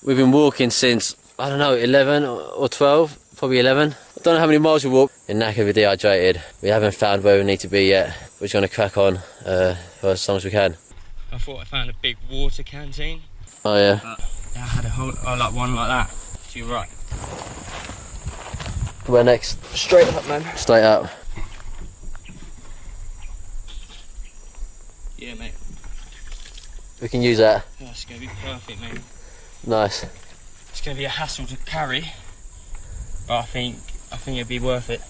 We've been walking since, I don't know, 11 or 12, probably 11. I don't know how many miles we walked. We're knackered, we're dehydrated. We haven't found where we need to be yet. We're just going to crack on for as long as we can. I thought I found a big water canteen. Oh yeah. But yeah, I had a whole, like one like that. To your right. Where next? Straight up, man. Straight up. Yeah, mate. We can use that. Oh, it's going to be perfect, mate. Nice. It's going to be a hassle to carry, but I think it'd be worth it.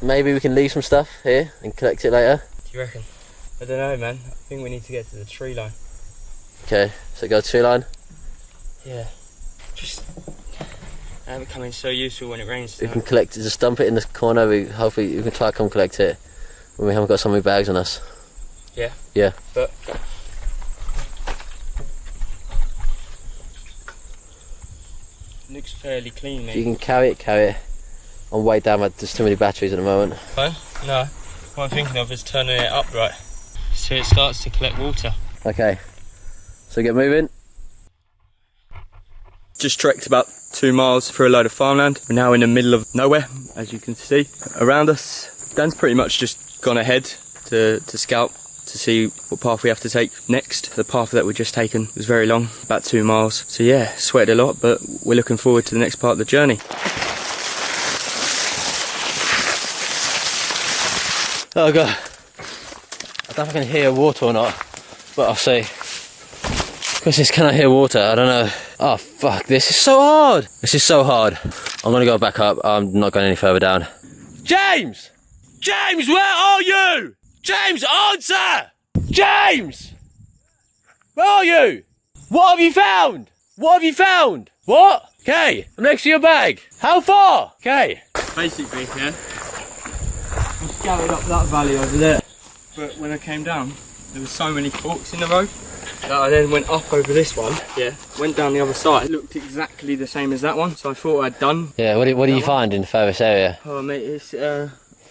Maybe we can leave some stuff here and collect it later. Do you reckon? I don't know, man. I think we need to get to the tree line. Okay, so go to tree line. Yeah. Just have it come in so useful when it rains. We can collect it, just dump it in the corner. Hopefully we can try to come collect it when we haven't got so many bags on us. Yeah. Yeah. But looks fairly clean, mate. If you can carry it. I'm way down, there's too many batteries at the moment. Huh? No. What I'm thinking of is turning it upright so it starts to collect water. Okay. So get moving. Just trekked about 2 miles through a load of farmland. We're now in the middle of nowhere, as you can see around us. Dan's pretty much just gone ahead to scout to see what path we have to take next. The path that we've just taken was very long, about 2 miles. So yeah, sweated a lot, but we're looking forward to the next part of the journey. Oh god. I don't know if I can hear water or not, but I'll see. Question is, can I hear water? I don't know. Oh fuck, this is so hard. This is so hard. I'm gonna go back up. I'm not going any further down. James! James, where are you? James, answer! James! Where are you? What have you found? What have you found? What? Okay, I'm next to your bag. How far? Okay. Basically, yeah, I scouted up that valley over there, but when I came down, there were so many forks in the road that I then went up over this one, yeah, went down the other side. It looked exactly the same as that one, so I thought I'd done. Yeah, what do you find in the furthest area? Oh mate, it's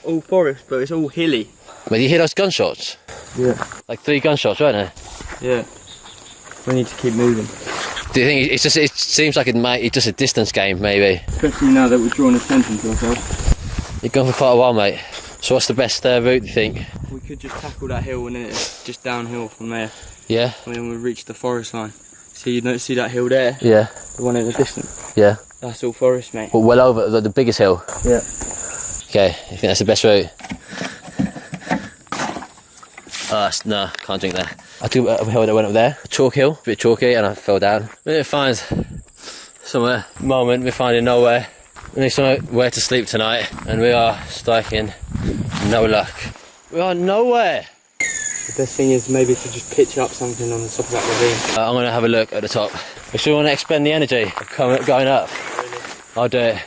all forest, but it's all hilly. But you hear those gunshots? Yeah. Like 3 gunshots, weren't there? Yeah. We need to keep moving. Do you think it seems like it's just a distance game, maybe? Especially now that we're drawing attention to ourselves. You've gone for quite a while, mate. So what's the best route, do you think? We could just tackle that hill and then it's just downhill from there. Yeah? And then we'll reach the forest line. So you don't see that hill there? Yeah. The one in the distance? Yeah. That's all forest, mate. Well over the biggest hill? Yeah. Okay, you think that's the best route? No, can't drink that. I took a hill that went up there, a chalk hill, a bit chalky, and I fell down. We need to find somewhere. Moment, we're finding nowhere. We need somewhere to sleep tonight, and we are striking no luck. We are nowhere. The best thing is maybe to just pitch up something on the top of that ravine. I'm going to have a look at the top. We still want to expend the energy of going up. Really? I'll do it.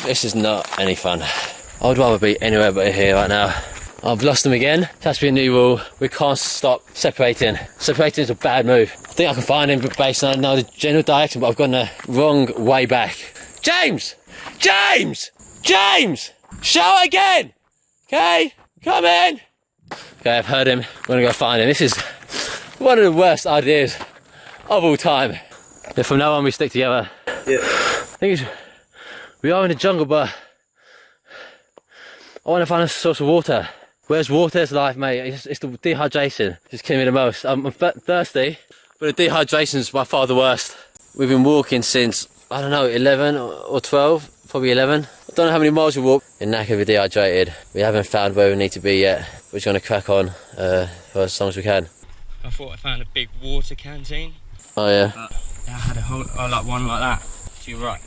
This is not any fun. I would rather be anywhere but here right now. I've lost them again. It has to be a new rule. We can't stop separating. Separating is a bad move. I think I can find him based on the general direction, but I've gone the wrong way back. James! James! James! Shout again! Okay, come in! Okay, I've heard him. I'm gonna go find him. This is one of the worst ideas of all time. If from now on we stick together. Yeah. The thing is, we are in the jungle, but I want to find a source of water. Where's water's life, mate? It's the dehydration. It's killing me the most. I'm thirsty, but the dehydration's by far the worst. We've been walking since, I don't know, 11 or 12, probably 11. I don't know how many miles we walked. We're knackered, we're dehydrated. We haven't found where we need to be yet. We're just going to crack on for as long as we can. I thought I found a big water canteen. Oh yeah. But yeah, I had a whole, like one like that. To your right.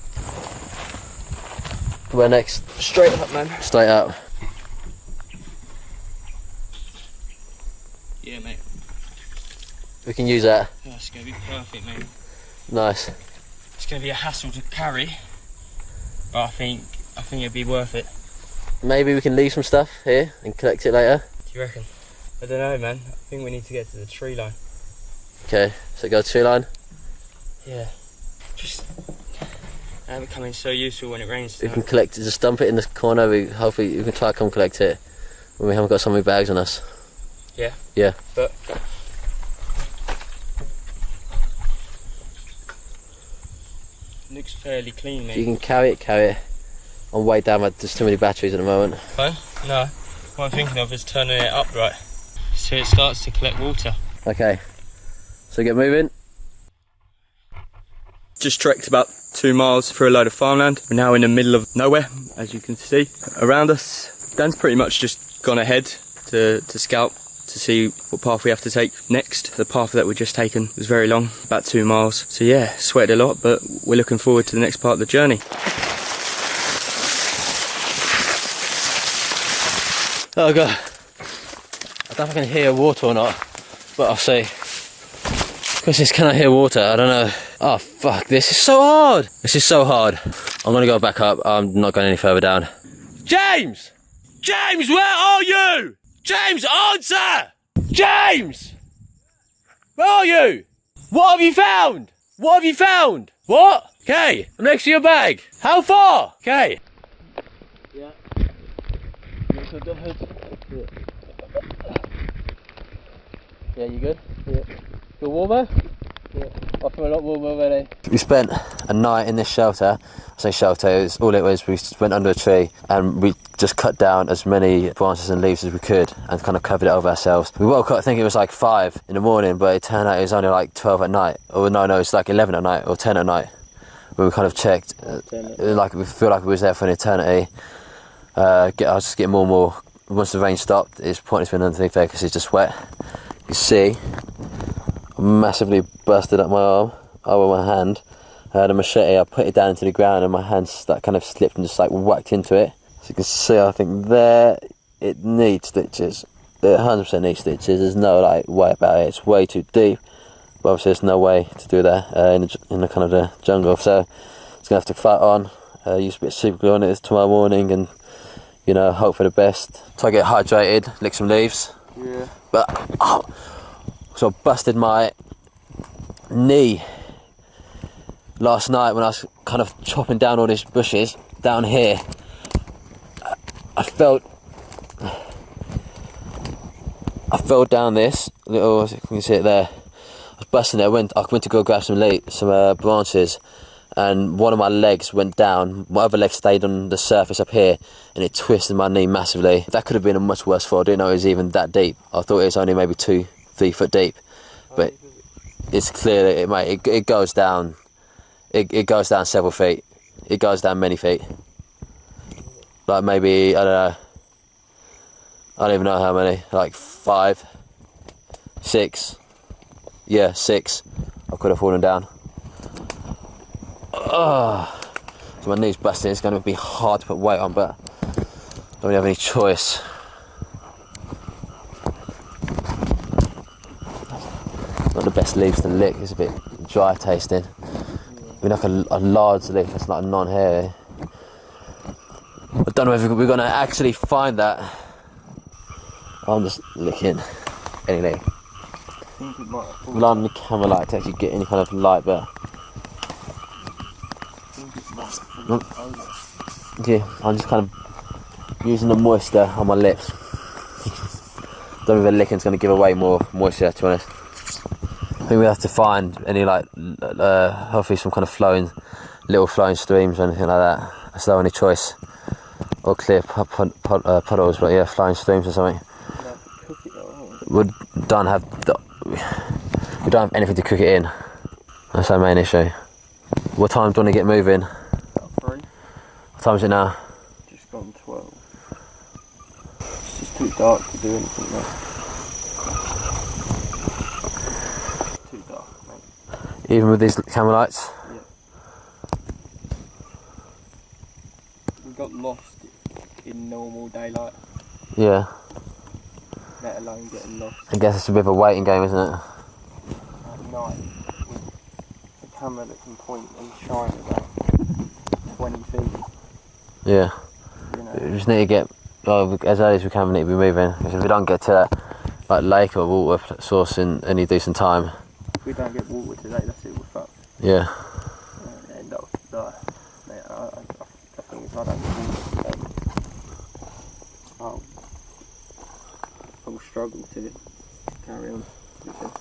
Where next? Straight up, man. Straight up. Yeah, mate. We can use that. Oh, it's going to be perfect, mate. Nice. It's going to be a hassle to carry, but I think it'd be worth it. Maybe we can leave some stuff here and collect it later. Do you reckon? I don't know, man. I think we need to get to the tree line. Okay, so go to tree line. Yeah. Just have it come in so useful when it rains. We can collect it, just dump it in the corner. Hopefully we can try to come collect it when we haven't got so many bags on us. Yeah. Yeah. But Looks fairly clean, mate. You can carry it. I'm way down, but there's too many batteries at the moment. Huh? No. What I'm thinking of is turning it up right, so it starts to collect water. Okay, so get moving. Just trekked about 2 miles through a load of farmland. We're now in the middle of nowhere, as you can see around us. Dan's pretty much just gone ahead to scout to see what path we have to take next. The path that we've just taken was very long, about 2 miles. So yeah, sweated a lot, but we're looking forward to the next part of the journey. Oh god, I don't know if I can hear water or not, but I'll see. Question is, can I hear water? I don't know. Oh fuck, this is so hard. This is so hard. I'm gonna go back up. I'm not going any further down. James! James, where are you? James, answer! James! Where are you? What have you found? What have you found? What? Okay, I'm next to your bag. How far? Okay. Yeah. Yeah, you good? Yeah. Feel warmer? Yeah. I feel a lot warmer already. We spent a night in this shelter. I say shelter, all it was, we went under a tree and we just cut down as many branches and leaves as we could and kind of covered it over ourselves. We woke up, I think it was like 5 in the morning, but it turned out it was only like 12 at night. Or no, it's like 11 at night or 10 at night. When we kind of checked, like we feel like we was there for an eternity. I was just getting more and more. Once the rain stopped, it's pointless being underneath there because it's just wet. You can see, I massively busted up my arm over my hand. I had a machete, I put it down into the ground and my hand that kind of slipped and just like whacked into it. So you can see, I think there, it needs stitches. It 100% needs stitches. There's no like way about it. It's way too deep. But obviously there's no way to do that in the kind of the jungle. So it's gonna have to fight on. Use a bit of super glue on it tomorrow morning and, you know, hope for the best. Try to get hydrated, lick some leaves. Yeah. But, so I busted my knee last night when I was kind of chopping down all these bushes down here. I fell down this little, you can see it there. I was busting it. I went to go grab some branches, and one of my legs went down. My other leg stayed on the surface up here, and it twisted my knee massively. That could have been a much worse fall. I didn't know it was even that deep. I thought it was only maybe 2-3 foot deep, but it's clear that it goes down. It goes down several feet. It goes down many feet. Like maybe, I don't know. I don't even know how many. Like 5, 6. Yeah, 6. I could have fallen down. So my knee's busted. It's going to be hard to put weight on, but I don't really have any choice. Not the best leaves to lick. It's a bit dry tasting. I mean, like a large leaf. It's like a non-hairy. I don't know if we're going to actually find that. I'm just licking any leaf. Rely on the camera light to actually get any kind of light, but yeah, I'm just kind of using the moisture on my lips. Don't know if the licking's going to give away more moisture, to be honest. I think we have to find any like hopefully some kind of little flowing streams or anything like that. That's the only choice. Or clear puddles, but yeah, flowing streams or something. We don't have anything to cook it in. That's our main issue. What time do you want to get moving? About 3. What time is it now? Just gone 12. It's just too dark to do anything now. Too dark, mate. Even with these camera lights? Yeah. We got lost in normal daylight. Yeah. Let alone getting lost. I guess it's a bit of a waiting game, isn't it? At night, with a camera that can point and shine about 20 feet. Yeah. You know. We just need to get, as early as we can, we need to be moving. Because if we don't get to that like lake or water source in any decent time. If we don't get water today, that's it, we're fucked. Yeah. End up die. Mate, I think if I don't get water today, I'll struggle to carry on with this.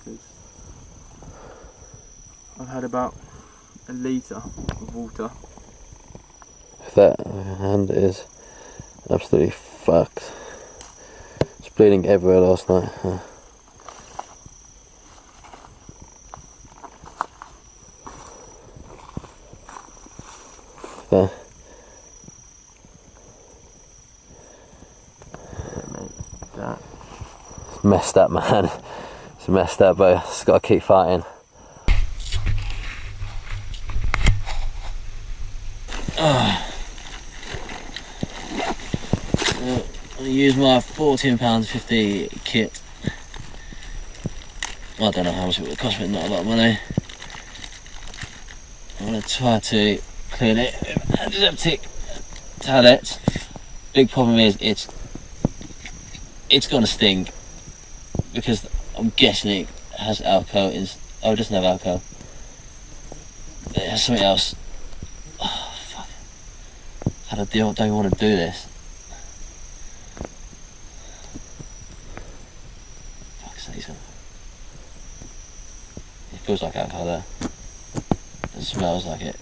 Because I've had about a litre of water. That hand is absolutely fucked. It's bleeding everywhere last night. There. It's messed up, man. It's messed up, but it's got to keep fighting. I use my £14.50 kit. I don't know how much it would cost, but not a lot of money. I'm going to try to clean it with antiseptic towelettes. Big problem is it's going to sting because I'm guessing it has alcohol. Oh, it doesn't have alcohol. It has something else. Oh, fuck. I don't even want to do this. Fuck's sake. It feels like alcohol there. It smells like it.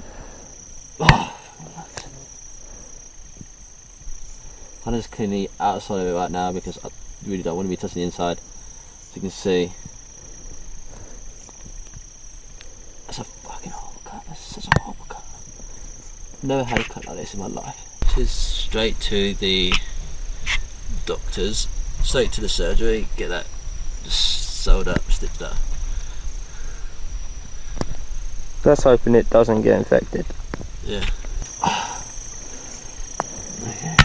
Oh, I'm just cleaning the outside of it right now because I really don't want to be touching the inside. As you can see, that's a fucking horrible cut. That's such a horrible cut. Never had a cut like this in my life. This is straight to the doctors, straight to the surgery, get that sewed up, stitched up. Let's hoping it doesn't get infected. Yeah. Okay.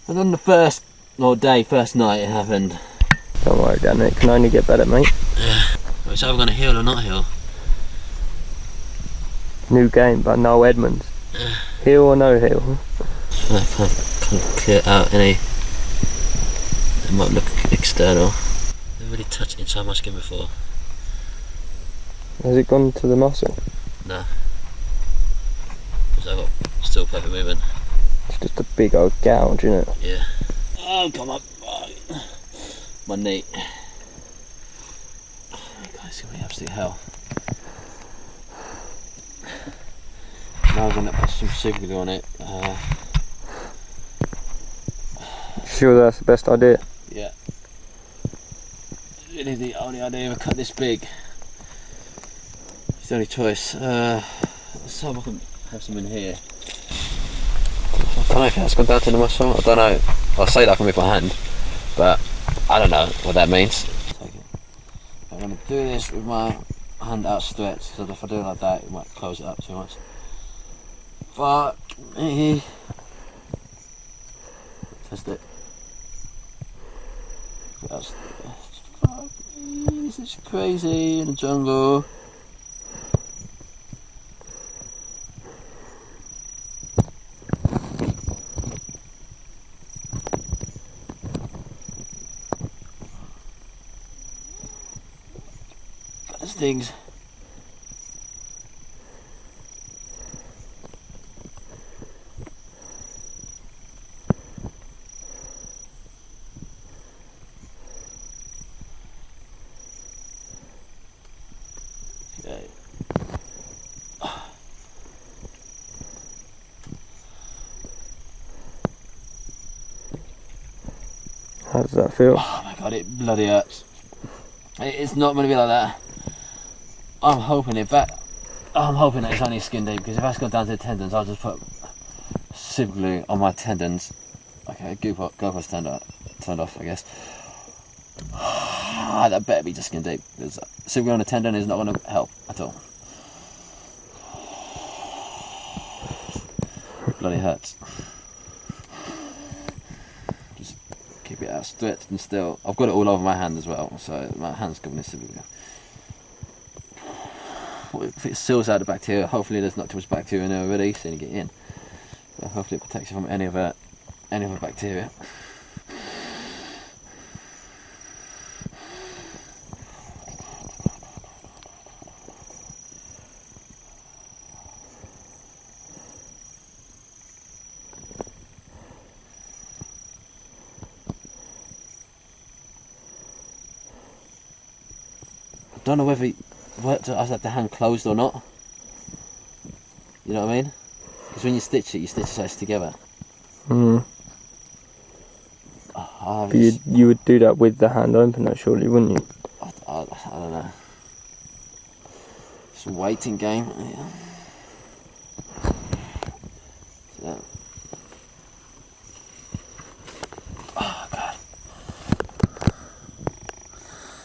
And on the first night it happened. Don't worry, Dan, it can only get better, mate. Yeah. It's either going to heal or not heal. New game by Noel Edmonds. Yeah. Heal or no heal? I can't clear out any. It might look external. I didn't really touch inside my skin before. Has it gone to the muscle? No. Because I've got still perfect movement. It's just a big old gouge, isn't it? Yeah. Oh, come on. My knee. Oh, guys, it's going to be absolute hell. Now I'm going to put some super glue on it. Sure that's the best idea? Yeah. Really the only idea of a cut this big. It's the only choice. Let's see if I can have some in here. I don't know if that's gone down to the muscle. I don't know. I'll say that I can with my hand, but I don't know what that means. I'm going to do this with my hand outstretched, so if I do it like that, it might close it up too much. Fuck me. Test it. Fuck me. This is crazy in the jungle. Things. Okay. How does that feel? Oh my god, it bloody hurts. It's not going to be like that. I'm hoping that it's only skin deep, because if that's gone down to the tendons, I'll just put super glue on my tendons. Okay, GoPro's turned off, I guess. That better be just skin deep, because super glue on a tendon is not going to help at all. Bloody hurts. Just keep it out stretched and still. I've got it all over my hand as well, so my hand's covered in super glue. If it seals out the bacteria, hopefully there's not too much bacteria in there already, so you get in. But hopefully it protects you from any other bacteria. I don't know whether I have the hand closed or not. You know what I mean? Because when you stitch it so it's together. Mm. Oh, But you would do that with the hand opener, surely, wouldn't you? I don't know. It's a waiting game. Yeah. So, oh god.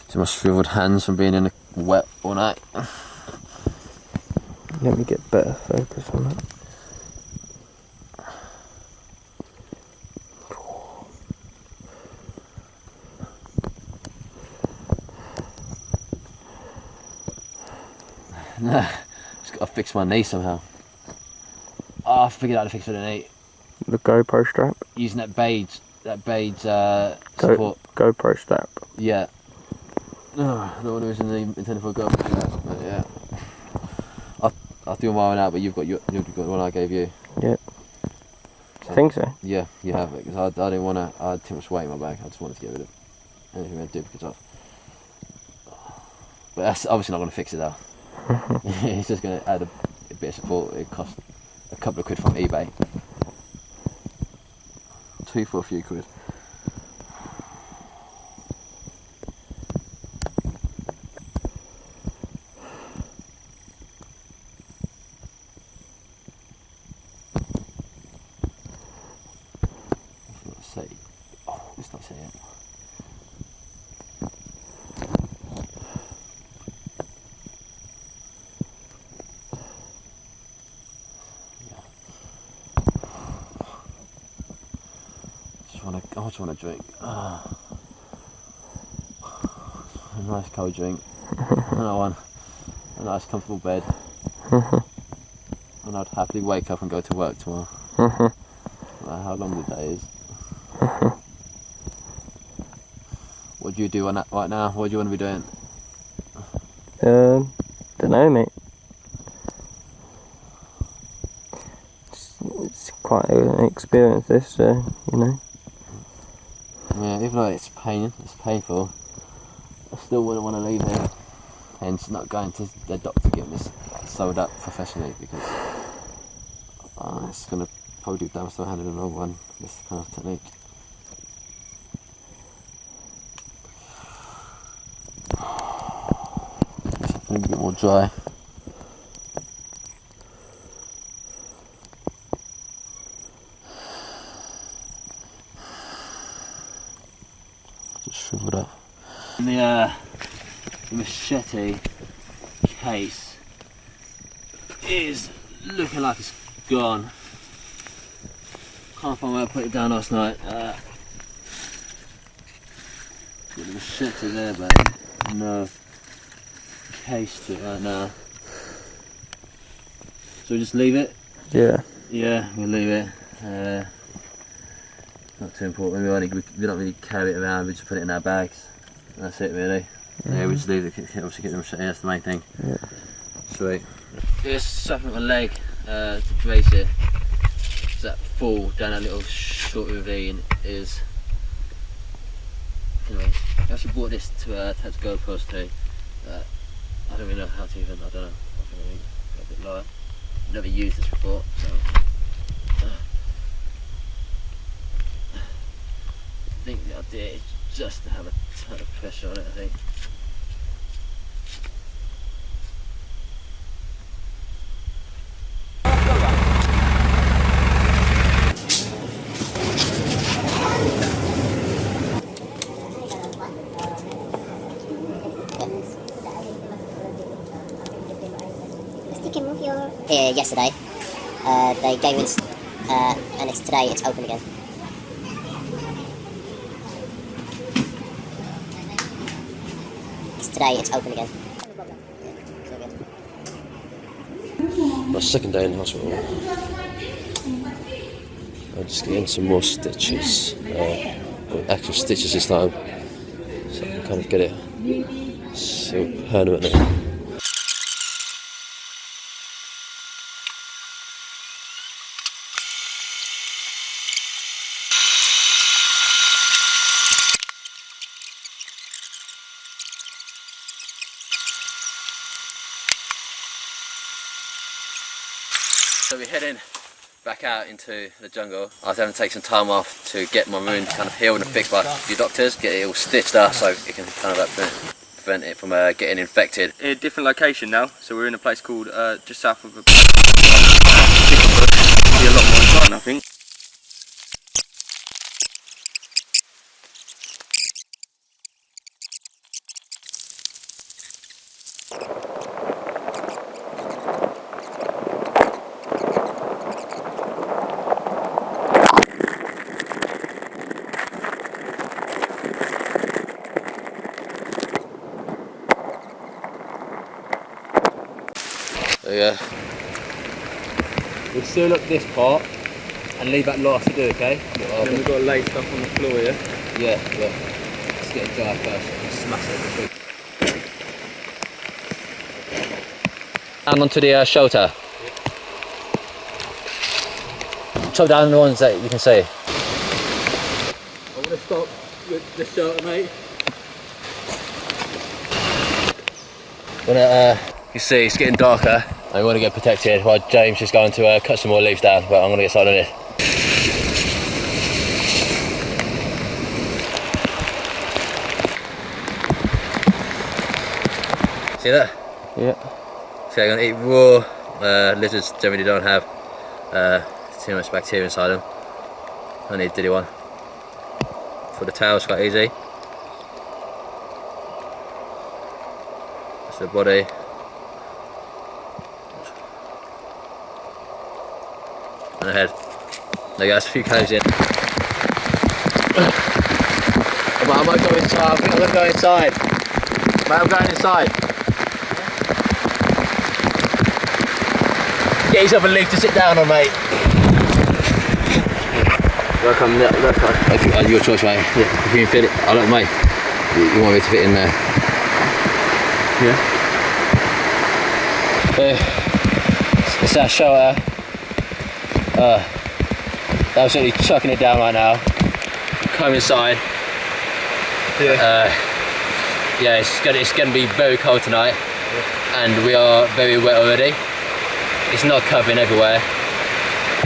So my shriveled hands from being in the wet all night. Let me get better focus on that. No, just gotta fix my knee somehow. Oh, I figured out how to fix it with the knee. The GoPro strap? Using that beige support. GoPro strap. Yeah. No, the one who was intended for a GoPro strap, but yeah. I'll do mine out, but you've got the one I gave you. Yeah. So, I think so. Yeah, you have it, because I didn't want to, I had too much weight in my bag, I just wanted to get rid of anything I did because of. But that's obviously not going to fix it though. It's just going to add a bit of support. It cost a couple of quid from eBay. 2 for a few quid. Let's not say it. I just want to drink. A nice cold drink. Another one. A nice comfortable bed. And I'd happily wake up and go to work tomorrow. No matter how long the day is. What do you do on that right now? What do you want to be doing? Don't know, mate. It's quite an experience, this, so, you know. Yeah, even though it's painful, I still wouldn't want to leave here. Hence not going to the doctor getting this sewed up professionally, because it's going to probably do damage to my hand in the long run, this kind of technique. Something a bit more dry. Just shriveled up. The machete case is looking like it's gone. Can't find where I put it down last night. Got the machete there, but no case to it right now. So we just leave it? Yeah. Yeah, we'll leave it. Not too important. We don't really carry it around. We just put it in our bags. That's it, really. Yeah, we just leave it. Obviously, get the machete. That's the main thing. Yeah. Sweet. Just strapping my leg to brace it. So that fall down that little short ravine is. Anyway, I actually bought this to attach GoPros to. I don't really know how to even. I don't know. I think I need to go a bit lower. Never used this before, so. I think the idea is just to have a ton of pressure on it, I think. Here yesterday, they gave us, and it's today it's open again. Today it's open again. My second day in hospital. I'm just getting some more stitches. Actual stitches this time. So I can kind of get it sealed permanently. So we're heading back out into the jungle. I was having to take some time off to get my wound kind of healed and fixed by a few doctors, get it all stitched up so it can kind of prevent it from getting infected. In a different location now, so we're in a place called just south of a... Be a lot more fun, I think. Yeah. We'll seal up this part and leave that last to do, okay? Then we've got to lay stuff on the floor, yeah? Yeah. Let's get it dry first. Smash it. Hang on to the shelter. Chop down the ones that you can see. I'm going to stop with the shelter, mate. You see, it's getting darker. I want to get protected while James is going to cut some more leaves down, but I'm going to get started on it. See that? Yeah. See, I'm going to eat raw. Lizards generally don't have too much bacteria inside them. I need a dilly one. For the tail, it's quite easy. That's the body. And the head. There you go, that's a few caves in. I might go inside, I think I'm going to go inside. Mate, I'm going inside. Get yourself a leaf to sit down on, mate. Welcome, that's right. Your choice, mate. Yeah. If you can fit it, I don't, mate. You want me to fit in there? Yeah. It's our shelter. They're absolutely chucking it down right now. Come inside. Yeah. Yeah, it's gonna be very cold tonight, and we are very wet already. It's not covering everywhere,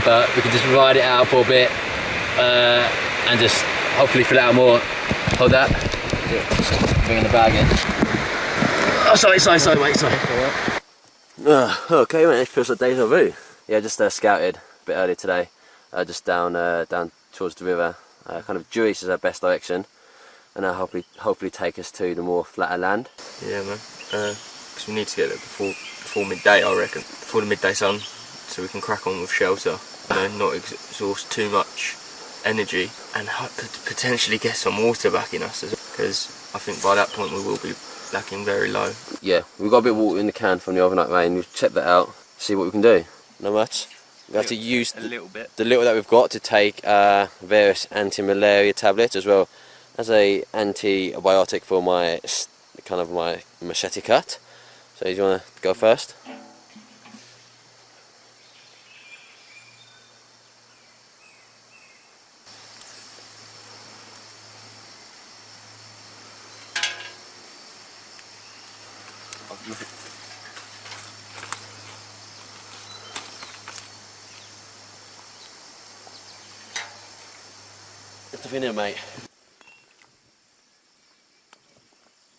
but we can just ride it out for a bit and just hopefully fill out more. Hold that. Yeah. Bringing the bag in. Oh, sorry, mate, sorry. Okay, mate, it feels like deja vu. Yeah, just scouted a bit earlier today, just down towards the river. Kind of due east is our best direction, and hopefully take us to the more flatter land. Yeah, man. Because we need to get there before midday, I reckon, before the midday sun, so we can crack on with shelter. You know, not exhaust too much energy, and potentially get some water back in us, because I think by that point we will be lacking very low. Yeah, we've got a bit of water in the can from the overnight rain. We've checked that out, see what we can do. Not much. We have to use the little that we've got to take various anti-malaria tablets, as well as a antibiotic for my machete cut. So do you want to go first? It's the in, mate.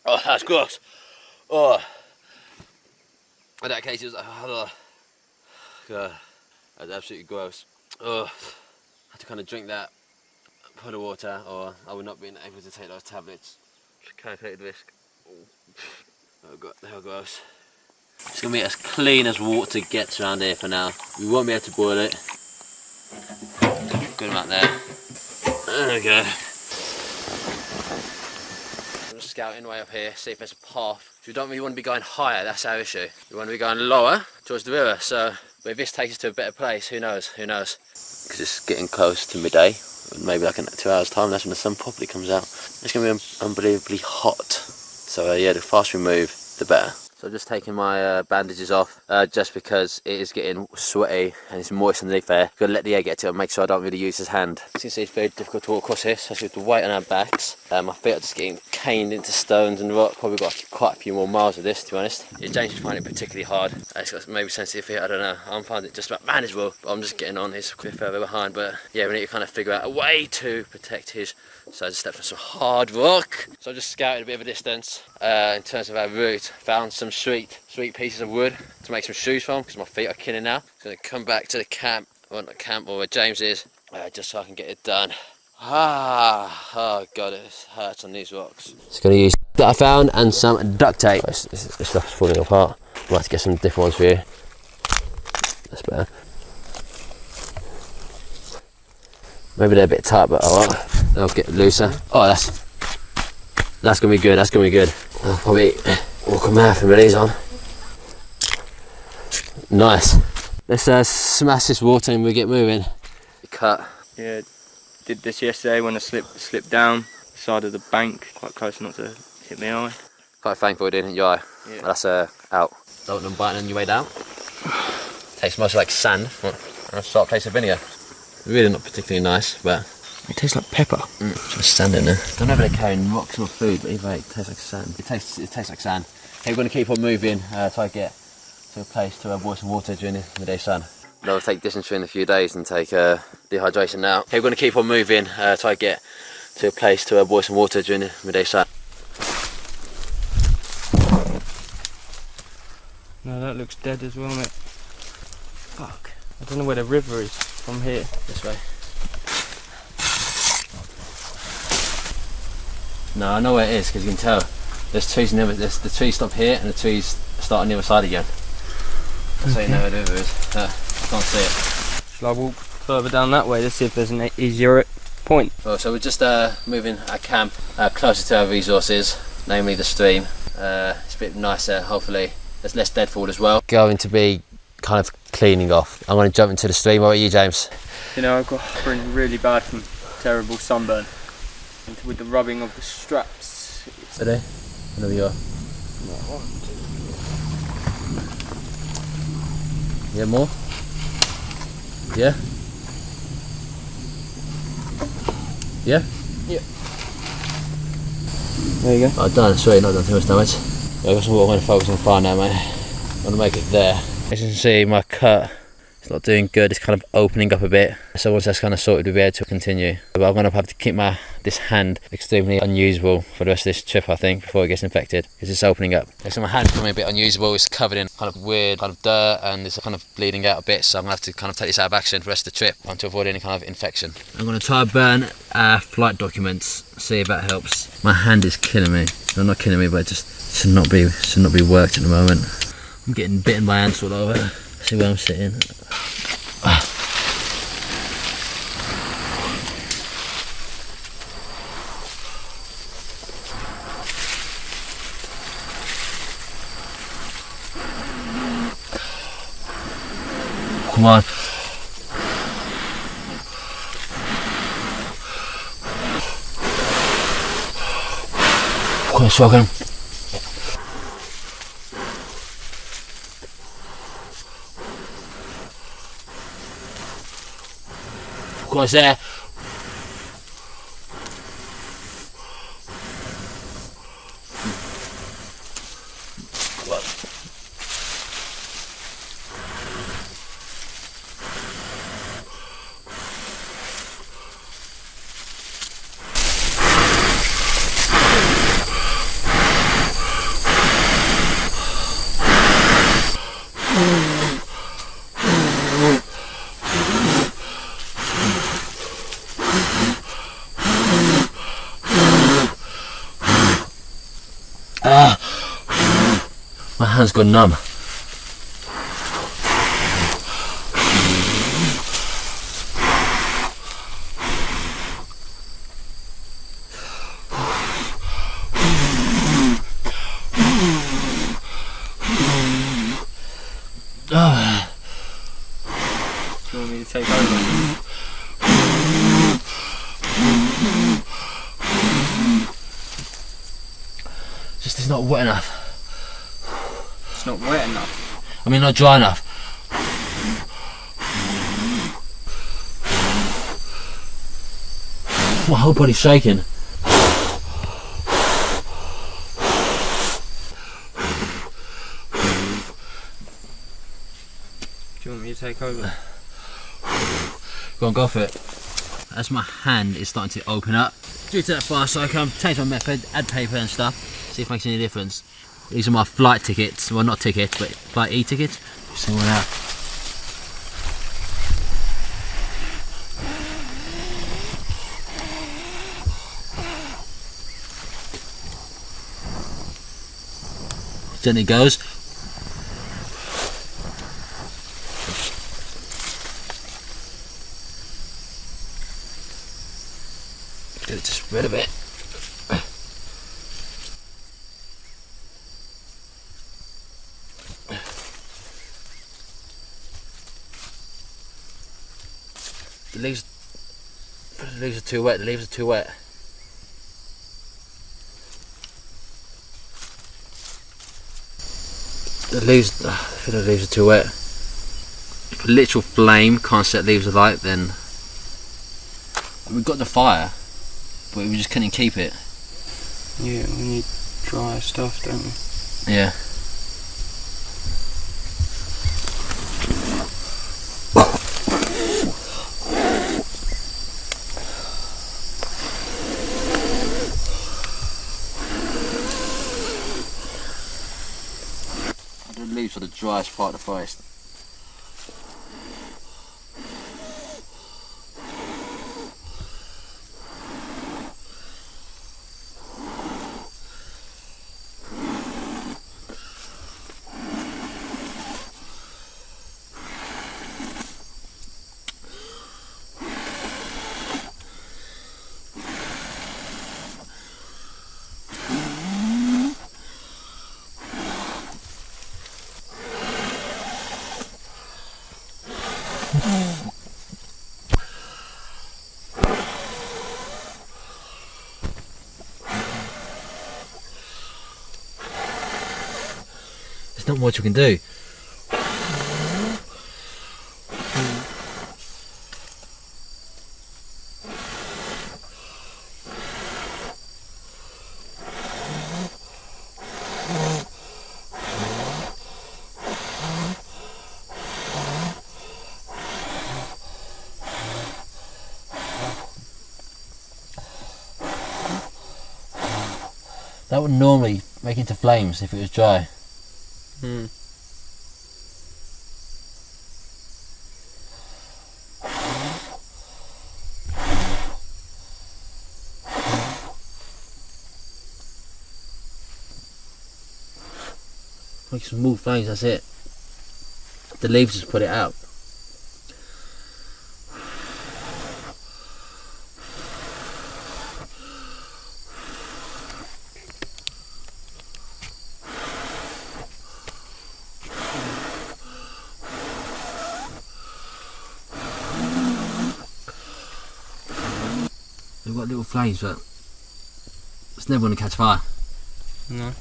Oh, that's gross. Oh, in that case, it was God, that's absolutely gross. Oh, I had to kind of drink that, put the water, or I would not be able to take those tablets. Calculated risk. Oh God, how gross. It's gonna be as clean as water gets around here for now. We won't be able to boil it. Good amount there. There we go. I'm just scouting way up here, see if there's a path. We don't really want to be going higher, that's our issue. We want to be going lower towards the river, so if this takes us to a better place, who knows, who knows. Because it's getting close to midday, maybe like in 2 hours time, that's when the sun properly comes out. It's going to be unbelievably hot. So yeah, the faster we move, the better. So I'm just taking my bandages off, just because it is getting sweaty and it's moist underneath there. Gotta let the air get to it and make sure I don't really use his hand. As you can see, it's very difficult to walk across here, especially with the weight on our backs. My feet are just getting caned into stones and rock. Probably got quite a few more miles of this, to be honest. Yeah, James is finding it particularly hard. It's got maybe sensitive feet, I don't know. I'm finding it just about manageable, but I'm just getting on. He's a bit further behind, but yeah, we need to kind of figure out a way to protect his. So I just stepped on some hard rock. So I just scouted a bit of a distance in terms of our route. Found some sweet pieces of wood to make some shoes from, because my feet are killing now. So I'm going to come back to the camp, well not camp, or where James is, just so I can get it done. Oh god, it hurts on these rocks. Just going to use that I found and some duct tape. This stuff's falling apart. I'll have to get some different ones for you. That's better. Maybe they're a bit tight, but oh well. They'll get looser. Oh, that's gonna be good. That's gonna be good. I'll probably walk a marathon with these on. Nice. Let's smash this water and we get moving. Cut. Yeah, did this yesterday when I slipped down the side of the bank, quite close not to hit my eye. Quite thankful it didn't hit your eye. Yeah. That's out. Don't them biting on your way down. Tastes much like sand. A salt taste of vinegar. Really not particularly nice, but it tastes like pepper. Just sand in there. Don't know if they're carrying rocks or food, but either way, it tastes like sand. It tastes like sand. Okay, we're going to keep on moving, try to get to a place to boil some water during the midday sun. They'll take dysentery in a few days and take dehydration now. Okay, we're going to keep on moving, try to get to a place to boil some water during the midday sun. No, that looks dead as well, mate. Fuck. I don't know where the river is from here. This way. No, I know where it is, because you can tell. There's trees the trees stop here and the trees start on the other side again. So you know where the river is. I can't see it. Shall I walk further down that way? Let's see if there's an easier point. Well, so we're just moving our camp closer to our resources, namely the stream. It's a bit nicer, hopefully. There's less deadfall as well. Going to be kind of cleaning off. I'm going to jump into the stream. What about you, James? You know, I've got really bad from terrible sunburn. And with the rubbing of the straps. Today? Whenever you are. Yeah, more? Yeah? Yeah? Yeah. There you go. Oh, done. Sorry, not done too much damage. Yeah, I've got some water I'm going to focus on fire now, mate. I'm going to make it there. As you can see, my cut, it's not doing good. It's kind of opening up a bit. So once that's kind of sorted, we'll be able to continue. But I'm going to have to keep this hand extremely unusable for the rest of this trip, I think, before it gets infected, because it's opening up. So my hand's becoming a bit unusable. It's covered in kind of weird kind of dirt and it's kind of bleeding out a bit. So I'm going to have to kind of take this out of action for the rest of the trip to avoid any kind of infection. I'm going to try to burn our flight documents, see if that helps. My hand is killing me. No, not killing me, but it just should not be worked at the moment. I'm getting bitten by ants all over. See where I'm sitting. Come on. Come on, Scorching. Of course, there. My hand's gone numb. Do you want me to take over? Just it's not wet enough. It's not wet enough. I mean, not dry enough. My whole body's shaking. Do you want me to take over? Go on, go for it. As my hand is starting to open up, due to that fire, so I can change my method, add paper and stuff, see if it makes any difference. These are my flight tickets, well not tickets, but flight e-tickets. See one out. Gently goes. Do it just spread a bit. The leaves are too wet. The leaves are too wet. I feel the leaves are too wet. If a literal flame can't set leaves alight, then we've got the fire, but we just couldn't keep it. Yeah, we need dry stuff, don't we? Yeah. The leaves are the driest part of the forest. There's not much we can do. That would normally make into flames if it was dry. Make some more flames, that's it. The leaves just put it out. They've got little flames, but it's never going to catch fire. No.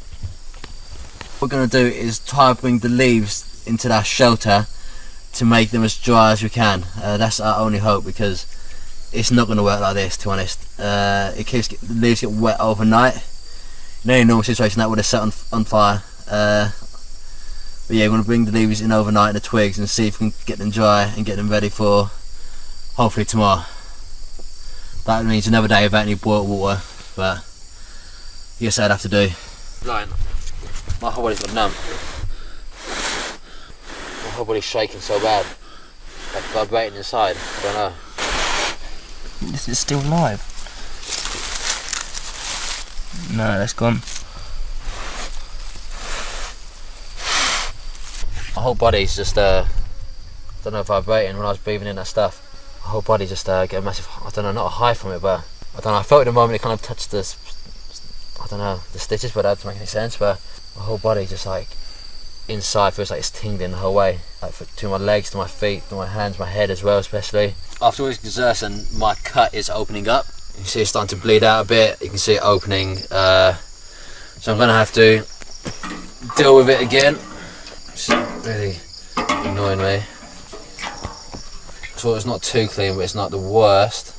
What we're going to do is try to bring the leaves into that shelter to make them as dry as we can. That's our only hope, because it's not going to work like this, to be honest. The leaves get wet overnight. In any normal situation that would have set on fire. But yeah, we're going to bring the leaves in overnight and the twigs and see if we can get them dry and get them ready for hopefully tomorrow. That means another day without any boiled water, but I guess I'd have to do. Blind. My whole body's got numb. My whole body's shaking so bad. Like vibrating inside. I don't know. Is it still live? No, that's gone. My whole body's just I don't know, vibrating when I was breathing in that stuff. My whole body just get a massive, I don't know, not a high from it, but I don't know, I felt at the moment it kind of touched the, I don't know, the stitches, but that doesn't make any sense, but my whole body just like inside feels like it's tingling the whole way, like to my legs, to my feet, to my hands, my head as well especially. After all this exertion, my cut is opening up. You can see it's starting to bleed out a bit, you can see it opening, so I'm going to have to deal with it again. It's really annoying me. So it's not too clean, but it's not the worst.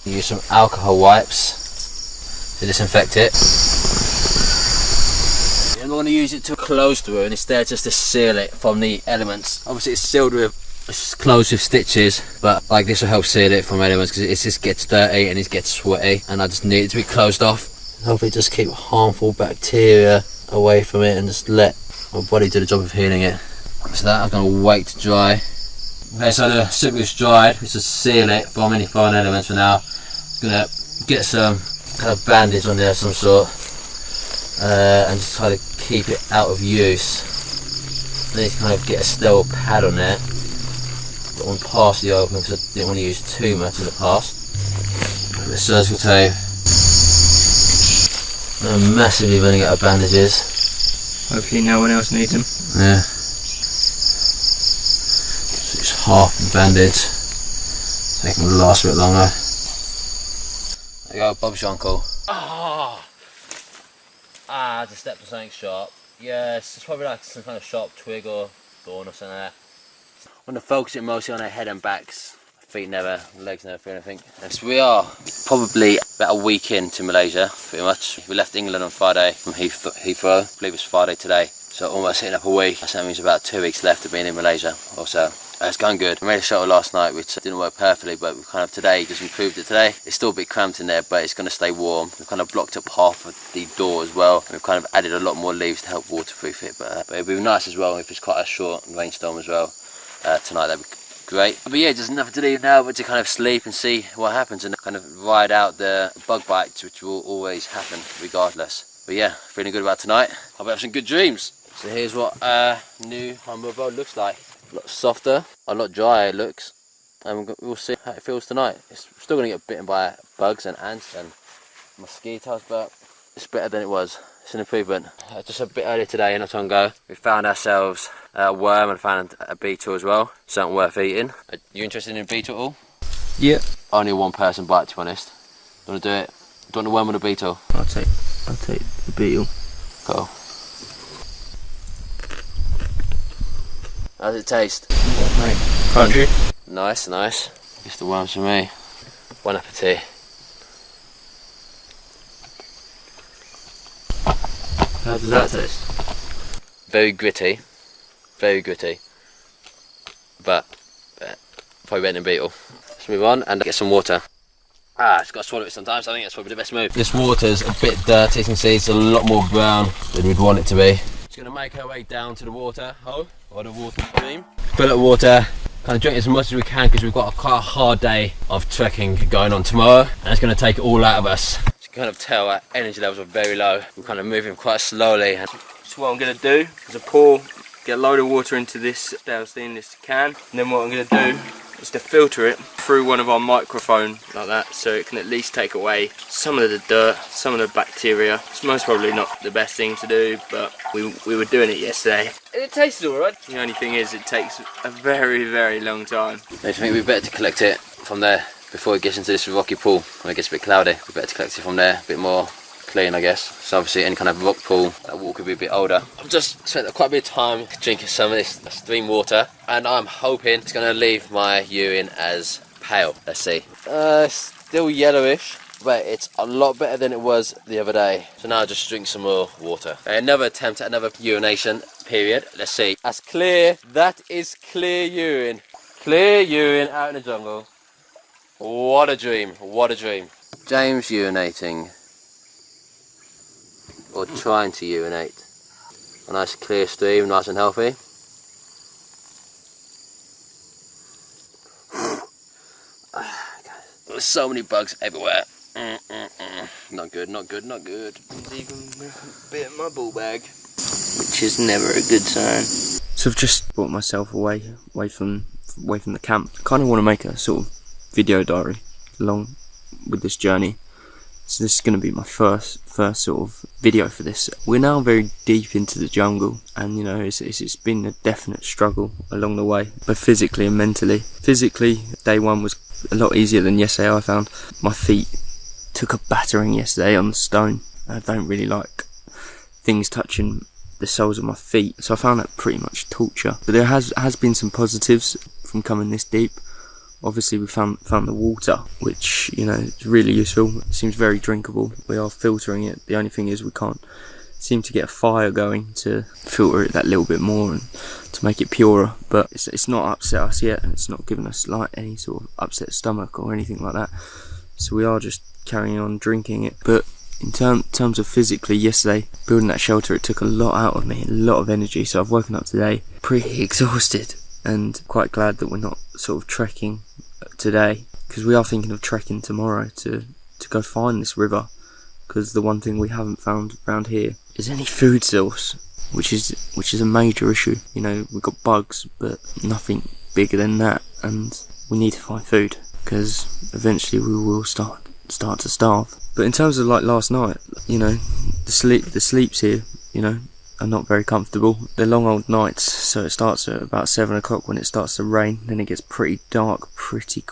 Use some alcohol wipes to disinfect it. I'm not going to use it to close the wound, instead just to seal it from the elements. Obviously it's sealed with, it's closed with stitches, but like this will help seal it from elements because it just gets dirty and it gets sweaty, and I just need it to be closed off. Hopefully just keep harmful bacteria away from it and just let my body do the job of healing it. So that I'm going to wait to dry. Okay, so the superglue's dried, let's just seal it from any foreign elements for now. I'm going to get some kind of bandage on there of some sort and just try to keep it out of use. Then you kind of get a sterile pad on there. Got one partially open because I didn't want to use too much in the past. A bit of surgical tape. I'm massively running out of bandages. Hopefully no one else needs them. Yeah. Half the bandage, make them last a bit longer. There you go, Bob's your uncle. I just stepped on something sharp. Yes, it's probably like some kind of sharp twig or thorn or something there. I want to focus it mostly on their head and backs. Feet never, legs never feel anything. Yes, we are probably about a week into Malaysia, pretty much. We left England on Friday from Heathrow. I believe it's Friday today. So almost hitting up a week. That means about 2 weeks left of being in Malaysia or so. It's going good. We made a shuttle last night which didn't work perfectly, but we kind of today just improved it today. It's still a bit cramped in there, but it's going to stay warm. We've kind of blocked up half of the door as well. We've kind of added a lot more leaves to help waterproof it, but it'd be nice as well if it's quite a short rainstorm as well tonight. That'd be great. But yeah, there's nothing to do now but to kind of sleep and see what happens and kind of ride out the bug bites, which will always happen regardless. But yeah, feeling good about tonight. Hope I have some good dreams. So here's what new humble boat looks like. A lot softer, a lot drier it looks, and we'll see how it feels tonight. It's still going to get bitten by bugs and ants and mosquitoes, but it's better than it was. It's an improvement. Just a bit earlier today in Otongo, we found ourselves a worm and found a beetle as well. Something worth eating. Are you interested in a beetle at all? Yeah. Only one person bite, to be honest. Do you want to do it? Do you want the worm or the beetle? I'll take the beetle. Cool. How's it taste? Country. Nice, nice. It's the worms for me. Bon appetit. How does that taste? Very gritty. Very gritty. But probably better than beetle. Let's move on and get some water. Just got to swallow it sometimes. I think that's probably the best move. This water's a bit dirty, you can see it's a lot more brown than we'd want it to be. Just going to make our way down to the water hole, or the water stream. Fill up water, kind of drink as much as we can because we've got quite a hard day of trekking going on tomorrow, and it's going to take it all out of us. You can kind of tell our energy levels are very low. We're kind of moving quite slowly. So what I'm going to do is get a load of water into this stainless can, and then what I'm going to do is to filter it through one of our microphones like that, so it can at least take away some of the dirt, some of the bacteria. It's most probably not the best thing to do, but we were doing it yesterday. It tasted alright. The only thing is it takes a very, very long time. I think it'd be better to collect it from there before it gets into this rocky pool. When it gets a bit cloudy, it'd be better to collect it from there, a bit more clean, I guess. So obviously any kind of rock pool, that water could be a bit older. I've just spent quite a bit of time drinking some of this stream water, and I'm hoping it's going to leave my urine as pale. Let's see. Still yellowish, but it's a lot better than it was the other day. So now I'll just drink some more water. Another attempt at another urination period. Let's see. That's clear. That is clear urine. Clear urine out in the jungle. What a dream. What a dream. James urinating. Or trying to urinate. A nice clear stream, nice and healthy. There's so many bugs everywhere. Not good, not good, not good. There's even a bit of my ball bag, which is never a good sign. So I've just brought myself away from the camp. I kind of want to make a sort of video diary along with this journey. So this is going to be my first sort of video for this. We're now very deep into the jungle, and you know it's been a definite struggle along the way, both physically and mentally. Physically, day one was a lot easier than yesterday. I found my feet took a battering yesterday on the stone. I don't really like things touching the soles of my feet. So I found that pretty much torture. But there has been some positives from coming this deep. Obviously we found the water, which, you know, is really useful. It seems very drinkable. We are filtering it. The only thing is we can't seem to get a fire going to filter it that little bit more and to make it purer. But it's not upset us yet. It's not given us like any sort of upset stomach or anything like that. So we are just carrying on drinking it. But in terms of physically, yesterday building that shelter, it took a lot out of me, a lot of energy. So I've woken up today pretty exhausted and quite glad that we're not sort of trekking today, because we are thinking of trekking tomorrow to go find this river, because the one thing we haven't found around here is any food source, which is a major issue. You know, we've got bugs but nothing bigger than that, and we need to find food because eventually we will start to starve. But in terms of like last night, you know, the sleeps here, you know, are not very comfortable. They're long old nights, so it starts at about 7 o'clock when it starts to rain, then it gets pretty dark pretty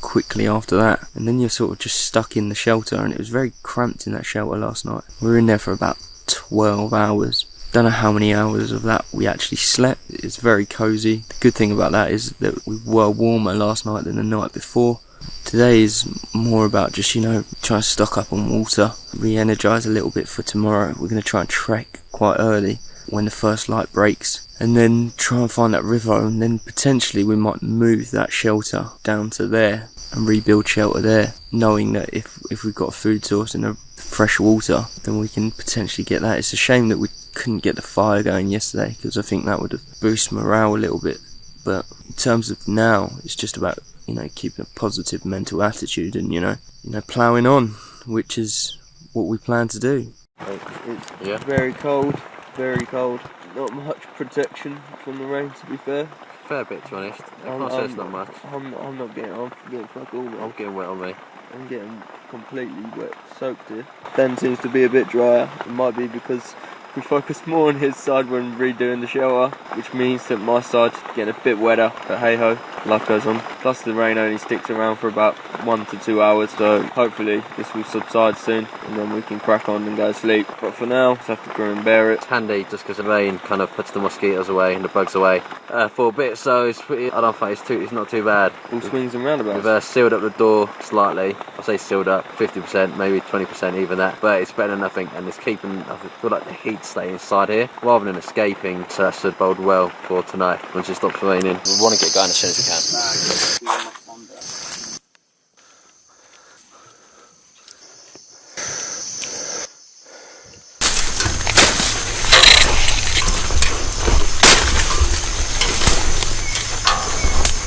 quickly after that, and then you're sort of just stuck in the shelter, and it was very cramped in that shelter last night. We were in there for about 12 hours. Don't know how many hours of that we actually slept. It's very cozy. The good thing about that is that we were warmer last night than the night before. Today is more about just, you know, trying to stock up on water, re-energise a little bit for tomorrow. We're going to try and trek quite early when the first light breaks, and then try and find that river, and then potentially we might move that shelter down to there and rebuild shelter there, knowing that if we've got a food source and a fresh water, then we can potentially get that. It's a shame that we couldn't get the fire going yesterday, because I think that would have boosted morale a little bit. But in terms of now, it's just about, you know, keeping a positive mental attitude and, you know, ploughing on, which is what we plan to do. It's very cold, very cold. Not much protection from the rain, to be fair. Fair bit, to be honest. I can't say it's not much. I'm not getting fuck all. I'm getting wet on me. I'm getting completely wet, soaked here. Ben seems to be a bit drier. It might be because we focused more on his side when redoing the shelter, which means that my side's getting a bit wetter, but hey ho, life goes on. Plus the rain only sticks around for about 1 to 2 hours, so hopefully this will subside soon and then we can crack on and go to sleep. But for now, just have to grin and bear it. It's handy just because the rain kind of puts the mosquitoes away and the bugs away for a bit, so it's pretty, I don't think it's not too bad. All swings and roundabouts. We've sealed up the door slightly. I say sealed up 50%, maybe 20% even that, but it's better than nothing, and it's keeping, I feel like the heat stay inside here rather than escaping, so that should bode well for tonight once it stops raining. We want to get going as soon as we can.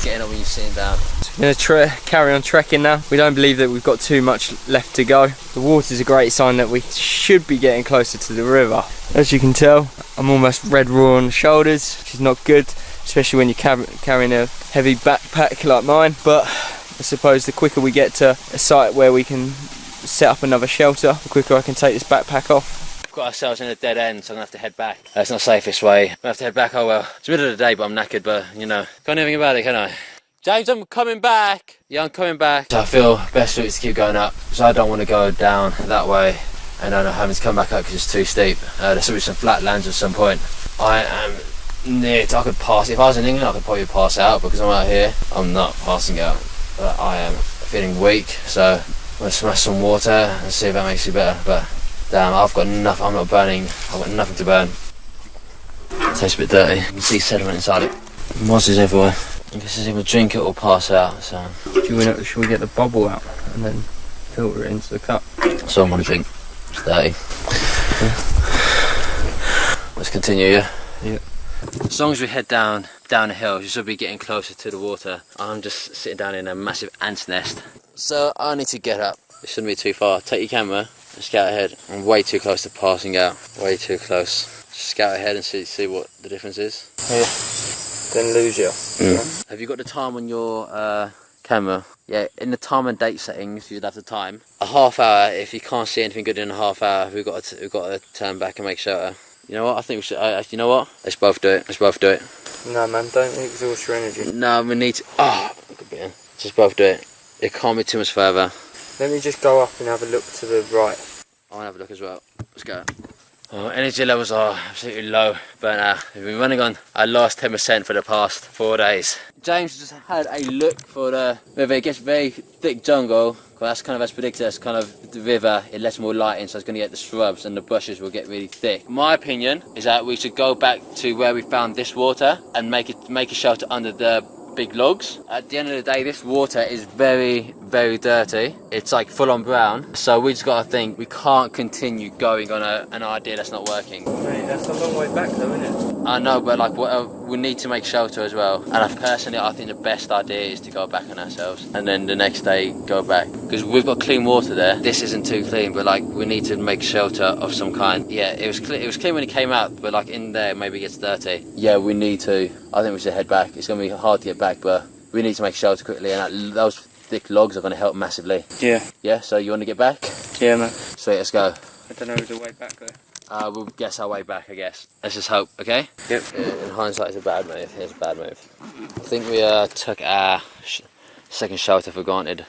Getting up when you're sitting down. We're going to carry on trekking now. We don't believe that we've got too much left to go. The water's a great sign that we should be getting closer to the river. As you can tell, I'm almost red raw on the shoulders, which is not good, especially when you're carrying a heavy backpack like mine. But I suppose the quicker we get to a site where we can set up another shelter, the quicker I can take this backpack off. We've got ourselves in a dead end, so I'm going to have to head back. It's not the safest way. I'm going to have to head back. Oh well, it's the middle of the day, but I'm knackered, but you know, can't do anything about it, can I? James, I'm coming back. Yeah, I'm coming back. So I feel best route is to keep going up, because I don't want to go down that way and I'm having to come back up because it's too steep. There's will be some flat lands at some point. I am near to, I could pass, if I was in England I could probably pass out, because I'm out here, I'm not passing out. But I am feeling weak, so I'm going to smash some water and see if that makes you better. But damn, I've got nothing, I'm not burning, I've got nothing to burn. It tastes a bit dirty, you can see sediment inside it. Mosses everywhere. I guess it's either drink it or pass out, so. Should we get the bubble out and then filter it into the cup? So I'm going to drink. It's dirty. Yeah. Let's continue, yeah? Yeah. As long as we head down the hill, you should be getting closer to the water. I'm just sitting down in a massive ant's nest. So I need to get up. It shouldn't be too far. Take your camera and scout ahead. I'm way too close to passing out. Way too close. Just scout ahead and see what the difference is. Yeah. Then lose you. Mm. Have you got the time on your camera? Yeah, in the time and date settings, you'd have the time. A half hour. If you can't see anything good in a half hour, we've got to turn back and make shelter. You know what? I think we should. You know what? Let's both do it. Let's both do it. No, man, don't exhaust your energy. No, we need to. Just both do it. It can't be too much further. Let me just go up and have a look to the right. I want to have a look as well. Let's go. Oh, energy levels are absolutely low, but we've been running on our last 10% for the past 4 days. James just had a look for the river. It gets very thick jungle, that's kind of as predicted. As kind of the river, it lets more light in, so it's going to get the shrubs and the bushes will get really thick. My opinion is that we should go back to where we found this water and make a shelter under the big logs. At the end of the day, this water is very, very dirty. It's like full on brown. So we just got to think, we can't continue going on an idea that's not working. Mate, that's a long way back though, isn't it? I know, but like we need to make shelter as well. And I think the best idea is to go back on ourselves and then the next day go back. Because we've got clean water there. This isn't too clean, but like we need to make shelter of some kind. Yeah, it was clean when it came out, but like in there maybe it gets dirty. Yeah, we need to. I think we should head back. It's going to be hard to get back, but we need to make shelter quickly, and those thick logs are going to help massively. Yeah. Yeah, so you want to get back? Yeah, man. Sweet, let's go. I don't know the way back though. We'll guess our way back, I guess. Let's just hope, okay? Yep. In hindsight, it's a bad move. It's a bad move. I think we took our second shelter for granted.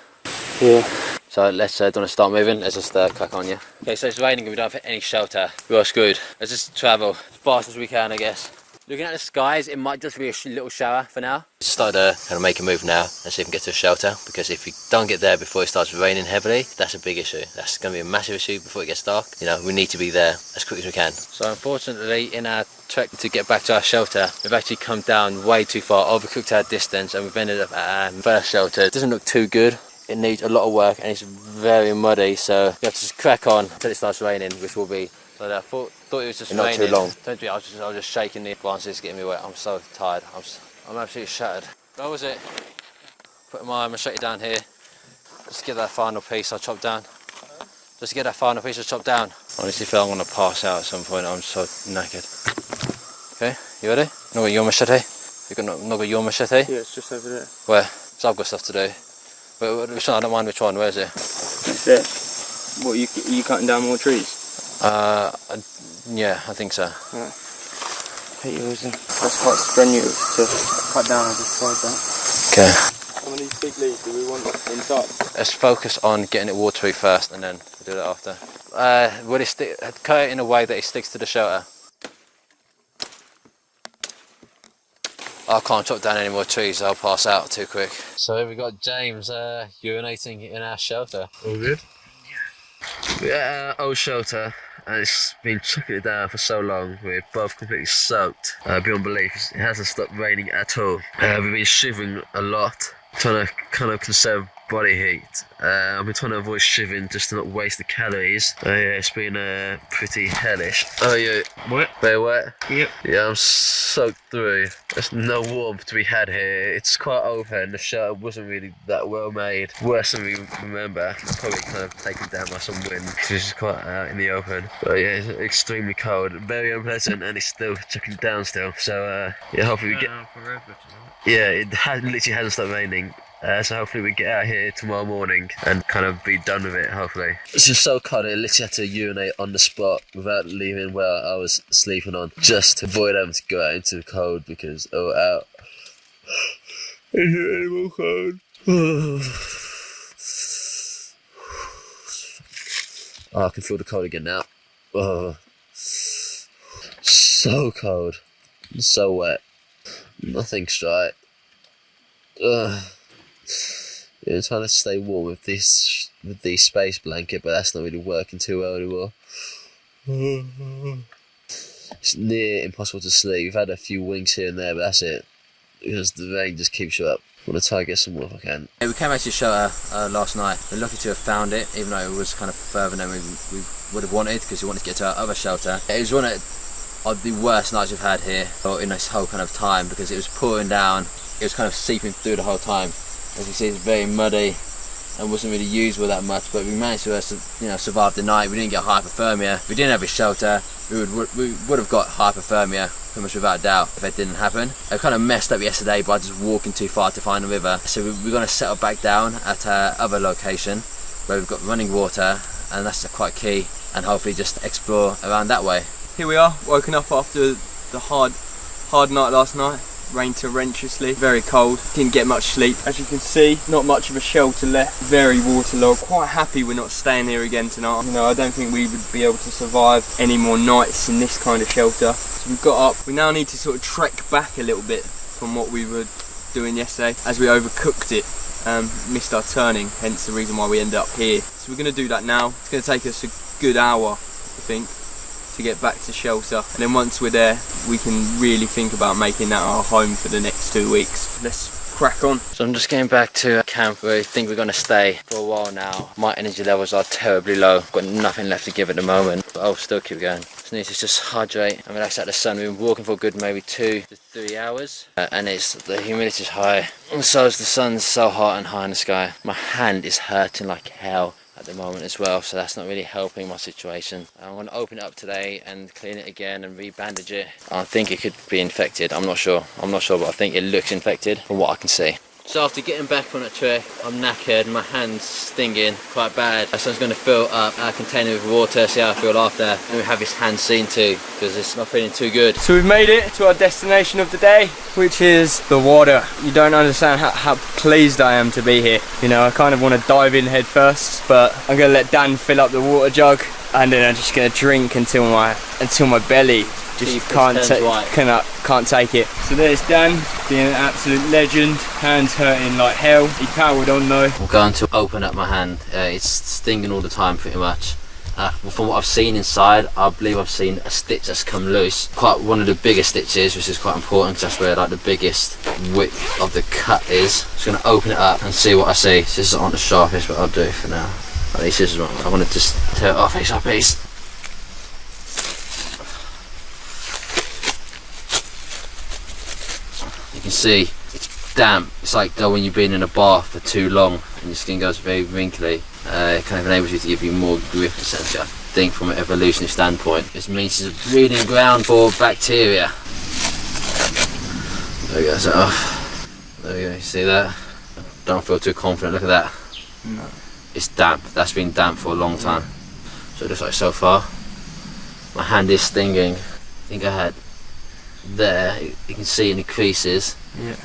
Yeah. So let's, don't want to start moving, let's just crack on, yeah? Okay, so it's raining and we don't have any shelter. We are screwed. Let's just travel as fast as we can, I guess. Looking at the skies, it might just be a little shower for now. Just started to kind of make a move now and see if we can get to a shelter, because if we don't get there before it starts raining heavily, that's a big issue. That's going to be a massive issue before it gets dark. You know, we need to be there as quick as we can. So unfortunately, in our trek to get back to our shelter, we've actually come down way too far, overcooked our distance, and we've ended up at our first shelter. It doesn't look too good. It needs a lot of work and it's very muddy, so we have to just crack on until it starts raining, which will be. So I thought it was just not raining. too long. Don't be, I was just shaking the branches, it's getting me wet. I'm so tired. I'm absolutely shattered. That was it. Put my machete down here. Just to get that final piece I chopped down. Just to get that final piece I chopped down. Honestly feel I'm gonna pass out at some point. I'm so knackered. Okay, you ready? Not got your machete? You got not got your machete? Yeah, it's just over there. Where? So I've got stuff to do. But which one? I don't mind which one. Where is it? It's there. What, you cutting down more trees? Yeah, I think so. Right. Take yours then. That's quite strenuous to cut down. I just tried that. Okay. How many big leaves do we want inside? Let's focus on getting it watery first, and then we'll do that after. Will it cut it in a way that it sticks to the shelter? I can't chop down any more trees, I'll pass out too quick. So we got James urinating in our shelter. All good? We're at our old shelter and it's been chucking it down for so long. We're both completely soaked beyond belief. It hasn't stopped raining at all. We've been shivering a lot, trying to kind of conserve body heat. I've been trying to avoid shivering just to not waste the calories. Yeah, it's been pretty hellish. Oh yeah, Wet? very wet? Yep. Yeah, I'm soaked through. There's no warmth to be had here. It's quite open. The shelter wasn't really that well made. Worse than we remember. Probably kind of taken down by some wind, because it's quite out in the open. But yeah, it's extremely cold, very unpleasant, and it's still chucking down still. So yeah, hopefully we get. Yeah, it literally hasn't stopped raining. So hopefully we get out here tomorrow morning and kind of be done with it, hopefully. It's just so cold, I literally had to urinate on the spot without leaving where I was sleeping on, just to avoid having to go out into the cold, because out. Is it any more cold? Oh, I can feel the cold again now. Oh. So cold. So wet. Nothing's right. Yeah, I'm trying to stay warm with this space blanket, but that's not really working too well anymore. It's near impossible to sleep. We've had a few winks here and there, but that's it, because the rain just keeps you up. I'm gonna try and get some more if I can. Yeah, we came back to the shelter last night. We're lucky to have found it, even though it was kind of further than we would have wanted, because we wanted to get to our other shelter. It was one of the worst nights we've had here in this whole kind of time, because it was pouring down. It was kind of seeping through the whole time. As you see, it's very muddy and wasn't really usable that much, but we managed to survive the night. We didn't get hypothermia. If we didn't have a shelter, we would have got hypothermia pretty much without a doubt if it didn't happen. I kind of messed up yesterday by just walking too far to find the river, so we're going to settle back down at our other location where we've got running water, and that's quite key, and hopefully just explore around that way. Here we are, woken up after the hard night last night. rained torrentously, very cold, didn't get much sleep. As you can see, not much of a shelter left, very waterlogged. Quite happy we're not staying here again tonight. You know, I don't think we would be able to survive any more nights in this kind of shelter. So we've got up. We now need to sort of trek back a little bit from what we were doing yesterday, as we overcooked it. Missed our turning, hence the reason why we ended up here. So we're going to do that now. It's going to take us a good hour, I think, to get back to shelter, and then once we're there we can really think about making that our home for the next 2 weeks. Let's crack on. So I'm just getting back to camp where I think we're going to stay for a while now. My energy levels are terribly low. I've got nothing left to give at the moment, but I'll still keep going. Just need to just hydrate and relax out the sun. We've been walking for a good maybe 2 to 3 hours, and the humidity's high, and so is the sun's so hot and high in the sky. My hand is hurting like hell at the moment as well, so that's not really helping my situation. I'm going to open it up today and clean it again and re-bandage it. I think it could be infected. I'm not sure, but I think it looks infected from what I can see. So after getting back on that trek, I'm knackered, my hand's stinging quite bad. So I'm just going to fill up our container with water, see how I feel after, and we have his hand seen too, because it's not feeling too good. So we've made it to our destination of the day, which is the water. You don't understand how pleased I am to be here. You know, I kind of want to dive in head first, but I'm going to let Dan fill up the water jug, and then I'm just going to drink until my belly just can't take it. So there's Dan, being an absolute legend. Hands hurting like hell. He powered on though. I'm going to open up my hand. It's stinging all the time pretty much. From what I've seen inside, I believe I've seen a stitch that's come loose. Quite one of the biggest stitches, which is quite important because that's where like the biggest width of the cut is. Just going to open it up and see what I see. This isn't the sharpest, but I'll do for now. Like these scissors, I want to just tear it off piece by piece. You can see it's damp. It's like though when you've been in a bath for too long and your skin goes very wrinkly. It kind of enables you to give you more grip, essentially, I think, from an evolutionary standpoint. This means it's a breeding ground for bacteria. There we go, so off. There we go, you see that? Don't feel too confident, look at that. No. It's damp, that's been damp for a long time. So it looks like so far. My hand is stinging. I think I had there, you can see in the creases. Yeah.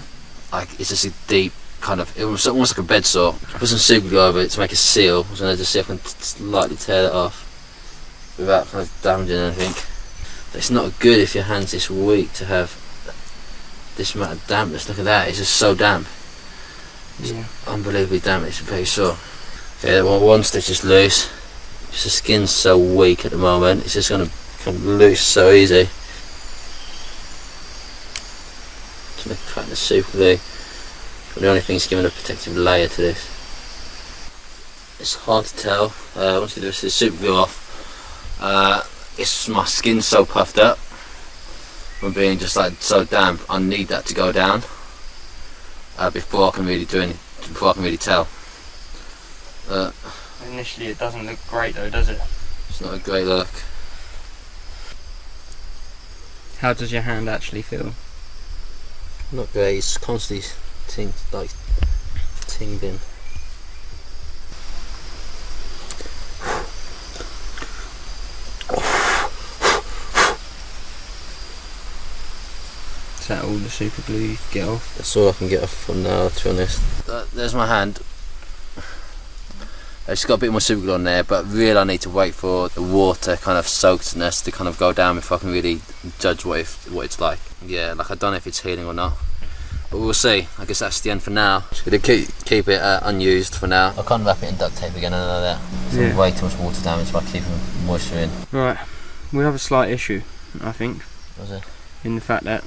Like it's just a deep kind of, it was almost like a bed sore. Put some super glue over it to make a seal. So I just see if I can slightly tear that off without kind of damaging anything. But it's not good if your hand's this weak to have this amount of dampness. Look at that, it's just so damp. It's unbelievably damp, it's very sore. Yeah, one stitch is loose. Just the skin's so weak at the moment, it's just going to come loose so easy. Just going to crack the super glue. But the only thing is giving a protective layer to this. It's hard to tell. Once you do this super glue off, my skin's so puffed up from being just like so damp. I need that to go down before I can really do anything. Before I can really tell. Initially, it doesn't look great though, does it? It's not a great look. How does your hand actually feel? Not great. It's constantly tingling. Is that all the super glue you can get off? That's all I can get off for now, to be honest. There's my hand. I've just got a bit more super glue on there, but really I need to wait for the water kind of soakedness to kind of go down before I can really judge what it's like. Yeah, like I don't know if it's healing or not, but we'll see. I guess that's the end for now. Just gonna keep it unused for now. I can't wrap it in duct tape again, I know that. There's way too much water damage by keeping moisture in. Right, we have a slight issue, I think. What's it? In the fact that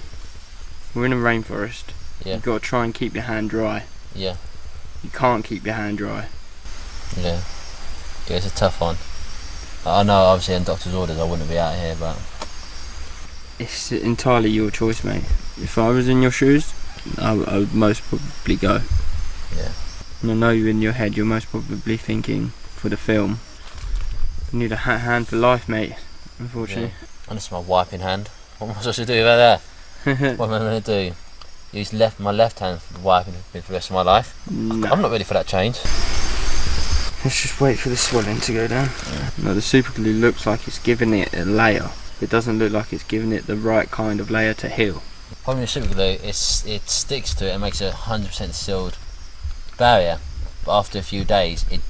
we're in a rainforest. Yeah. You've got to try and keep your hand dry. Yeah. You can't keep your hand dry. Yeah. Yeah, it's a tough one. I know obviously in doctor's orders I wouldn't be out here, but it's entirely your choice, mate. If I was in your shoes, I would most probably go. Yeah. And I know you in your head, you're most probably thinking, for the film, you need a hand for life, mate, unfortunately. Yeah. And this is my wiping hand. What am I supposed to do about that? What am I going to do? Use my left hand for wiping for the rest of my life? No. I'm not ready for that change. Let's just wait for the swelling to go down. Yeah. No, the super glue looks like it's giving it a layer. It doesn't look like it's giving it the right kind of layer to heal. Problem with super glue, it sticks to it and makes it 100% sealed barrier, but after a few days it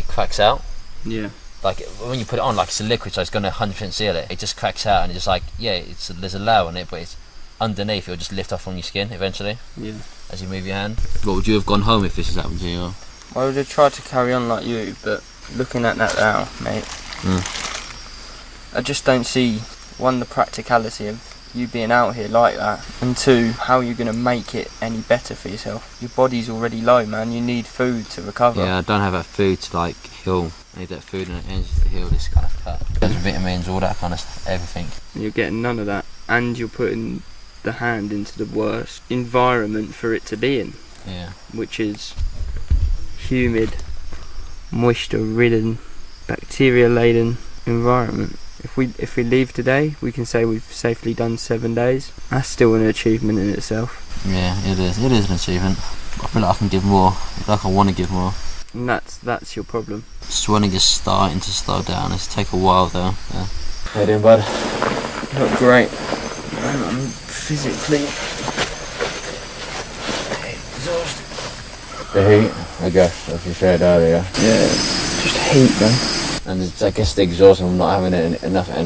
cracks out. Yeah. Like when you put it on, like it's a liquid, so it's going to 100% seal it. It just cracks out, and it's just like, yeah, there's a layer on it, but it's underneath. It'll just lift off from your skin eventually. Yeah. As you move your hand. What would you have gone home if this has happened to you? Or? I would have tried to carry on like you, but looking at that now, mate, I just don't see, one, the practicality of you being out here like that, and two, how you're going to make it any better for yourself. Your body's already low, man. You need food to recover. Yeah, I don't have that food to like heal. I need that food and energy to heal this kind of cut. There's vitamins, all that kind of stuff, everything. You're getting none of that, and you're putting the hand into the worst environment for it to be in. Yeah. Which is humid, moisture-ridden, bacteria-laden environment. If we leave today, we can say we've safely done 7 days. That's still an achievement in itself. Yeah, it is. It is an achievement. I feel like I can give more. Like I want to give more. And that's your problem. Swelling is starting to slow down. It's take a while though. Yeah. How you doing, bud? Not great. I'm physically exhausted. The heat, I guess, as you said earlier. Yeah, just heat, man. And it's, I guess, the exhaustion from not having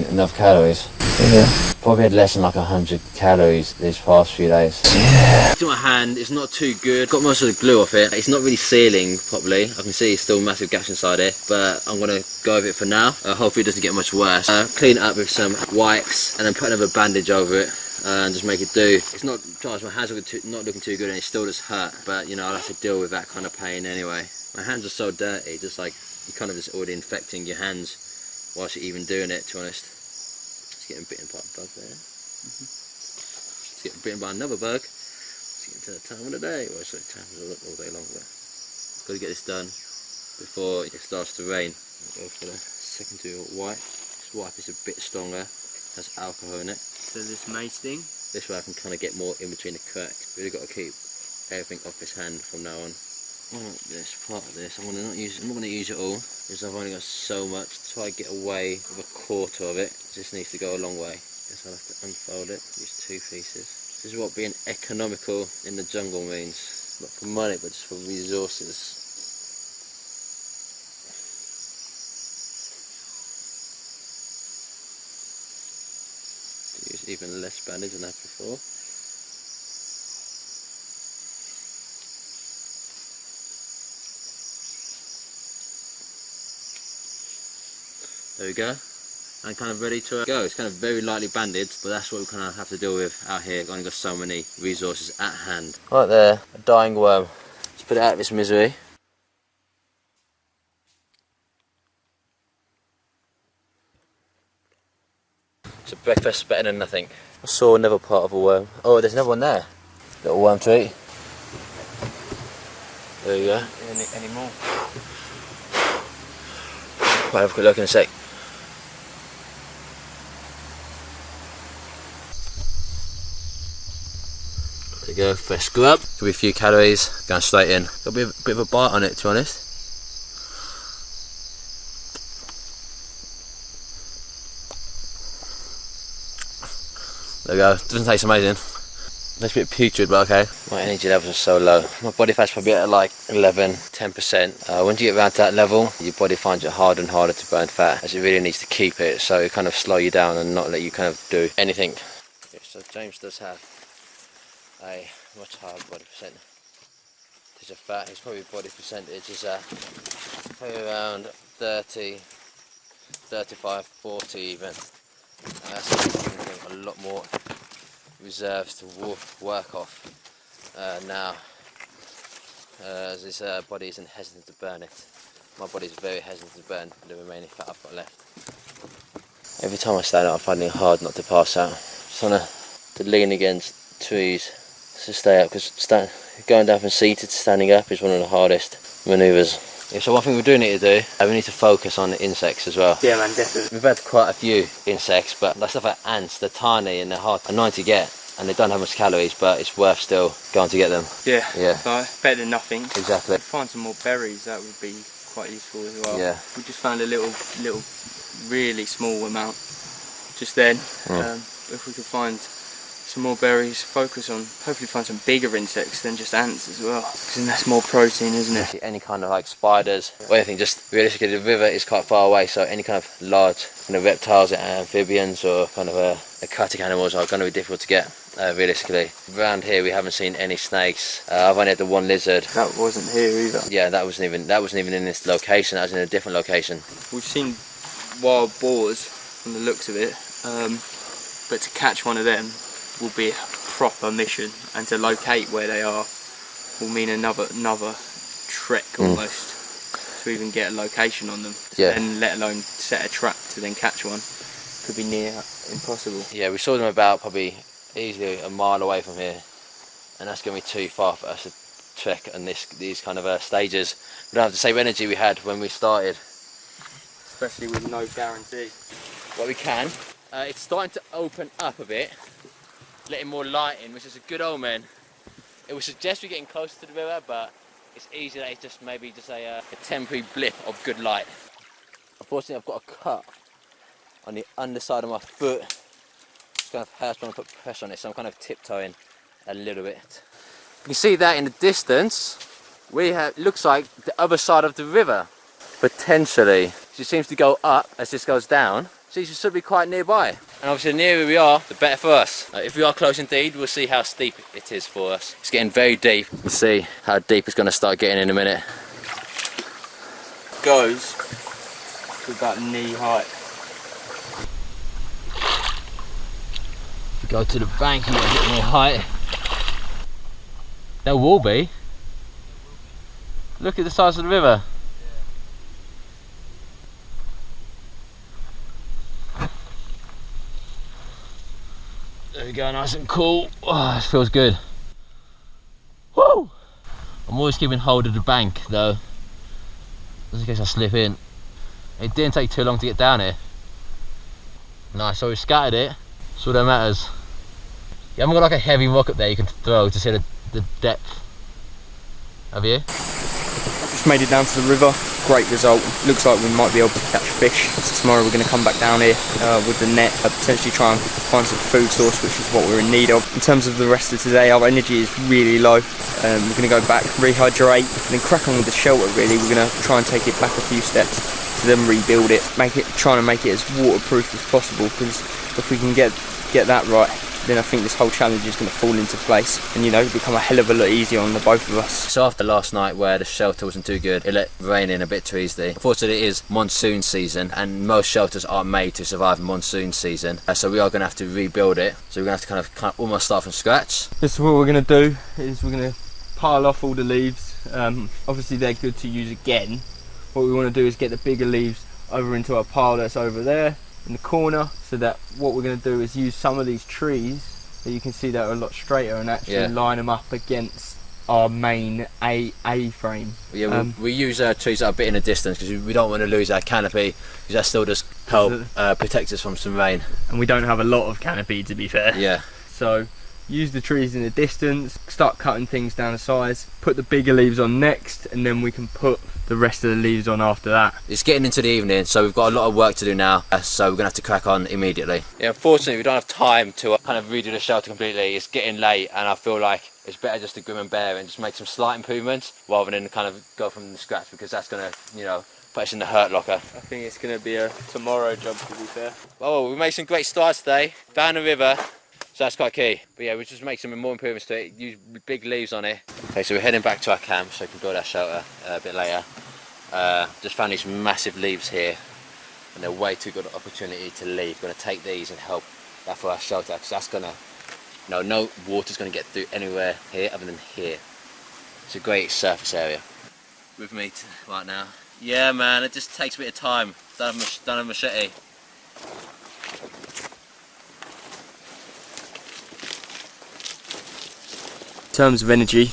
enough calories. Yeah. Probably had less than like 100 calories these past few days. Yeah. To my hand, it's not too good. Got most of the glue off it. It's not really sealing properly. I can see it's still massive gash inside it, but I'm gonna go with it for now. Hopefully it doesn't get much worse. Clean it up with some wipes and then put another bandage over it. And just make it do. It's not, Charles, my hands are not looking too good and it still just hurt, but you know, I'll have to deal with that kind of pain anyway. My hands are so dirty, just like, you're kind of just already infecting your hands whilst you're even doing it, to be honest. Just getting bitten by a bug there. Just getting bitten by another bug. It's getting to the time of the day. Well, sorry, time is all day long, but got to get this done before it starts to rain. I'll go for the secondary wipe. This wipe is a bit stronger, has alcohol in it. So this mace thing? This way I can kind of get more in between the cracks. Really got to keep everything off his hand from now on. This part of this, I'm not going to use it all, because I've only got so much. Try to get away with a quarter of it. This needs to go a long way. Guess I'll have to unfold it, use 2 pieces. This is what being economical in the jungle means. Not for money, but just for resources. Use even less bandage than I had before. There we go, and kind of ready to go. It's kind of very lightly bandaged, but that's what we kind of have to deal with out here. We've only got so many resources at hand. Right there, a dying worm. Let's put it out of its misery. So breakfast better than nothing. I saw another part of a worm. Oh, there's another one there. Little worm to eat. There you go. Any more? I'll have a quick look in a sec. There you go, fresh scrub. Could be a few calories, going straight in. Got a bit of a bite on it, to be honest. There we go, doesn't taste amazing. That's a bit putrid, but okay. My energy levels are so low. My body fat's probably at like 11, 10%. Once you get around to that level, your body finds it harder and harder to burn fat, as it really needs to keep it, so it kind of slow you down and not let you kind of do anything. Yeah, so James does have a much higher body percentage of fat. His probably body percentage is probably around 30, 35, 40 even. And that's giving him a lot more reserves to work off now, as his body isn't hesitant to burn it. My body is very hesitant to burn the remaining fat I've got left. Every time I stand up, I'm finding it hard not to pass out. Just want to lean against trees to stay up, because going down from seated to standing up is one of the hardest manoeuvres. Yeah, so one thing we do need to do, we need to focus on the insects as well. Yeah, man, definitely. We've had quite a few insects, but that stuff like ants, they're tiny and they're hard, annoying to get, and they don't have much calories, but it's worth still going to get them. Yeah, yeah. Better than nothing. Exactly. If we find some more berries, that would be quite useful as well. Yeah. We just found a little, really small amount just then. If we could find some more berries, focus on hopefully find some bigger insects than just ants as well, because then that's more protein, isn't it? Any kind of like spiders or anything, just realistically the river is quite far away, so any kind of large reptiles, amphibians or kind of aquatic animals are going to be difficult to get. Realistically, around here we haven't seen any snakes. I've only had the one lizard. That wasn't here either. Yeah, that wasn't even in this location. That was in a different location. We've seen wild boars from the looks of it, but to catch one of them will be a proper mission, and to locate where they are will mean another trek almost to even get a location on them. Yeah. And let alone set a trap to then catch one could be near impossible. Yeah, we saw them about probably easily a mile away from here, and that's going to be too far for us to trek on these kind of stages. We don't have the same energy we had when we started, Especially with no guarantee. but we can. It's starting to open up a bit, letting more light in, which is a good omen. It would suggest we're getting closer to the river, but it's easy that it's just maybe just a temporary blip of good light. Unfortunately, I've got a cut on the underside of my foot. It's kind of hurts when I put pressure on it, so I'm kind of tiptoeing a little bit. You can see that in the distance. Looks like the other side of the river, potentially. She seems to go up as this goes down, so she should be quite nearby. And obviously the nearer we are, the better for us. If we are close indeed, we'll see how steep it is for us. It's getting very deep. We'll see how deep it's going to start getting in a minute. Goes to about knee height. Go to the bank and get more height. There will be. Look at the size of the river. There we go, nice and cool. Oh, this feels good. Woo! I'm always keeping hold of the bank though, just in case I slip in. It didn't take too long to get down here. Nice, so we scattered it. That's all that matters. You haven't got like a heavy rock up there you can throw to see the depth. Have you? Just made it down to the river. Great result. Looks like we might be able to catch fish. So tomorrow we're going to come back down here with the net, potentially try and find some food source, which is what we're in need of. In terms of the rest of today, our energy is really low. We're going to go back, rehydrate, and then crack on with the shelter really. We're going to try and take it back a few steps to then rebuild it, trying to make it as waterproof as possible, because if we can get that right, then I think this whole challenge is going to fall into place and, you know, become a hell of a lot easier on the both of us. So after last night where the shelter wasn't too good, it let rain in a bit too easily. Unfortunately it is monsoon season and most shelters aren't made to survive monsoon season, so we are going to have to rebuild it. So we're going to have to kind of almost start from scratch. This is what we're going to do, is we're going to pile off all the leaves. Obviously they're good to use again. What we want to do is get the bigger leaves over into our pile that's over there in the corner, so that what we're going to do is use some of these trees that you can see that are a lot straighter and actually line them up against our main A-frame. Yeah, we use trees that are a bit in the distance because we don't want to lose our canopy, because that still does help protect us from some rain. And we don't have a lot of canopy, to be fair. Yeah. So use the trees in the distance, start cutting things down to size, put the bigger leaves on next, and then we can put the rest of the leaves on after that. It's getting into the evening, so we've got a lot of work to do now, so we're going to have to crack on immediately. Yeah, unfortunately we don't have time to kind of redo the shelter completely. It's getting late and I feel like it's better just to grim and bear and just make some slight improvements rather than kind of go from scratch, because that's going to, you know, put us in the hurt locker. I think it's going to be a tomorrow job, to be fair. Well, we made some great starts today, found the river, so that's quite key. But yeah, we'll just make some more improvements to it, use big leaves on it. Okay, so we're heading back to our camp so we can build our shelter a bit later. Just found these massive leaves here and they're way too good an opportunity to leave. We're going to take these and help that for our shelter, because that's going to, no water's going to get through anywhere here other than here. It's a great surface area. With me right now. Yeah man, it just takes a bit of time. Don't have a machete. In terms of energy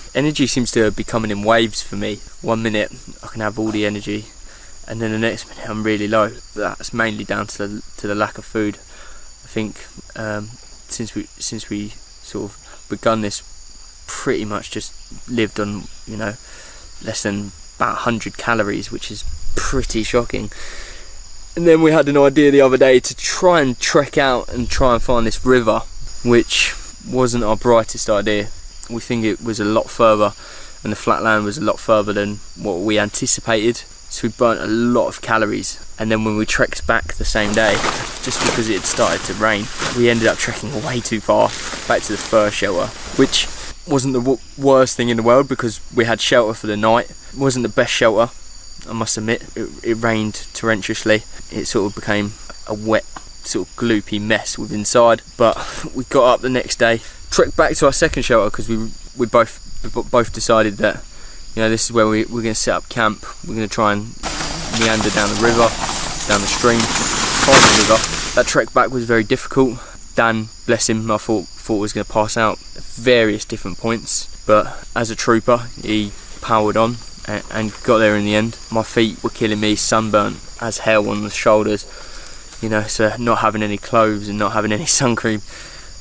seems to be coming in waves for me. 1 minute I can have all the energy, and then the next minute I'm really low. That's mainly down to the lack of food. I think since we sort of begun this, pretty much just lived on, you know, less than about 100 calories, which is pretty shocking. And then we had an idea the other day to try and trek out and try and find this river, which wasn't our brightest idea. We think it was a lot further, and the flatland was a lot further than what we anticipated. So we burnt a lot of calories, and then when we trekked back the same day, just because it had started to rain, we ended up trekking way too far back to the first shelter, which wasn't the worst thing in the world because we had shelter for the night. It wasn't the best shelter, I must admit. It rained torrentously. It sort of became a wet, sort of gloopy mess with inside, but we got up the next day, trekked back to our second shelter because we both decided that, you know, this is where we're going to set up camp. We're going to try and meander down the river, down the stream, find the river. That trek back was very difficult. Dan, bless him, I thought was going to pass out at various different points, but as a trooper, he powered on and got there in the end. My feet were killing me, sunburnt as hell on the shoulders, you know, so not having any clothes and not having any sun cream,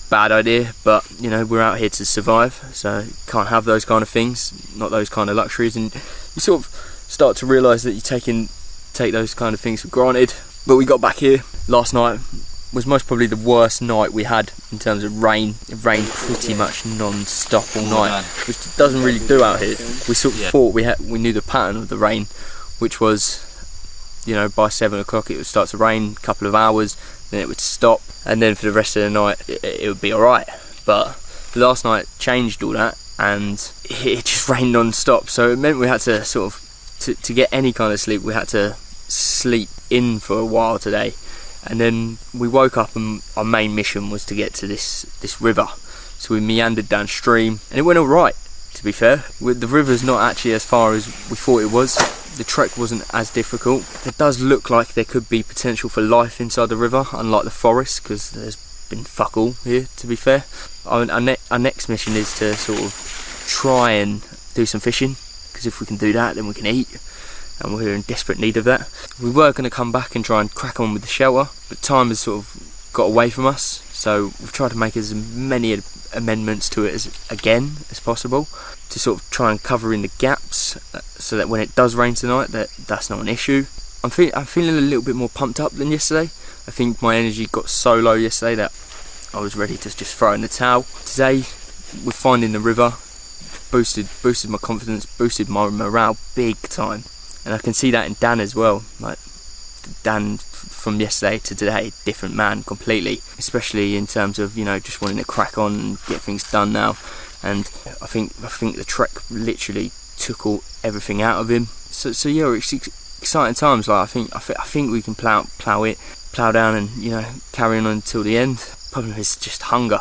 bad idea, but you know, we're out here to survive, so can't have those kind of things, not those kind of luxuries, and you sort of start to realise that you take those kind of things for granted. But we got back here. Last night was most probably the worst night we had in terms of rain. It rained pretty much non-stop all night, which it doesn't really do out here. We sort of thought we knew the pattern of the rain, which was, you know, by 7 o'clock it would start to rain, a couple of hours, then it would stop, and then for the rest of the night it would be alright. But last night changed all that, and it just rained non-stop, so it meant we had to sort of, to get any kind of sleep, we had to sleep in for a while today. And then we woke up and our main mission was to get to this river. So we meandered downstream and it went alright, to be fair. The river's not actually as far as we thought it was. The trek wasn't as difficult. It does look like there could be potential for life inside the river, unlike the forest, because there's been fuck all here, to be fair. Our next mission is to sort of try and do some fishing, because if we can do that then we can eat, and we're in desperate need of that. We were going to come back and try and crack on with the shelter, but time has sort of got away from us, so we've tried to make as many amendments to it as possible, to sort of try and cover in the gaps, so that when it does rain tonight, that's not an issue. I'm feeling a little bit more pumped up than yesterday. I think my energy got so low yesterday that I was ready to just throw in the towel. Today, with finding the river, boosted my confidence, boosted my morale big time. And I can see that in Dan as well. Like, Dan from yesterday to today, different man completely, especially in terms of, you know, just wanting to crack on and get things done now. And I think the trek literally took everything out of him. So yeah, it's exciting times. Like, I think we can plow down and, you know, carry on until the end. Problem is just hunger.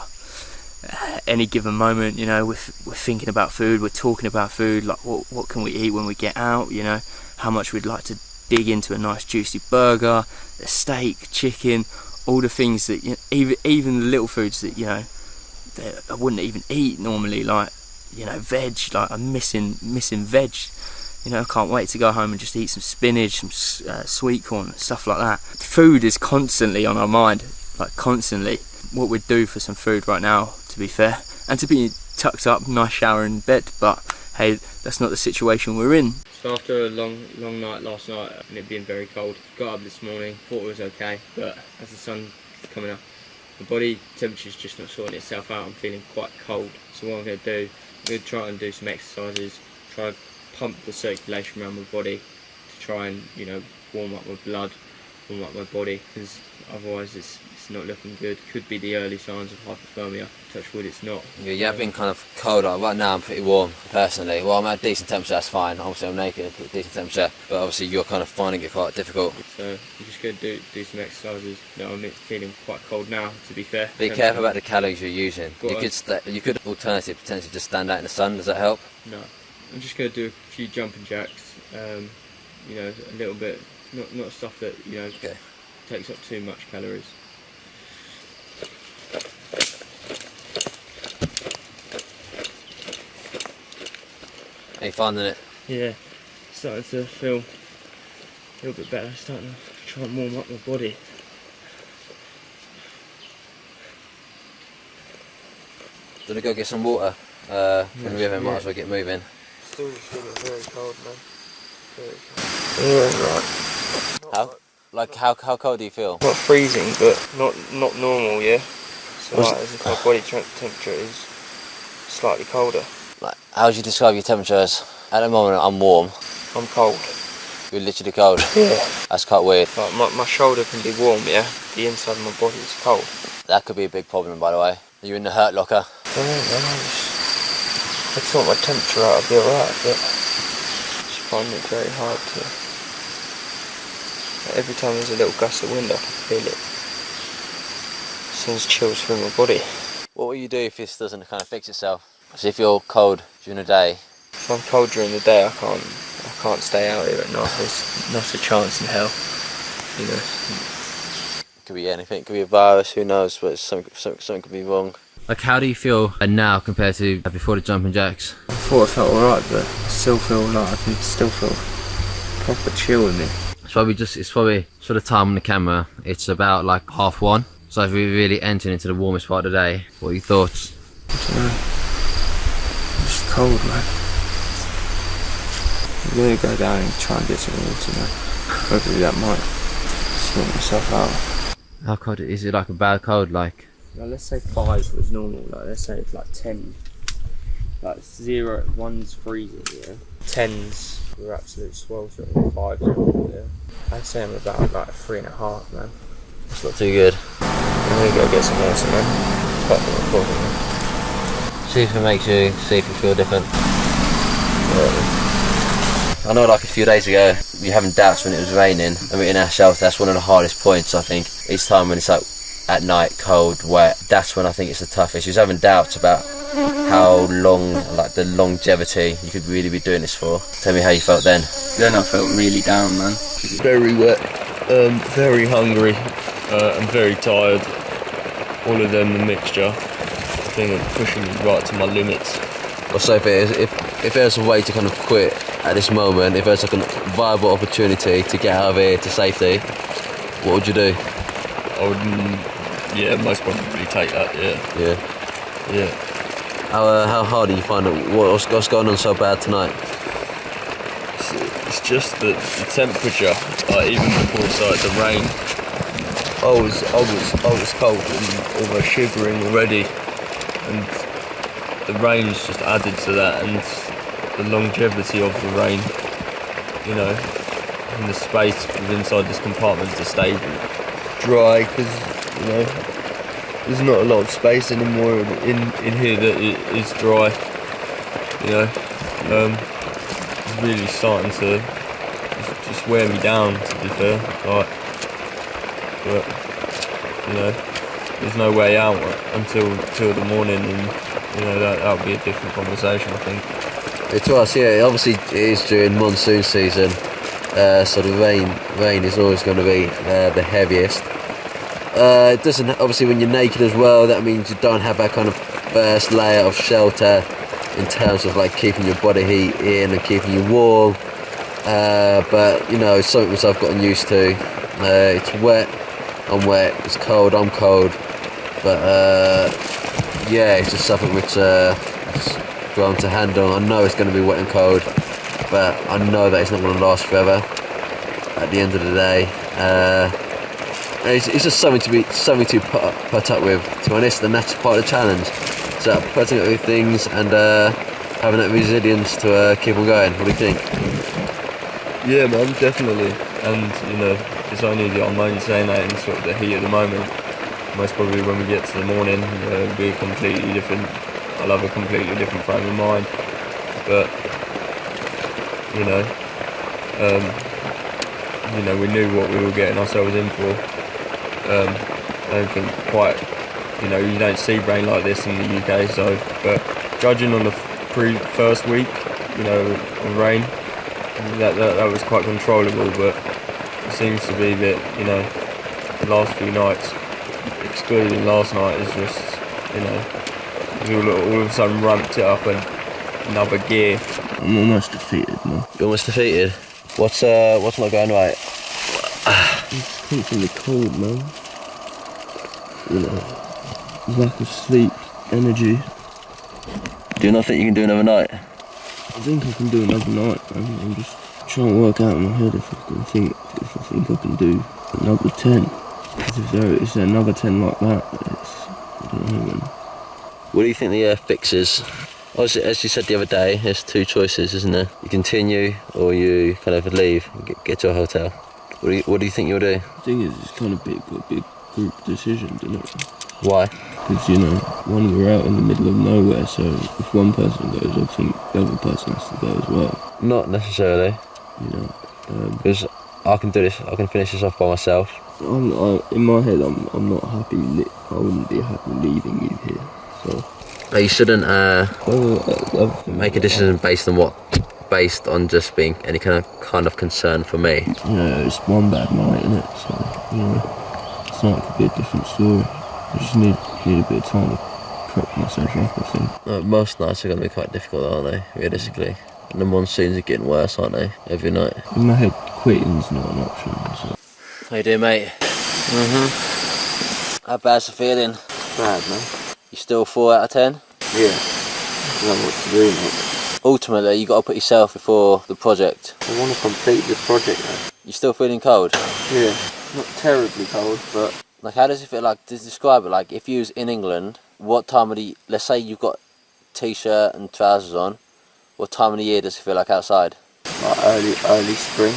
Any given moment, you know, we're thinking about food, we're talking about food, like what can we eat when we get out, you know, how much we'd like to dig into a nice juicy burger, a steak, chicken, all the things that, you know, even the little foods that, you know, that I wouldn't even eat normally, like, you know, veg. Like, I'm missing veg, you know. I can't wait to go home and just eat some spinach, some sweet corn, stuff like that. Food is constantly on our mind, like constantly. What we'd do for some food right now, to be fair, and to be tucked up, nice shower in bed, but hey, that's not the situation we're in. So after a long night last night and it being very cold, got up this morning, thought it was okay, but as the sun's coming up, the body temperature's just not sorting itself out. I'm feeling quite cold, so what I'm going to do, I'm going to try and do some exercises, try and pump the circulation around my body to try and, you know, warm up my blood, warm up my body, because otherwise it's not looking good. Could be the early signs of hypothermia. Touch wood, it's not. Yeah, you have been kind of cold. Right now I'm pretty warm, personally. Well, I'm at a decent temperature, that's fine. Obviously I'm naked at a decent temperature, but obviously you're kind of finding it quite difficult. So I'm just going to do some exercises. You know, I'm feeling quite cold now, to be fair. Be careful about the calories you're using. You could alternatively potentially just stand out in the sun. Does that help? No. I'm just going to do a few jumping jacks. You know, a little bit, not stuff that, you know, takes up too much calories. Are you finding it? Yeah, starting to feel a little bit better, starting to try and warm up my body. Do you want to go get some water from the river? Might as well get moving. Still just feeling very cold, man. Very cold. Yeah, right. How cold do you feel? Not freezing, but not normal, yeah. So like, as if my body temperature is slightly colder. Like, how would you describe your temperature as? At the moment, I'm warm. I'm cold. You're literally cold. Yeah. That's quite weird. Like my shoulder can be warm, yeah. The inside of my body is cold. That could be a big problem, by the way. Are you in the hurt locker? I don't know, I sort my temperature out, I'd be alright, but I just find it very hard to... Every time there's a little gust of wind, I can feel it. Sends chills through my body. What will you do if this doesn't kind of fix itself? So if you're cold during the day? If I'm cold during the day, I can't stay out here at night. There's not a chance in hell, you know. It could be anything, it could be a virus, who knows, but something could be wrong. Like, how do you feel now compared to before the jumping jacks? I thought I felt alright, but I still feel like I can still feel proper chill in me. It's probably sort of time on the camera, it's about like 1:30. So if we're really entering into the warmest part of the day, what are your thoughts? I don't know. It's just cold, man. I'm gonna go down and try and get some water now. Hopefully that might sort myself out. How cold is it? Like a bad cold, like? Now let's say 5 was normal, like let's say it's like 10. Like 0, 1's freezing, yeah. 10's were absolute swelter, and 5's, yeah. I'd say I'm about like 3.5, man. It's not too good. I'm gonna go get some water, man. Pop them recording, man. See if you feel different. Yeah. I know, like a few days ago, we were having doubts when it was raining, and we're in our shelter. That's one of the hardest points, I think. Each time when it's like at night, cold, wet, that's when I think it's the toughest. You was having doubts about how long, like the longevity you could really be doing this for. Tell me how you felt then. Then I felt really down, man. Very wet, very hungry, and very tired. All of them, the mixture, I think it's pushing me right to my limits. Well, so if there's a way to kind of quit at this moment, if there's like a viable opportunity to get out of here to safety, what would you do? I would, yeah, most probably take that, yeah. How hard do you find it? What's going on so bad tonight? It's just the temperature, like even before it started to rain, I was cold and almost shivering already, and the rain's just added to that, and the longevity of the rain, you know, and the space inside this compartment to stay dry, because, you know, there's not a lot of space anymore in here that is dry, you know. It's really starting to just wear me down, to be fair, like, but, you know, there's no way out until the morning, and you know, that'll be a different conversation, I think. To us, yeah, obviously it is during monsoon season, so the rain is always going to be the heaviest. It doesn't, obviously when you're naked as well, that means you don't have that kind of first layer of shelter in terms of like keeping your body heat in and keeping you warm, but you know, it's something which I've gotten used to. It's wet, I'm wet, it's cold, I'm cold, but yeah, it's just something which it's grown to handle. I know it's going to be wet and cold, but I know that it's not going to last forever at the end of the day. It's just something to put up with, to be honest, and that's part of the challenge. So putting up with things and having that resilience to keep on going. What do you think? Yeah, man, definitely. And you know, I'm only saying that in sort of the heat of the moment. Most probably when we get to the morning, it'll be completely different. I'll have a completely different frame of mind. But we knew what we were getting ourselves in for. I don't think quite. You know, you don't see rain like this in the UK. So, but judging on the first week, you know, of rain, that was quite controllable. But it seems to be that, you know, the last few nights, excluding last night, is just, you know, all of a sudden ramped it up another gear. I'm almost defeated, man. You're almost defeated? What's not going right? It's constantly cold, man. You know, lack of sleep, energy. Do you not think you can do another night? I think I can do another night, man. I'm just trying to work out in my head if I think I can do another 10. Because if there is another 10 like that, I don't What do you think the fix is? As you said the other day, there's two choices, isn't there? You continue or you kind of leave and get to a hotel. What do you think you'll do? I think it's kind of a big group decision, isn't it? Why? Because, we're out in the middle of nowhere, so if one person goes, I think the other person has to go as well. Not necessarily. Because I can do this, I can finish this off by myself. In my head, I'm not happy. I wouldn't be happy leaving you here. So You shouldn't make a decision based on just being any kind of concern for me. It's one bad night, isn't it? So tonight could be a different story. I just need a bit of time to prep myself up, I think. Most nights are going to be quite difficult, aren't they? Realistically, and the monsoons are getting worse, aren't they? Every night. In my head, quitting's not an option. So. How you doing, mate? How bad's the feeling? Bad, man. You still 4 out of 10? Yeah. I don't know what to do, mate. Ultimately, you got to put yourself before the project. I want to complete the project, though. You still feeling cold? Yeah. Not terribly cold, but... Like, how does it feel? Like, to describe it, like, if you was in England, what time of the... Let's say you've got t-shirt and trousers on, what time of the year does it feel like outside? Like early spring.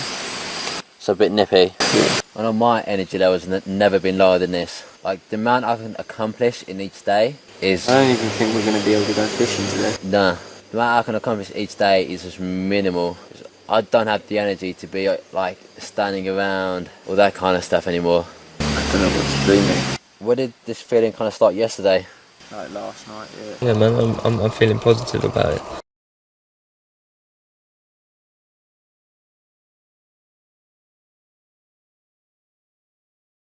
So a bit nippy. Yeah. I know my energy levels have never been lower than this. Like, the amount I can accomplish in each day is... I don't even think we're going to be able to go fishing today. Nah. The amount I can accomplish each day is just minimal. I don't have the energy to be, like, standing around, all that kind of stuff anymore. I don't know what to do, mate. Where did this feeling kind of start yesterday? Like last night, yeah. Yeah, man, I'm feeling positive about it.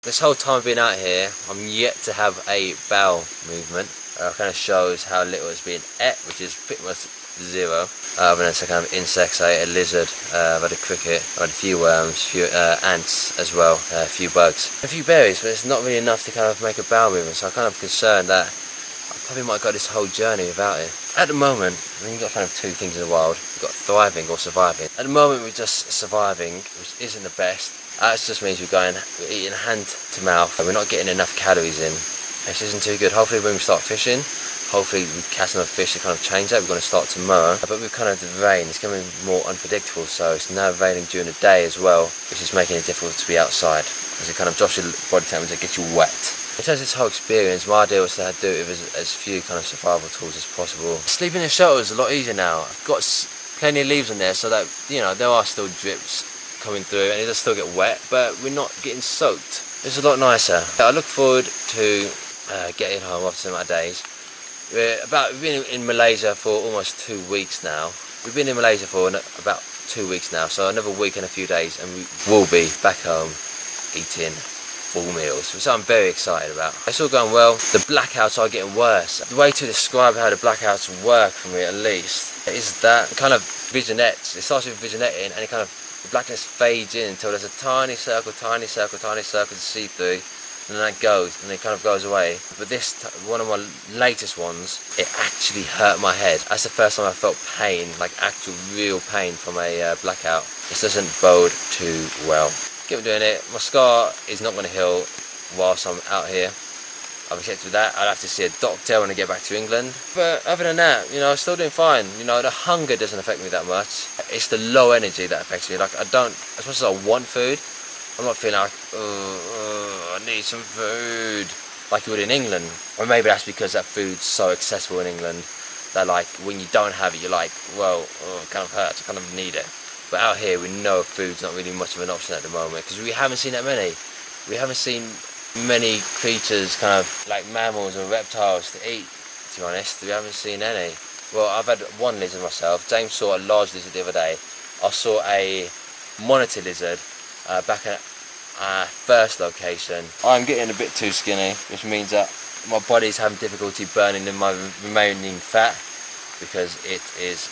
This whole time being out here, I'm yet to have a bowel movement. It kind of shows how little it's been ate, which is pretty much zero. Other than some kind of insects, I ate a lizard, I've had a cricket, I've had a few worms, a few ants as well, a few bugs. A few berries, but it's not really enough to kind of make a bowel movement, so I'm kind of concerned that I probably might go this whole journey without it. At the moment, you've got kind of two things in the wild. You've got thriving or surviving. At the moment, we're just surviving, which isn't the best. That just means we're eating hand to mouth, and we're not getting enough calories in. This isn't too good. Hopefully when we start fishing, hopefully we catch enough fish to kind of change that. We're going to start tomorrow. But with kind of the rain, it's becoming more unpredictable, so it's now raining during the day as well, which is making it difficult to be outside, as it kind of drops your body temperature, gets you wet. In terms of this whole experience, my idea was to do it with as few kind of survival tools as possible. Sleeping in a shelter is a lot easier now. I've got plenty of leaves on there, so that, there are still drips coming through and it does still get wet, but we're not getting soaked. It's a lot nicer. I look forward to getting home after my days. We've been in Malaysia for almost 2 weeks now. We've been in Malaysia for about 2 weeks now, so another week and a few days and we will be back home eating full meals, which I'm very excited about. It's all going well. The blackouts are getting worse. The way to describe how the blackouts work for me, at least, is that kind of vignettes. It starts with vignetting and the blackness fades in until there's a tiny circle to see through, and then that goes, and it kind of goes away. But one of my latest ones, it actually hurt my head. That's the first time I felt pain, like actual real pain from a blackout. This doesn't bode too well. Keep doing it. My scar is not going to heal whilst I'm out here. I've accepted that. I'll have to see a doctor when I get back to England. But other than that, I'm still doing fine. The hunger doesn't affect me that much. It's the low energy that affects me. Like, as much as I want food, I'm not feeling like, I need some food, like you would in England. Or maybe that's because that food's so accessible in England that, like, when you don't have it, you're like, well, it kind of hurts, I kind of need it. But out here, we know food's not really much of an option at the moment because we haven't seen that many. We haven't seen many creatures, kind of like mammals or reptiles, to eat, to be honest. We haven't seen any. Well, I've had one lizard myself. James saw a large lizard the other day. I saw a monitor lizard back at our first location. I'm getting a bit too skinny, which means that my body's having difficulty burning my remaining fat because it is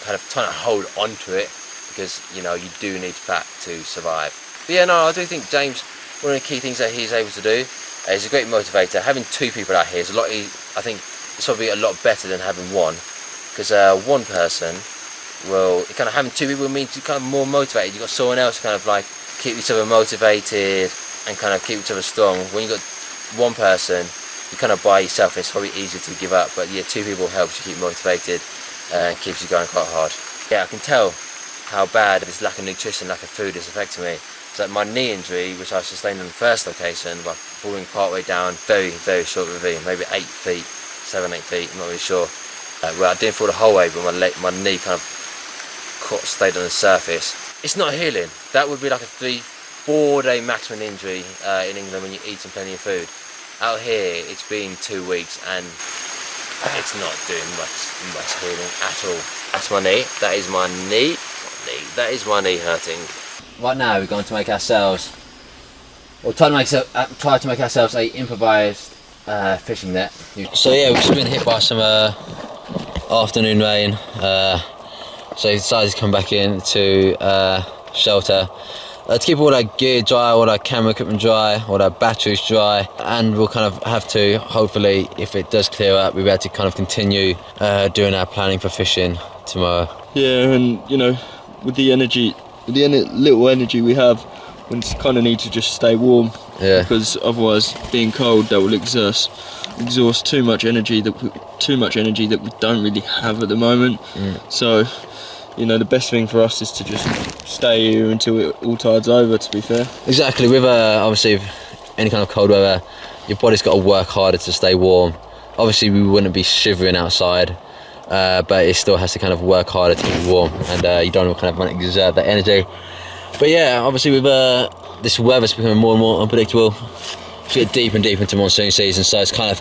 kind of trying to hold onto it because, you do need fat to survive. But yeah, no, I do think James, one of the key things that he's able to do is a great motivator. Having two people out here is I think it's probably a lot better than having one, because one person having two people means you're kind of more motivated. You've got someone else to kind of like keep each other motivated and kind of keep each other strong. When you've got one person, you're kind of by yourself, it's probably easier to give up. But yeah, 2 people helps you keep motivated and keeps you going quite hard. Yeah, I can tell how bad this lack of nutrition, lack of food is affecting me. So my knee injury, which I sustained on the first location by falling partway down very, very short ravine, maybe 8 feet, 7, 8 feet, I'm not really sure. Well, I didn't fall the whole way, but my knee kind of stayed on the surface. It's not healing. That would be like a 3-4 day maximum injury in England when you're eating plenty of food. Out here, it's been 2 weeks and it's not doing much healing at all. That's my knee. That is my knee. That is my knee hurting. Right now, we're going to make ourselves, or try to make ourselves a improvised fishing net. So yeah, we've just been hit by some afternoon rain. So we decided to come back in to shelter to keep all our gear dry, all our camera equipment dry, all our batteries dry, and we'll kind of have to, hopefully, if it does clear up, we'll be able to kind of continue doing our planning for fishing tomorrow. Yeah, and you know, with the little energy we have, we kind of need to just stay warm. Yeah. Because otherwise, being cold, that will exhaust too much energy that we don't really have at the moment. So, you know, the best thing for us is to just stay here until it all tides over, to be fair. Exactly. With obviously any kind of cold weather, your body's got to work harder to stay warm. Obviously, we wouldn't be shivering outside, but it still has to kind of work harder to keep warm, and you don't kind of want to exert that energy. But yeah, obviously with this weather's becoming more and more unpredictable. We get deeper and deeper into monsoon season, so it's kind of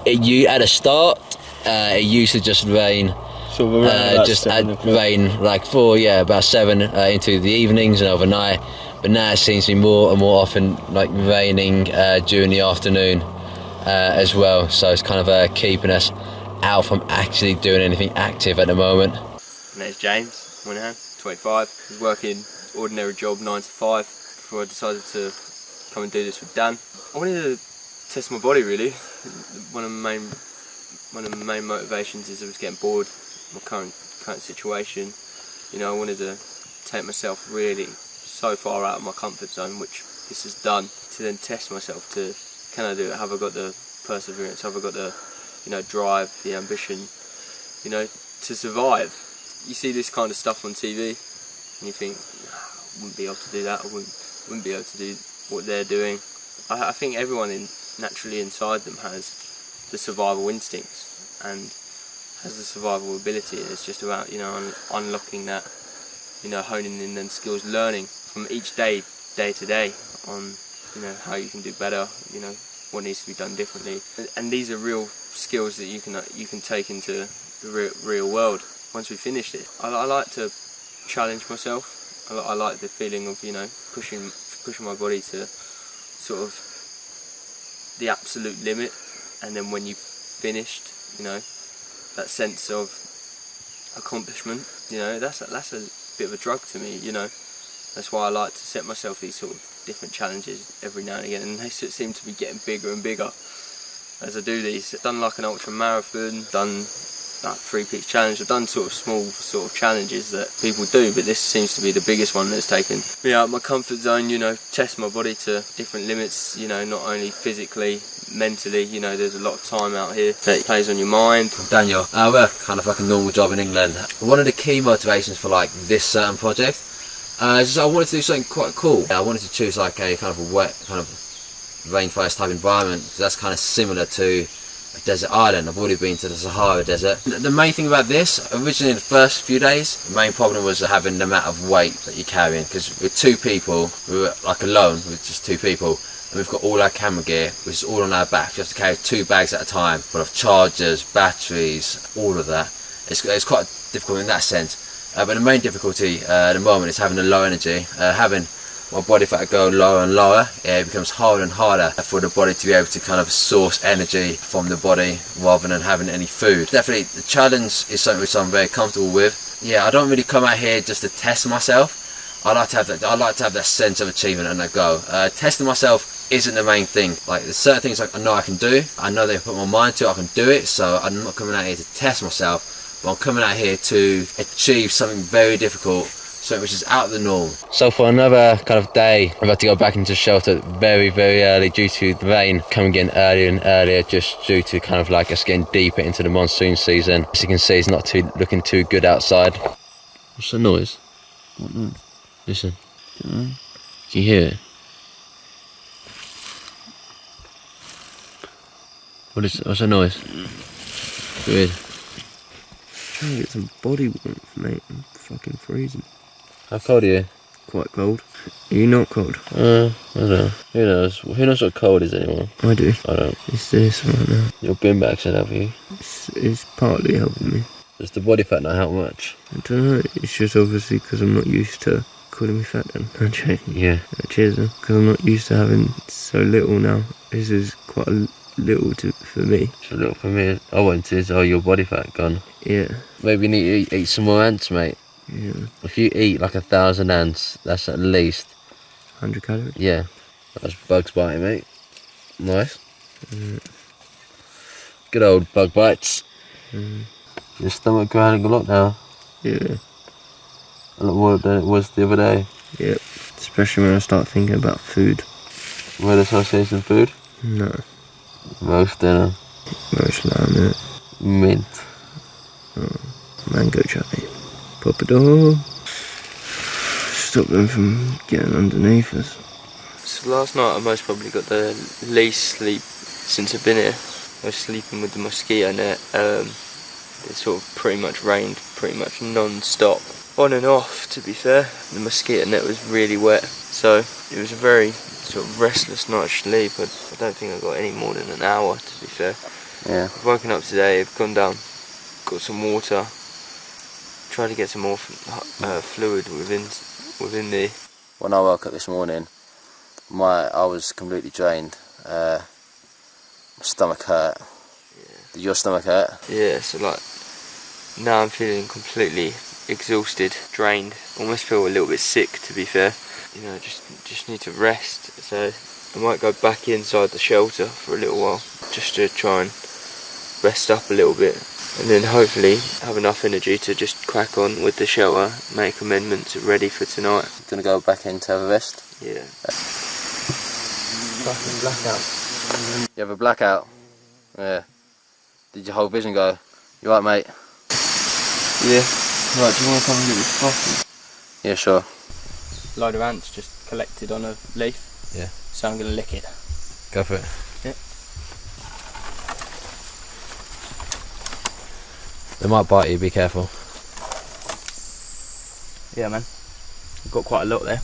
at the start it used to just rain. Sort of rain like about 7 into the evenings and overnight, but now it seems to be more and more often like raining during the afternoon as well, so it's kind of keeping us out from actually doing anything active at the moment. My name's James Moynihan, 25. I was working ordinary job 9 to 5 before I decided to come and do this with Dan. I wanted to test my body really. One of the main motivations is I was getting bored of my current situation. You know, I wanted to take myself really so far out of my comfort zone, which this has done, to then test myself to, can I do it? Have I got the perseverance? Have I got the, you know, drive, the ambition, you know, to survive? You see this kind of stuff on TV and you think, I wouldn't be able to do that, I wouldn't be able to do what they're doing. I think everyone naturally inside them has the survival instincts and has the survival ability. It's just about, you know, unlocking that, you know, honing in them skills, learning from each day to day on, you know, how you can do better, you know, what needs to be done differently. And these are real skills that you can take into the real world once we finish it. I like to challenge myself. I like the feeling of, you know, pushing my body to sort of the absolute limit, and then when you've finished, you know, that sense of accomplishment, you know, that's a bit of a drug to me, you know. That's why I like to set myself these sort of different challenges every now and again, and they seem to be getting bigger and bigger as I do these. I've done like an ultra marathon, done like 3-peak challenge. I've done sort of small sort of challenges that people do, but this seems to be the biggest one that's taken me out of my comfort zone, you know, test my body to different limits, you know, not only physically, mentally, you know, there's a lot of time out here that plays on your mind. Daniel, I work kind of like a normal job in England. One of the key motivations for like this certain project is I wanted to do something quite cool. I wanted to choose like a kind of a wet, kind of rainforest type environment, because that's kind of similar to a desert island. I've already been to the Sahara Desert. The main thing about this, originally the first few days, the main problem was having the amount of weight that you're carrying, because with 2 people, we were like alone with just 2 people, and we've got all our camera gear, which is all on our back. You have to carry 2 bags at a time, full of chargers, batteries, all of that. It's quite difficult in that sense, but the main difficulty at the moment is having the low energy, having my body fat go lower and lower. It becomes harder and harder for the body to be able to kind of source energy from the body rather than having any food. Definitely the challenge is something which I'm very comfortable with. Yeah, I don't really come out here just to test myself. I like to have that sense of achievement and that go. Testing myself isn't the main thing. Like there's certain things like I know I can do. I know they put my mind to it, I can do it, so I'm not coming out here to test myself, but I'm coming out here to achieve something very difficult so which is out of the norm. So for another kind of day, I've had to go back into shelter very, very early due to the rain coming in earlier and earlier, just due to kind of like us getting deeper into the monsoon season. As you can see, it's not looking too good outside. What's the noise? What noise? Listen. Dunno. Can you hear it? What's the noise? Weird. Trying to get some body warmth, mate. I'm fucking freezing. How cold are you? Quite cold. Are you not cold? I don't know. Who knows? Who knows what cold is anymore? I do. I don't. It's this right now. Your bin bags should help you. It's partly helping me. Does the body fat not help much? I don't know. It's just obviously because I'm not used to calling me fat then. I'm joking. Yeah. Cheers then. Because I'm not used to having so little now. This is quite a little for me. It's a little for me. I want to. Oh, your body fat gone. Yeah. Maybe you need to eat some more ants, mate. Yeah. If you eat like 1,000 ants, that's at least 100 calories. Yeah. That's bugs biting, mate. Nice. Good old bug bites. Your stomach growling a lot now. Yeah. A lot more than it was the other day. Yep. Especially when I start thinking about food. Word association food? No. Roast dinner. Roast lamb, Mint. mango chutney. Pop it all. Stop them from getting underneath us. So last night I most probably got the least sleep since I've been here. I was sleeping with the mosquito net. It sort of pretty much rained pretty much non-stop. On and off, to be fair. The mosquito net was really wet, so it was a very sort of restless night's sleep. I don't think I got any more than an hour, to be fair. Yeah. I've woken up today, I've gone down, got some water, tried to get some more fluid within the... When I woke up this morning, I was completely drained. My stomach hurt. Yeah. Did your stomach hurt? Yeah, so like, now I'm feeling completely exhausted, drained, almost feel a little bit sick, to be fair. You know, just need to rest, so I might go back inside the shelter for a little while, just to try and rest up a little bit, and then hopefully have enough energy to just crack on with the shelter, make amendments ready for tonight. Gonna go back in to have a rest? Yeah. Fucking blackout. You have a blackout? Yeah. Did your whole vision go? You right, mate? Yeah. Right, do you want to come and get this coffee? Yeah, sure. Load of ants just collected on a leaf. Yeah. So I'm gonna lick it. Go for it. Yeah. They might bite you, be careful. Yeah, man. I've got quite a lot there.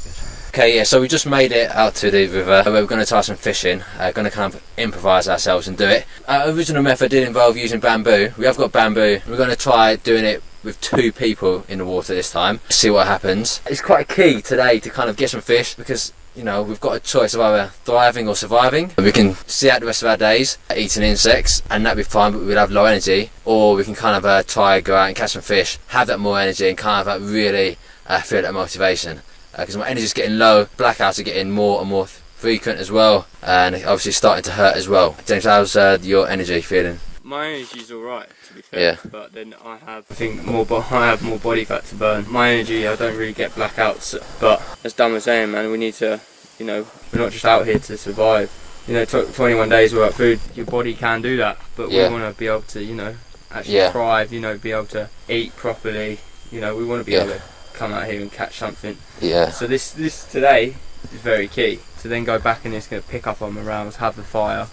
Okay, yeah, so we just made it out to the river. We're going to try some fishing. Going to kind of improvise ourselves and do it. Our original method did involve using bamboo. We have got bamboo. We're going to try doing it with 2 people in the water this time. See what happens. It's quite key today to kind of get some fish because, you know, we've got a choice of either thriving or surviving. We can see out the rest of our days eating insects and that'd be fine, but we'd have low energy. Or we can kind of try, go out and catch some fish, have that more energy and kind of really feel that motivation. Because my energy's getting low, blackouts are getting more and more frequent as well, and obviously starting to hurt as well. James, how's your energy feeling? My energy's alright, to be fair. Yeah. But then I have more body fat to burn. My energy, I don't really get blackouts. But as Dan was saying, man, we need to, you know, we're not just out here to survive. You know, 21 days without food, your body can do that. But we want to be able to, you know, actually thrive. You know, be able to eat properly. You know, we want to be able to come out here and catch something. Yeah. So this today is very key. To then go back and it's going to pick up on morales, have the fire,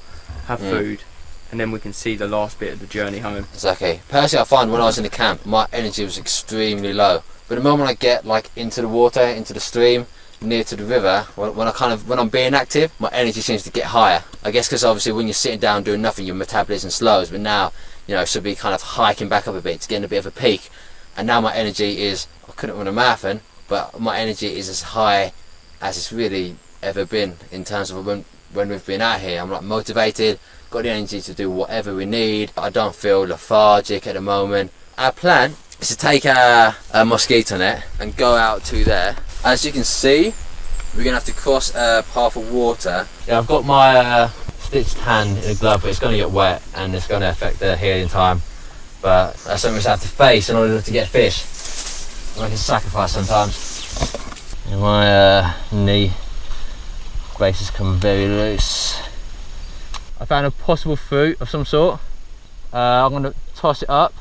have food, and then we can see the last bit of the journey home. Exactly. Personally, I find when I was in the camp, my energy was extremely low. But the moment I get like into the water, into the stream, near to the river, when I'm being active, my energy seems to get higher. I guess because obviously when you're sitting down doing nothing, your metabolism slows. But now, you know, it should be kind of hiking back up a bit to get a bit of a peak. And now my energy is, I couldn't run a marathon, but my energy is as high as it's really ever been in terms of when we've been out here. I'm like motivated, got the energy to do whatever we need. I don't feel lethargic at the moment. Our plan is to take a mosquito net and go out to there. As you can see, we're going to have to cross a path of water. Yeah, I've got my stitched hand in a glove, but it's going to get wet and it's going to affect the healing time. But that's something we have to face in order to get fish. I can sacrifice sometimes. And my knee brace has come very loose. I found a possible fruit of some sort. I'm going to toss it up.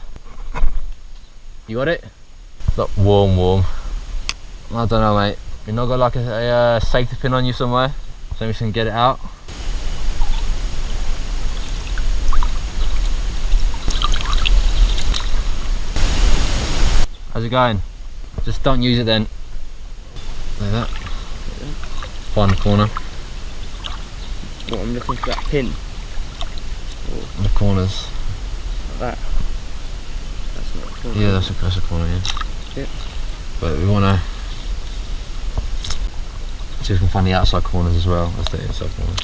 You got it? It's not warm. I don't know, mate. You've not got like a safety pin on you somewhere, so we can get it out. How's it going? Just don't use it then. Like that. Find the corner. What, I'm looking for that pin. The corners. Like that. That's not a corner. Yeah, that's a corner, yeah. Yep. But we want to see if we can find the outside corners as well as the inside corners.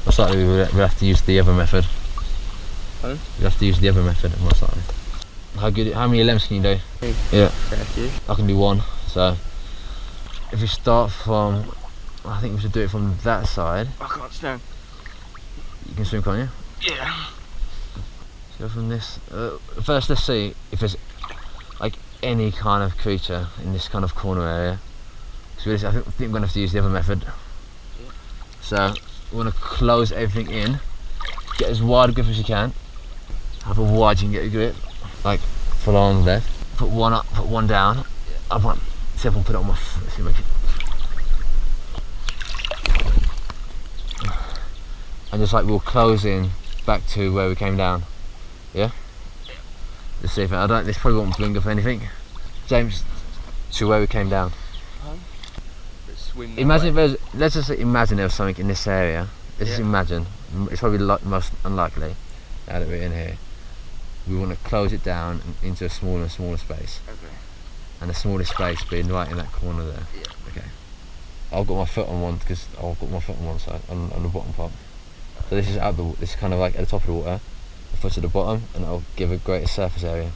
Most likely we'll have to use the other method. Pardon? We'll have to use the other method most likely. How many lengths can you do? 3. Yeah. Okay. I can do 1. So if we start from, I think we should do it from that side. I can't stand. You can swim, can't you? Yeah. So go from this. First, let's see if there's like any kind of creature in this kind of corner area. So I think we're going to have to use the other method. Yeah. So we want to close everything in, get as wide a grip as you can. However wide you can get a grip, like full on left. Put one up, put one down. I want see if I can put it on my foot. Let's see if I can. And just like we'll close in back to where we came down. Yeah? Let's see if this probably won't bring up anything. James, to where we came down. Imagine if there's, let's just imagine there was something in this area. Let's just imagine. It's probably the most unlikely now that we're in here. We want to close it down into a smaller and smaller space. Okay. And the smallest space being right in that corner there. Yeah. Okay. I've got my foot on one because I've got my foot on one side, on the bottom part. So this is this is kind of like at the top of the water. The foot's at the bottom, and it'll give a greater surface area.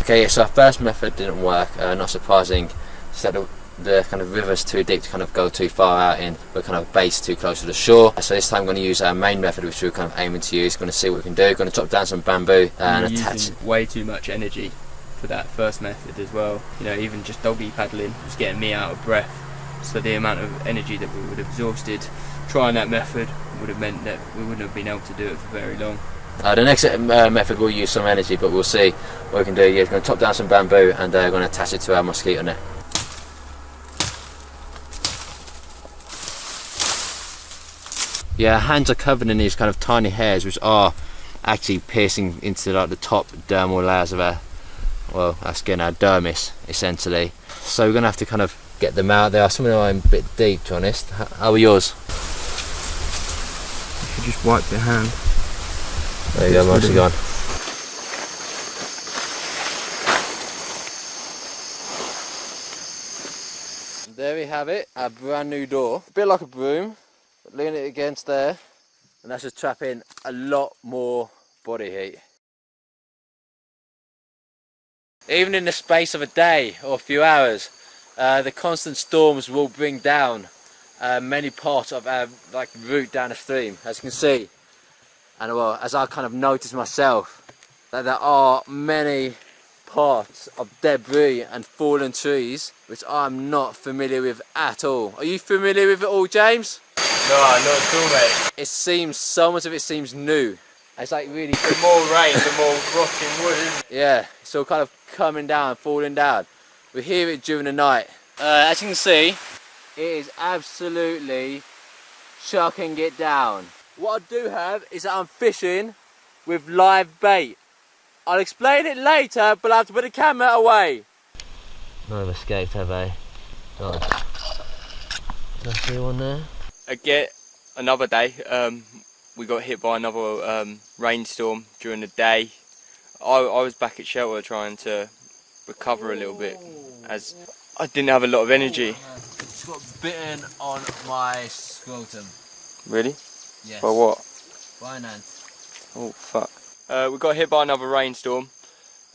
Okay, so our first method didn't work, not surprising. So the kind of river's too deep to kind of go too far out in, but kind of base too close to the shore. So this time I'm going to use our main method, which we're kind of aiming to use. Going to see what we can do. Going to chop down some bamboo and attach. Using way too much energy for that first method as well. You know, even just doggy paddling was getting me out of breath. So the amount of energy that we would have exhausted trying that method would have meant that we wouldn't have been able to do it for very long. The next method will use some energy, but we'll see what we can do. Yeah, we're going to chop down some bamboo and we're going to attach it to our mosquito net. Yeah, our hands are covered in these kind of tiny hairs, which are actually piercing into like the top dermal layers of our skin, our dermis, essentially. So we're going to have to kind of get them out. They are some of them a bit deep, to be honest. How are yours? You should just wipe your hand. There you go, mostly gone. There we have it, our brand new door. A bit like a broom, but lean it against there, and that's just trapping a lot more body heat. Even in the space of a day or a few hours, the constant storms will bring down many parts of our route down the stream, as you can see. And well, as I kind of noticed myself, that there are many parts of debris and fallen trees which I'm not familiar with at all. Are you familiar with it all, James? No, not at all, mate. It seems, so much of it seems new. It's like really... The more rain, the more rotting wood, isn't it? Yeah, it's all kind of coming down, falling down. We hear it during the night. As you can see, it is absolutely chucking it down. What I do have is that I'm fishing with live bait. I'll explain it later, but I have to put the camera away. Not have escaped, have they? God. Did I see one there? Again, another day, we got hit by another rainstorm during the day. I was back at shelter trying to recover a little bit, as I didn't have a lot of energy. It's got bitten on my scrotum. Really? Yes. By what? By an ant. Oh fuck. We got hit by another rainstorm.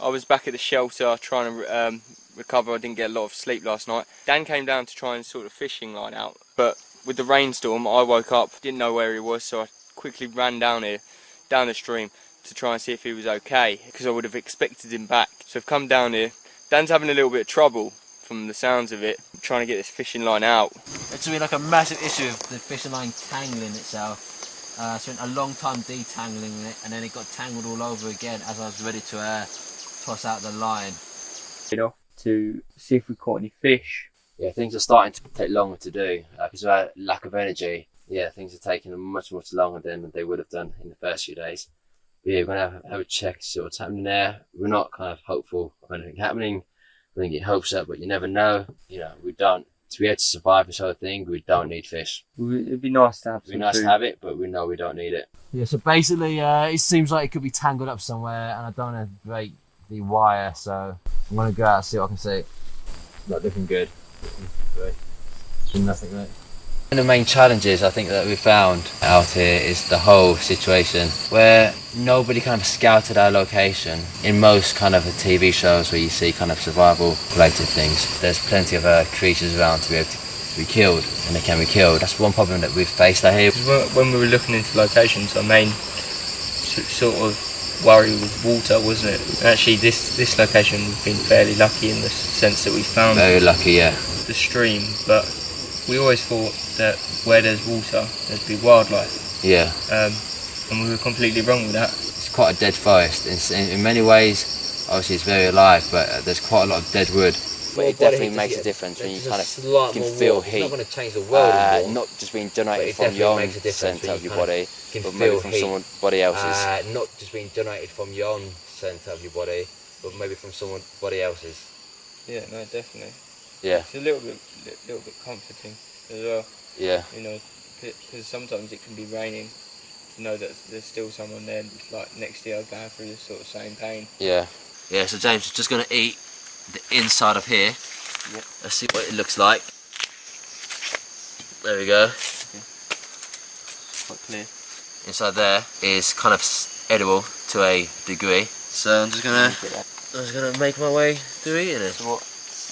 I was back at the shelter trying to recover. I didn't get a lot of sleep last night. Dan came down to try and sort the fishing line out, but with the rainstorm I woke up, didn't know where he was, so I quickly ran down here, down the stream, to try and see if he was okay, because I would have expected him back. So I've come down here. Dan's having a little bit of trouble from the sounds of it, trying to get this fishing line out. It's been like a massive issue of the fishing line tangling itself. I spent a long time detangling it, and then it got tangled all over again as I was ready to toss out the line. To see if we caught any fish. Yeah, things are starting to take longer to do because of our lack of energy. Yeah, things are taking much longer than they would have done in the first few days. But yeah, we're going to have a check to see what's happening there. We're not kind of hopeful of anything happening. We don't get hopes up, but you never know. You know, we don't. To be able to survive this whole thing, we don't need fish. It'd be nice to have some It'd be nice food. to have it, but we know we don't need it. Yeah, so basically, it seems like it could be tangled up somewhere, and I don't want to break the wire, so I'm going to go out and see what I can see. It's not looking good. Nothing, mate. One of the main challenges I think that we found out here is the whole situation where nobody kind of scouted our location. In most kind of TV shows where you see kind of survival related things, there's plenty of creatures around to be able to be killed, and they can be killed. That's one problem that we've faced out here. When we were looking into locations, our main sort of worry was water, wasn't it? Actually, this location we've been fairly lucky in the sense that we found Very lucky, yeah. the stream, but we always thought that where there's water, there'd be wildlife. Yeah. And we were completely wrong with that. It's quite a dead forest. In many ways, obviously it's very alive, but there's quite a lot of dead wood. But it definitely makes a difference when you kind of can feel heat. It's not going to change the world not just being donated from your own centre of your body, but maybe from somebody else's. Not just being donated from your own centre of your body, but maybe from somebody else's. Yeah, no, definitely. Yeah. It's a little bit comforting as well. Yeah. You know, because sometimes it can be raining. To know that there's still someone there, like next to you, going through the sort of same pain. Yeah. Yeah. So James is just going to eat the inside of here. Yep. Let's see what it looks like. There we go. Okay. Quite clear. Inside there is kind of edible to a degree. So I'm just gonna make my way through eating it. So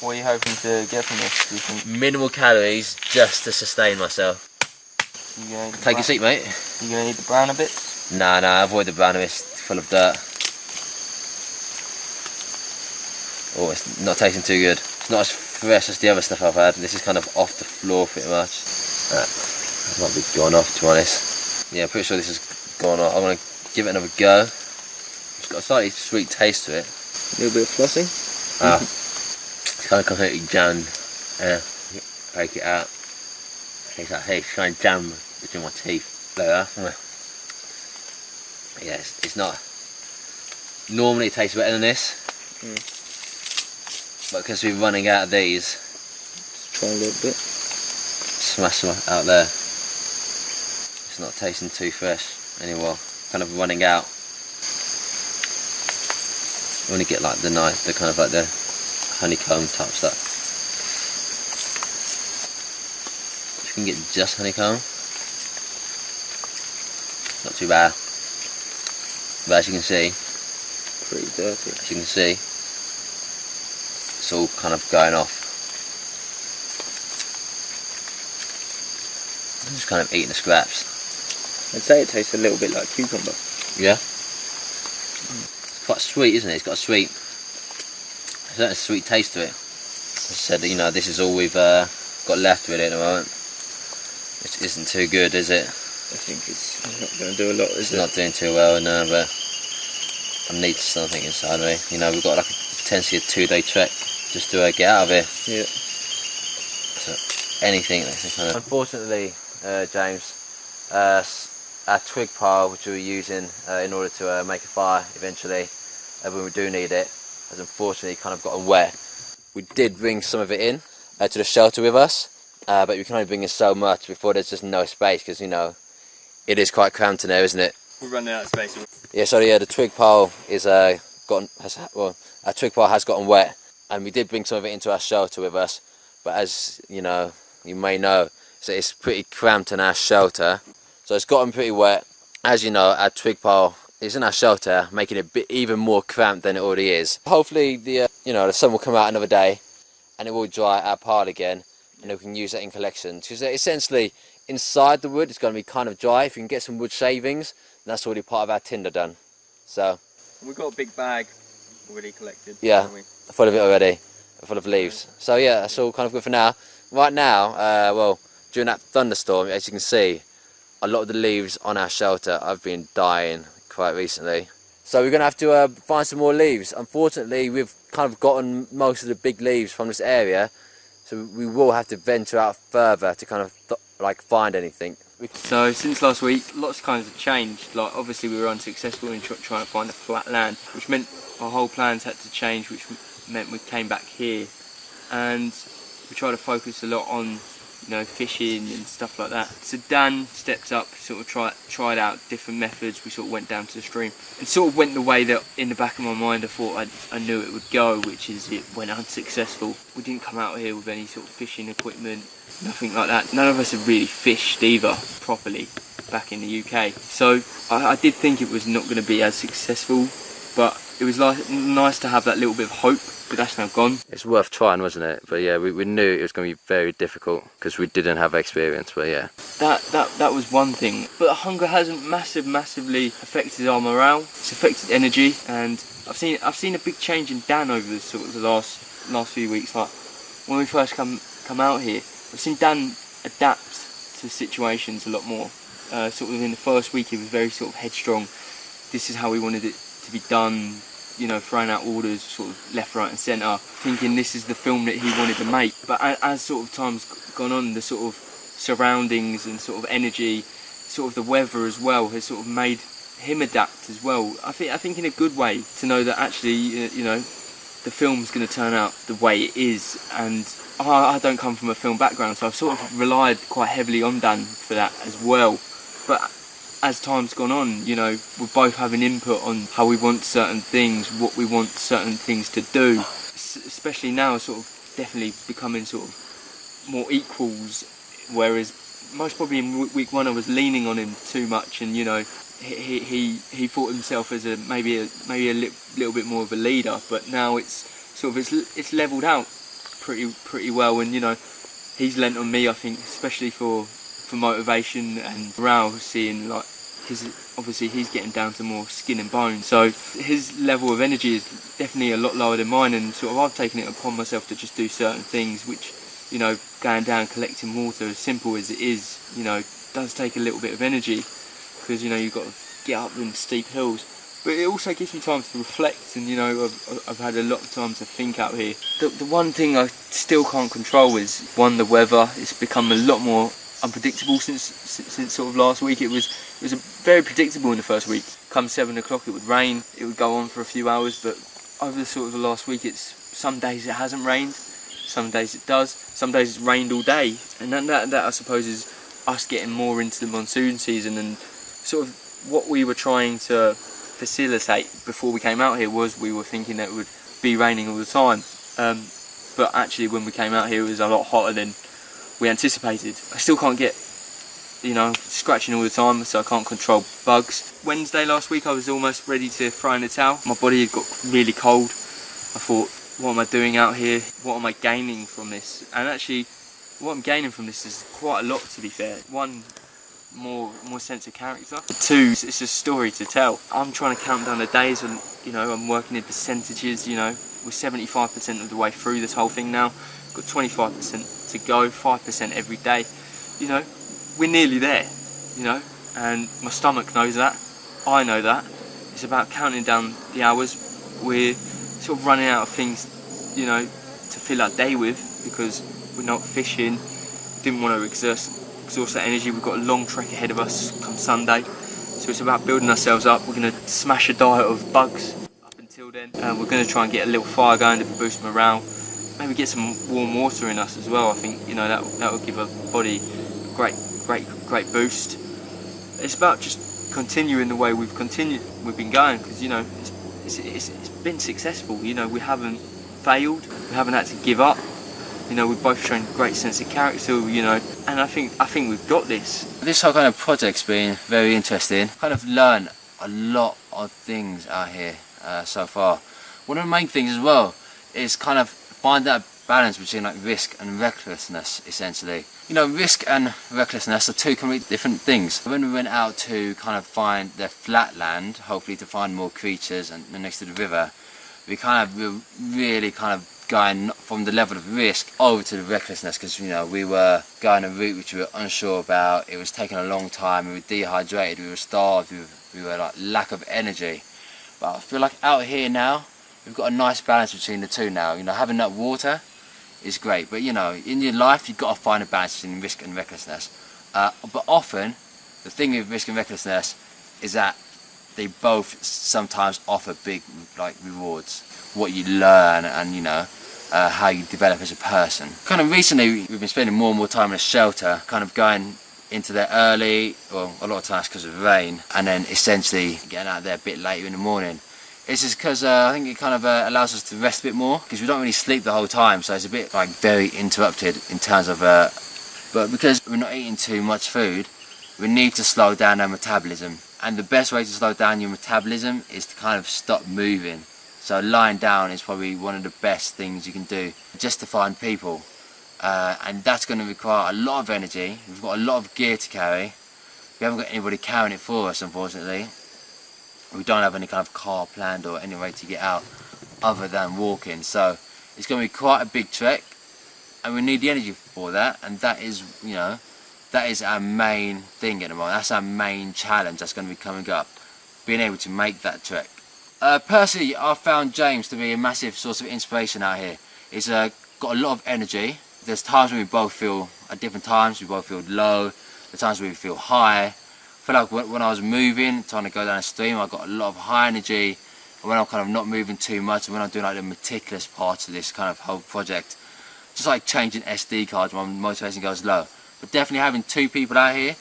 what are you hoping to get from this, do you think? Minimal calories just to sustain myself. Take a seat, mate. You gonna eat the browner bits? Nah, avoid the browner bits. It's full of dirt. Oh, it's not tasting too good. It's not as fresh as the other stuff I've had. This is kind of off the floor pretty much. That might be gone off, to be honest. Yeah, I'm pretty sure this is gone off. I'm gonna give it another go. It's got a slightly sweet taste to it. A little bit of flossing? It's kind of completely jammed. Break it out. It's like, hey, try and jam between my teeth. Like that. Yeah, it's not. Normally it tastes better than this. But because we're running out of these, try a little bit. Smash them out there. It's not tasting too fresh anymore. Kind of running out. You only get like the kind of like the honeycomb type stuff. If you can get just honeycomb, not too bad. But as you can see, pretty dirty. As you can see, it's all kind of going off. I'm just kind of eating the scraps. I'd say it tastes a little bit like cucumber. Yeah. It's quite sweet, isn't it? It's got a certain sweet taste to it. As I said, you know, this is all we've got left with it at the moment. Which isn't too good, is it? I think it's not going to do a lot, is it? It's not doing too well, no, but I need something inside me. You know, we've got like potentially a 2-day trek just to get out of here. Yeah. So anything that can kind of... Unfortunately, James, our twig pile, which we were using in order to make a fire eventually, when we do need it, has unfortunately kind of gotten wet. We did bring some of it in to the shelter with us, but we can only bring in so much before there's just no space, because, you know, it is quite cramped in there, isn't it? We're running out of space. Yeah, so yeah, the twig pile is our twig pile has gotten wet, and we did bring some of it into our shelter with us, but as you know, you may know, so it's pretty cramped in our shelter, so it's gotten pretty wet. As you know, our twig pile is in our shelter, making it even more cramped than it already is. Hopefully the sun will come out another day and it will dry our pile again, and we can use that in collection, because essentially inside the wood it's going to be kind of dry. If you can get some wood shavings, that's already part of our tinder done. So We've got a big bag already collected. yeah, haven't we? full of it already, full of leaves. So yeah, that's all kind of good for now. Right now, well, during that thunderstorm, as you can see, a lot of the leaves on our shelter have been dying quite recently. So we're going to have to find some more leaves. Unfortunately, we've kind of gotten most of the big leaves from this area, so we will have to venture out further to kind of like find anything. So since last week, lots of kinds have changed. Like obviously we were unsuccessful in trying to find a flat land, which meant our whole plans had to change, which meant we came back here, and we tried to focus a lot on, you know, fishing and stuff like that. So Dan stepped up, sort of tried out different methods. We sort of went down to the stream. It sort of went the way that in the back of my mind I thought I knew it would go, which is it went unsuccessful. We didn't come out here with any sort of fishing equipment, nothing like that. None of us had really fished either properly back in the UK. So I did think it was not going to be as successful, but it was nice to have that little bit of hope. But that's now gone. It's worth trying, wasn't it? But yeah, we knew it was going to be very difficult because we didn't have experience. But yeah, that was one thing. But hunger hasn't massively affected our morale. It's affected energy, and I've seen a big change in Dan over the sort of the last few weeks. Like when we first come out here, I've seen Dan adapt to situations a lot more. Sort of in the first week, he was very sort of headstrong. This is how we wanted it to be done. You know, throwing out orders sort of left, right and centre, thinking this is the film that he wanted to make. But as sort of time's gone on, the sort of surroundings and sort of energy, sort of the weather as well, has sort of made him adapt as well. I think in a good way, to know that actually, you know, the film's going to turn out the way it is. And I don't come from a film background, so I've sort of relied quite heavily on Dan for that as well. But as time's gone on, you know, we're both having input on how we want certain things, what we want certain things to do, especially now, sort of definitely becoming sort of more equals, whereas most probably in week one I was leaning on him too much, and you know, he thought himself as maybe a little bit more of a leader, but now it's sort of it's leveled out pretty well, and you know, he's lent on me, I think, especially for motivation and morale, seeing like, because obviously he's getting down to more skin and bone, so his level of energy is definitely a lot lower than mine, and sort of I've taken it upon myself to just do certain things, which, you know, going down collecting water, as simple as it is, you know, does take a little bit of energy, because you know you've got to get up them steep hills, but it also gives me time to reflect, and you know, I've had a lot of time to think out here. The one thing I still can't control is the weather. It's become a lot more unpredictable since sort of last week. It was very predictable in the first week. Come 7 o'clock it would rain, it would go on for a few hours, but over the sort of the last week, it's some days it hasn't rained, some days it does, some days it's rained all day, and that I suppose is us getting more into the monsoon season, and sort of what we were trying to facilitate before we came out here was we were thinking that it would be raining all the time, but actually when we came out here it was a lot hotter than we anticipated. I still can't get, you know, scratching all the time, so I can't control bugs. Wednesday last week I was almost ready to throw in the towel. My body had got really cold. I thought, what am I doing out here? What am I gaining from this? And actually, what I'm gaining from this is quite a lot, to be fair. One, more sense of character. Two, it's a story to tell. I'm trying to count down the days, and you know, I'm working in percentages. You know, we're 75% of the way through this whole thing now. Got 25% to go, 5% every day. You know, we're nearly there, you know, and my stomach knows that, I know that. It's about counting down the hours. We're sort of running out of things, you know, to fill our day with, because we're not fishing. Didn't want to exhaust that energy. We've got a long trek ahead of us come Sunday, so it's about building ourselves up. We're going to smash a diet of bugs up until then, and we're going to try and get a little fire going to boost morale. Maybe get some warm water in us as well. I think, you know, that will give our body a great boost. It's about just continuing the way we've been going, because you know it's been successful. You know, we haven't failed, we haven't had to give up. You know, we've both shown a great sense of character. You know, and I think we've got this. This whole kind of project's been very interesting. Kind of learned a lot of things out here so far. One of the main things as well is kind of find that balance between like risk and recklessness, essentially. You know, risk and recklessness are two completely different things. When we went out to kind of find the flat land, hopefully to find more creatures and next to the river, we were really kind of going from the level of risk over to the recklessness, because you know, we were going a route which we were unsure about. It was taking a long time, we were dehydrated, we were starved, we were like lack of energy. But I feel like out here now, we've got a nice balance between the two now. You know, having that water is great, but you know, in your life you've got to find a balance between risk and recklessness. But often, the thing with risk and recklessness is that they both sometimes offer big like rewards. What you learn and you know, how you develop as a person. Kind of recently we've been spending more and more time in a shelter, kind of going into there early, well a lot of times because of rain, and then essentially getting out there a bit later in the morning. It's just because I think it kind of allows us to rest a bit more, because we don't really sleep the whole time, so it's a bit like very interrupted in terms of but because we're not eating too much food, we need to slow down our metabolism, and the best way to slow down your metabolism is to kind of stop moving. So lying down is probably one of the best things you can do just to find people, and that's going to require a lot of energy. We've got a lot of gear to carry. We haven't got anybody carrying it for us, unfortunately. We don't have any kind of car planned or any way to get out other than walking, so it's going to be quite a big trek, and we need the energy for that, and that is, you know, that is our main thing at the moment. That's our main challenge that's going to be coming up, being able to make that trek. Personally, I've found James to be a massive source of inspiration out here. He's got a lot of energy. There's times when we both feel, at different times, we both feel low. There's times when we feel high. I feel like when I was moving, trying to go down a stream, I got a lot of high energy. And when I'm kind of not moving too much, and when I'm doing like the meticulous parts of this kind of whole project, just like changing SD cards, my motivation goes low. But definitely having two people out here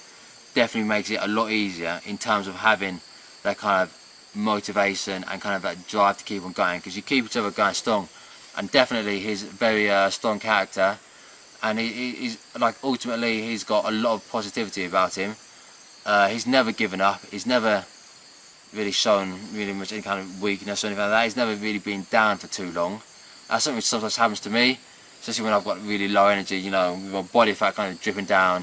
definitely makes it a lot easier in terms of having that kind of motivation and kind of that drive to keep on going, because you keep each other going strong. And definitely he's a very strong character, and he's like, ultimately he's got a lot of positivity about him. He's never given up, he's never really shown really much any kind of weakness or anything like that. He's never really been down for too long. That's something which sometimes happens to me, especially when I've got really low energy, you know, with my body fat kind of dripping down,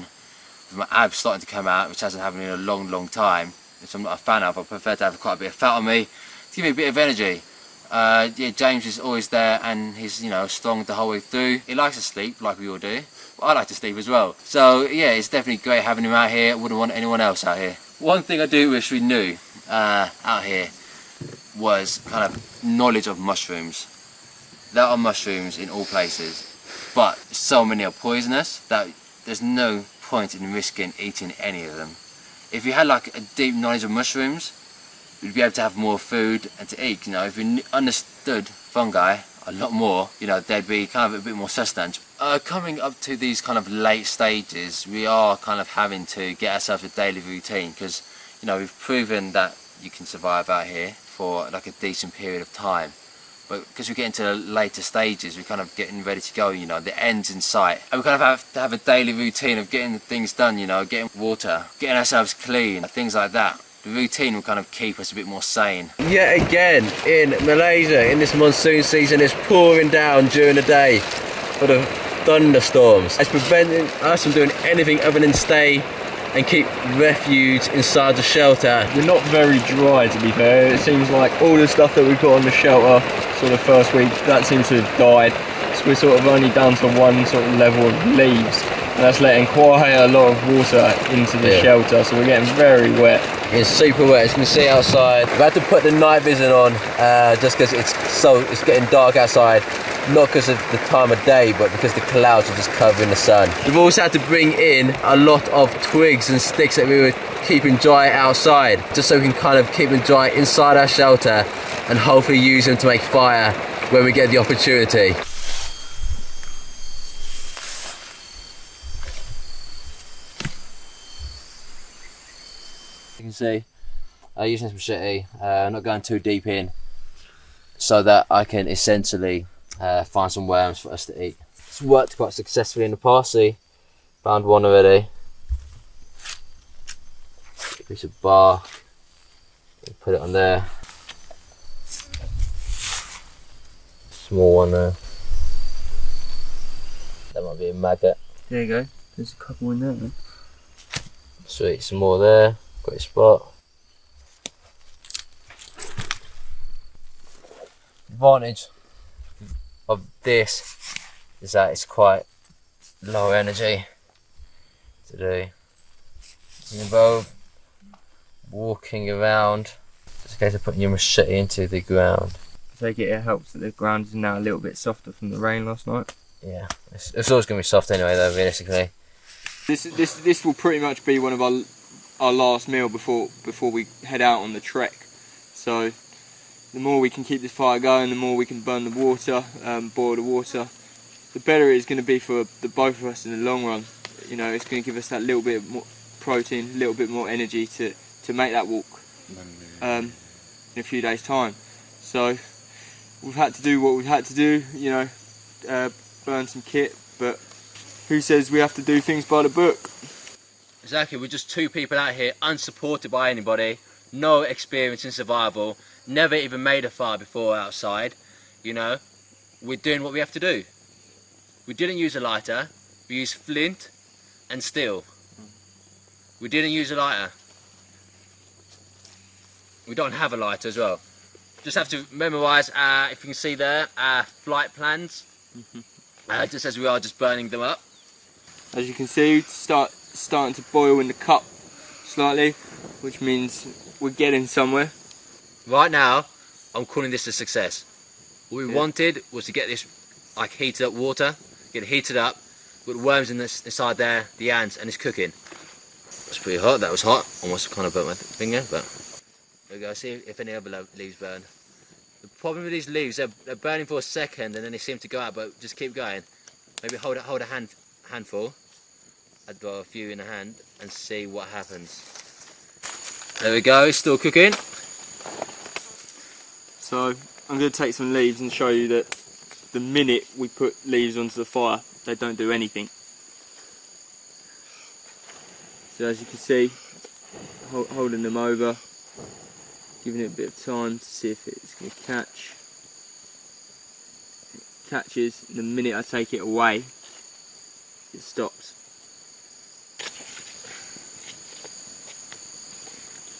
with my abs starting to come out, which hasn't happened in a long time, which I'm not a fan of. I prefer to have quite a bit of fat on me to give me a bit of energy. Yeah, James is always there, and he's, you know, strong the whole way through. He likes to sleep, like we all do. But I like to sleep as well. So yeah, it's definitely great having him out here. I wouldn't want anyone else out here. One thing I do wish we knew out here was kind of knowledge of mushrooms. There are mushrooms in all places, but so many are poisonous that there's no point in risking eating any of them. If you had like a deep knowledge of mushrooms, we'd be able to have more food and to eat. You know, if we understood fungi a lot more, you know, there'd be kind of a bit more sustenance. Coming up to these kind of late stages, we are kind of having to get ourselves a daily routine, because, you know, we've proven that you can survive out here for like a decent period of time. But because we get into the later stages, we're kind of getting ready to go, you know, the end's in sight. And we kind of have to have a daily routine of getting things done, you know, getting water, getting ourselves clean, things like that. The routine will kind of keep us a bit more sane. Yet again, in Malaysia, in this monsoon season, it's pouring down during the day for the thunderstorms. It's preventing us from doing anything other than stay and keep refuge inside the shelter. We're not very dry, to be fair. It seems like all the stuff that we put on the shelter sort of first week, that seems to have died. So we're sort of only down to one sort of level of leaves, and that's letting quite a lot of water into the shelter, so we're getting very wet. It's super wet, as you can see outside. We've had to put the night vision on just because it's getting dark outside. Not because of the time of day, but because the clouds are just covering the sun. We've also had to bring in a lot of twigs and sticks that we were keeping dry outside, just so we can kind of keep them dry inside our shelter and hopefully use them to make fire when we get the opportunity. You can see, using this machete, not going too deep in, so that I can essentially find some worms for us to eat. It's worked quite successfully in the past. See, found one already. Piece of bark. Put it on there. Small one there. That might be a maggot. There you go. There's a couple in there, man. Sweet, some more there. Great spot. Advantage of this is that it's quite low energy to do. You can both walking around. It's a case of putting your machete into the ground. I take it helps that the ground is now a little bit softer from the rain last night. Yeah, it's always going to be soft anyway though, realistically. This will pretty much be one of our last meal before we head out on the trek. So the more we can keep this fire going, the more we can burn the water, boil the water, the better it is going to be for the both of us in the long run. You know, it's going to give us that little bit more protein, a little bit more energy to make that walk in a few days' time. So we've had to do what we've had to do, you know, burn some kit, but who says we have to do things by the book? Exactly, we're just two people out here, unsupported by anybody, no experience in survival, never even made a fire before outside, you know. We're doing what we have to do. We didn't use a lighter, we used flint and steel. We didn't use a lighter. We don't have a lighter as well. Just have to memorise, if you can see there, flight plans. Just as we are just burning them up. As you can see, it's starting to boil in the cup slightly, which means we're getting somewhere. Right now, I'm calling this a success. What we wanted was to get this like heated up water, get it heated up, with worms inside there, the ants, and it's cooking. It's pretty hot, that was hot. Almost kind of burnt my finger, but there we go, see if any other leaves burn. The problem with these leaves, they're burning for a second and then they seem to go out, but just keep going. Maybe hold a handful. I'd draw a few in a hand and see what happens. There we go, it's still cooking. So I'm going to take some leaves and show you that the minute we put leaves onto the fire, they don't do anything. So as you can see, holding them over, giving it a bit of time to see if it's going to catch. It catches, and the minute I take it away, it stops.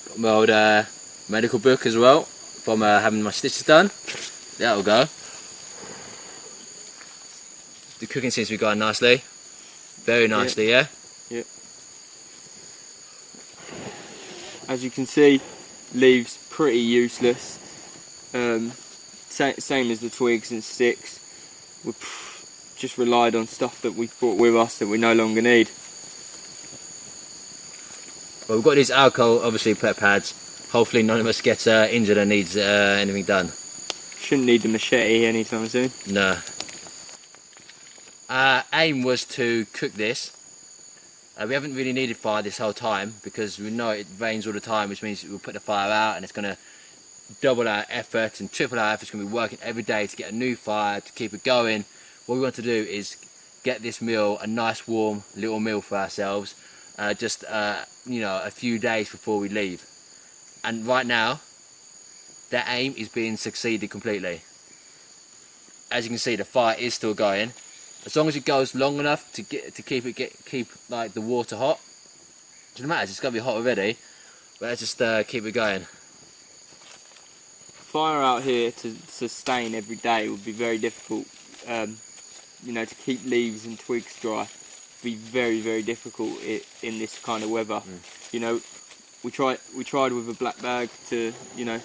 Got my old medical book as well, from having my stitches done. That'll go. The cooking seems to be going nicely. Very nicely, yeah? Yeah. As you can see, leaves pretty useless. Same as the twigs and sticks. We've just relied on stuff that we've brought with us that we no longer need. Well, we've got these alcohol, obviously, pet pads. Hopefully none of us gets injured and needs anything done. Shouldn't need the machete anytime soon. No. Our aim was to cook this. We haven't really needed fire this whole time because we know it rains all the time, which means we'll put the fire out and it's going to double our effort and triple our effort. It's going to be working every day to get a new fire, to keep it going. What we want to do is get this meal, a nice warm little meal for ourselves, you know, a few days before we leave. And right now, that aim is being succeeded completely. As you can see, the fire is still going. As long as it goes long enough to keep like the water hot. It doesn't matter, it's gonna be hot already. But let's just keep it going. Fire out here to sustain every day would be very difficult. You know, to keep leaves and twigs dry would be very, very difficult in this kind of weather. You know, we tried with a black bag to, you know,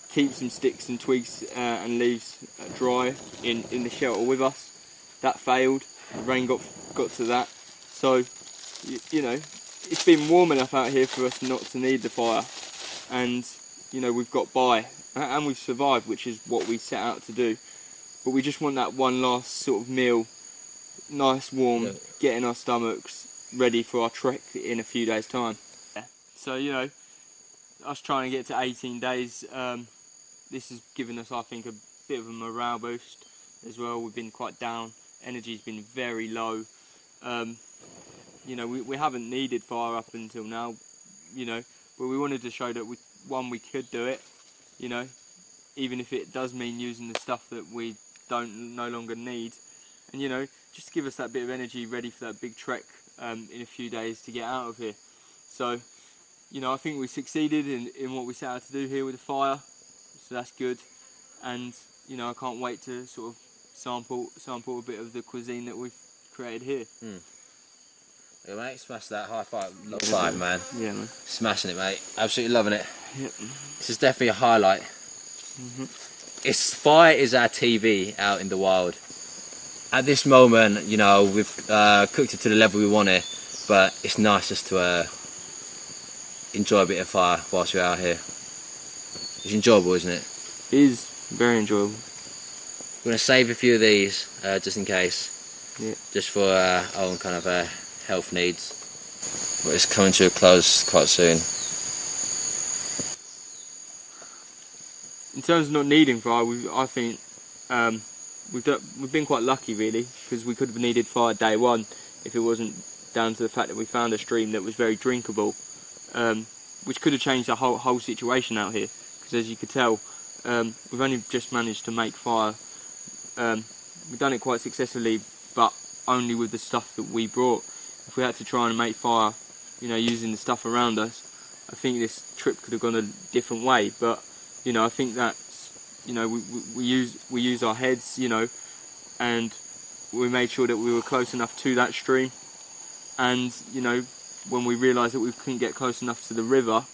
keep some sticks and twigs and leaves dry in the shelter with us. That failed. The rain got to that. So, you know, it's been warm enough out here for us not to need the fire, and you know, we've got by and we've survived, which is what we set out to do. But we just want that one last sort of meal, nice warm, getting our stomachs ready for our trek in a few days' time. So, you know, us trying to get to 18 days, this has given us, I think, a bit of a morale boost as well. We've been quite down. Energy's been very low. You know, we haven't needed fire up until now, you know, but we wanted to show that we could do it, you know, even if it does mean using the stuff that we no longer need. And, you know, just to give us that bit of energy ready for that big trek in a few days to get out of here. So, you know, I think we succeeded in what we set out to do here with the fire, so that's good. And, you know, I can't wait to sort of sample a bit of the cuisine that we've created here. Yeah, mate, smash that high five. Five, man. Yeah, man. Smashing it, mate. Absolutely loving it. Yep. This is definitely a highlight. Fire is our TV out in the wild. At this moment, you know, we've cooked it to the level we want it, but it's nice just to enjoy a bit of fire whilst we're out here. It's enjoyable, isn't it? It is very enjoyable. We're going to save a few of these just in case. Yeah. Just for our own kind of health needs. But it's coming to a close quite soon. In terms of not needing fire, I think we've been quite lucky really, because we could have needed fire day one if it wasn't down to the fact that we found a stream that was very drinkable, which could have changed the whole situation out here. Because as you could tell, we've only just managed to make fire. We've done it quite successfully, but only with the stuff that we brought. If we had to try and make fire, you know, using the stuff around us, I think this trip could have gone a different way. But you know, I think that's, you know, we use our heads, you know, and we made sure that we were close enough to that stream. And you know, when we realised that we couldn't get close enough to the river,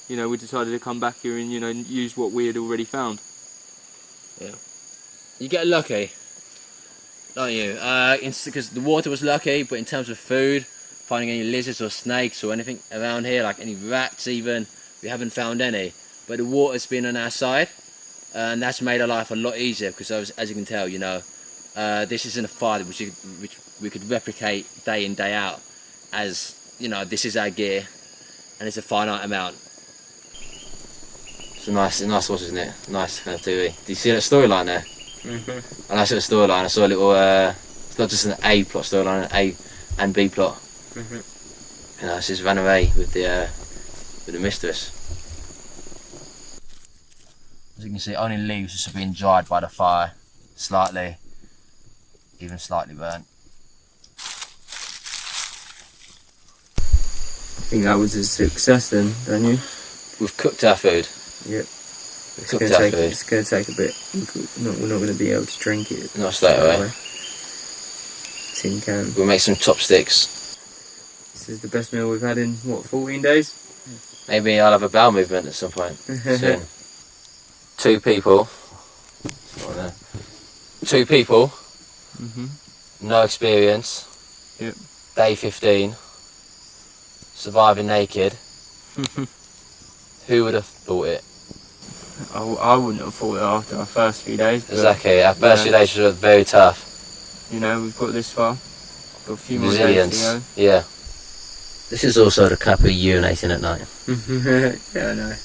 you know, we decided to come back here and, you know, use what we had already found. Yeah. You get lucky, don't you? Because the water was lucky, but in terms of food, finding any lizards or snakes or anything around here, like any rats even, we haven't found any. But the water's been on our side, and that's made our life a lot easier, because as you can tell, you know, this isn't a fire which we could replicate day in, day out, as, you know, this is our gear, and it's a finite amount. It's a nice watch, isn't it? Nice kind of TV. Do you see that storyline there? Mm-hmm. A nice little storyline. I saw a little, it's not just an A plot storyline, an A and B plot. Mm-hmm. You know, she's ran away with the mistress. As you can see, only leaves just have been dried by the fire, slightly, even slightly burnt. I think that was a success then, don't you? We've cooked our food. Yep. It's going to take a bit. We're not going to be able to drink it. Not straight away. Tin can. We'll make some chopsticks. This is the best meal we've had in, what, 14 days? Maybe I'll have a bowel movement at some point soon. Two people. No experience. Yep. Day 15. Surviving naked. Who would have thought it? I wouldn't have thought it after our first few days. Exactly, our first few days were very tough. You know, we've got this far. Got a few more Resilience. days to go. Yeah. This is also the cup of urinating at night. Yeah, I know.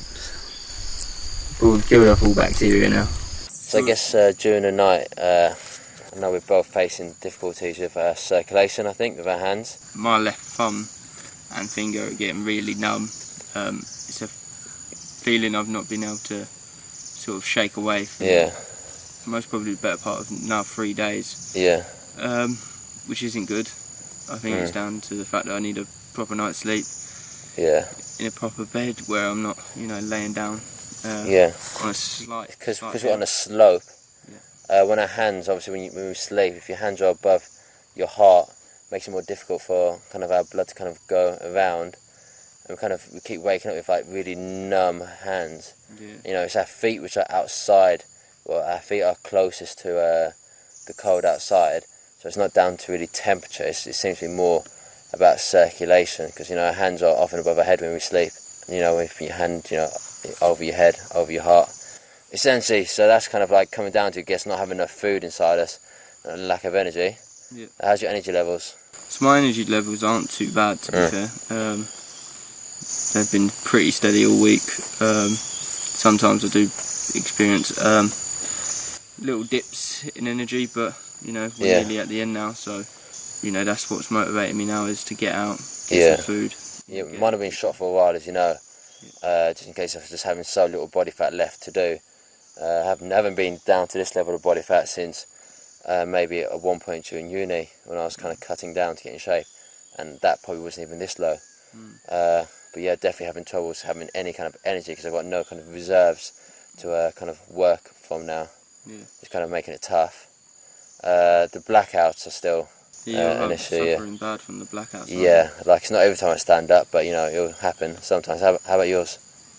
But we've killed off all bacteria now. So I guess during the night, I know we're both facing difficulties with our circulation, I think, with our hands. My left thumb and finger are getting really numb. It's a feeling I've not been able to sort of shake away for most probably the better part of now 3 days. Yeah. Which isn't good. I think it's down to the fact that I need a proper night's sleep. Yeah. In a proper bed where I'm not, you know, laying down. On a slight. Because we're on a slope. Yeah. When our hands, obviously, when we sleep, if your hands are above your heart, it makes it more difficult for kind of our blood to kind of go around. And we keep waking up with like really numb hands. Yeah. You know, it's our feet which are outside. Well, our feet are closest to the cold outside. So it's not down to really temperature. It seems to be more about circulation, because, you know, our hands are often above our head when we sleep. You know, with your hand, you know, over your head, over your heart. Essentially, so that's kind of like coming down to, I guess, not having enough food inside us, and lack of energy. Yeah. How's your energy levels? So my energy levels aren't too bad, to be fair. They've been pretty steady all week. Sometimes I do experience little dips in energy, but, you know, we're nearly at the end now, so, you know, that's what's motivating me now, is to get out, get some food. Yeah, mine have been shot for a while, as you know, just in case of just having so little body fat left to do. I haven't been down to this level of body fat since maybe at one point during uni when I was kind of cutting down to get in shape, and that probably wasn't even this low. But yeah, definitely having troubles having any kind of energy because I've got no kind of reserves to kind of work from now. It's kind of making it tough. The blackouts are still an issue. Suffering bad from the blackouts. Yeah, like it's not every time I stand up, but you know, it'll happen sometimes. How about yours?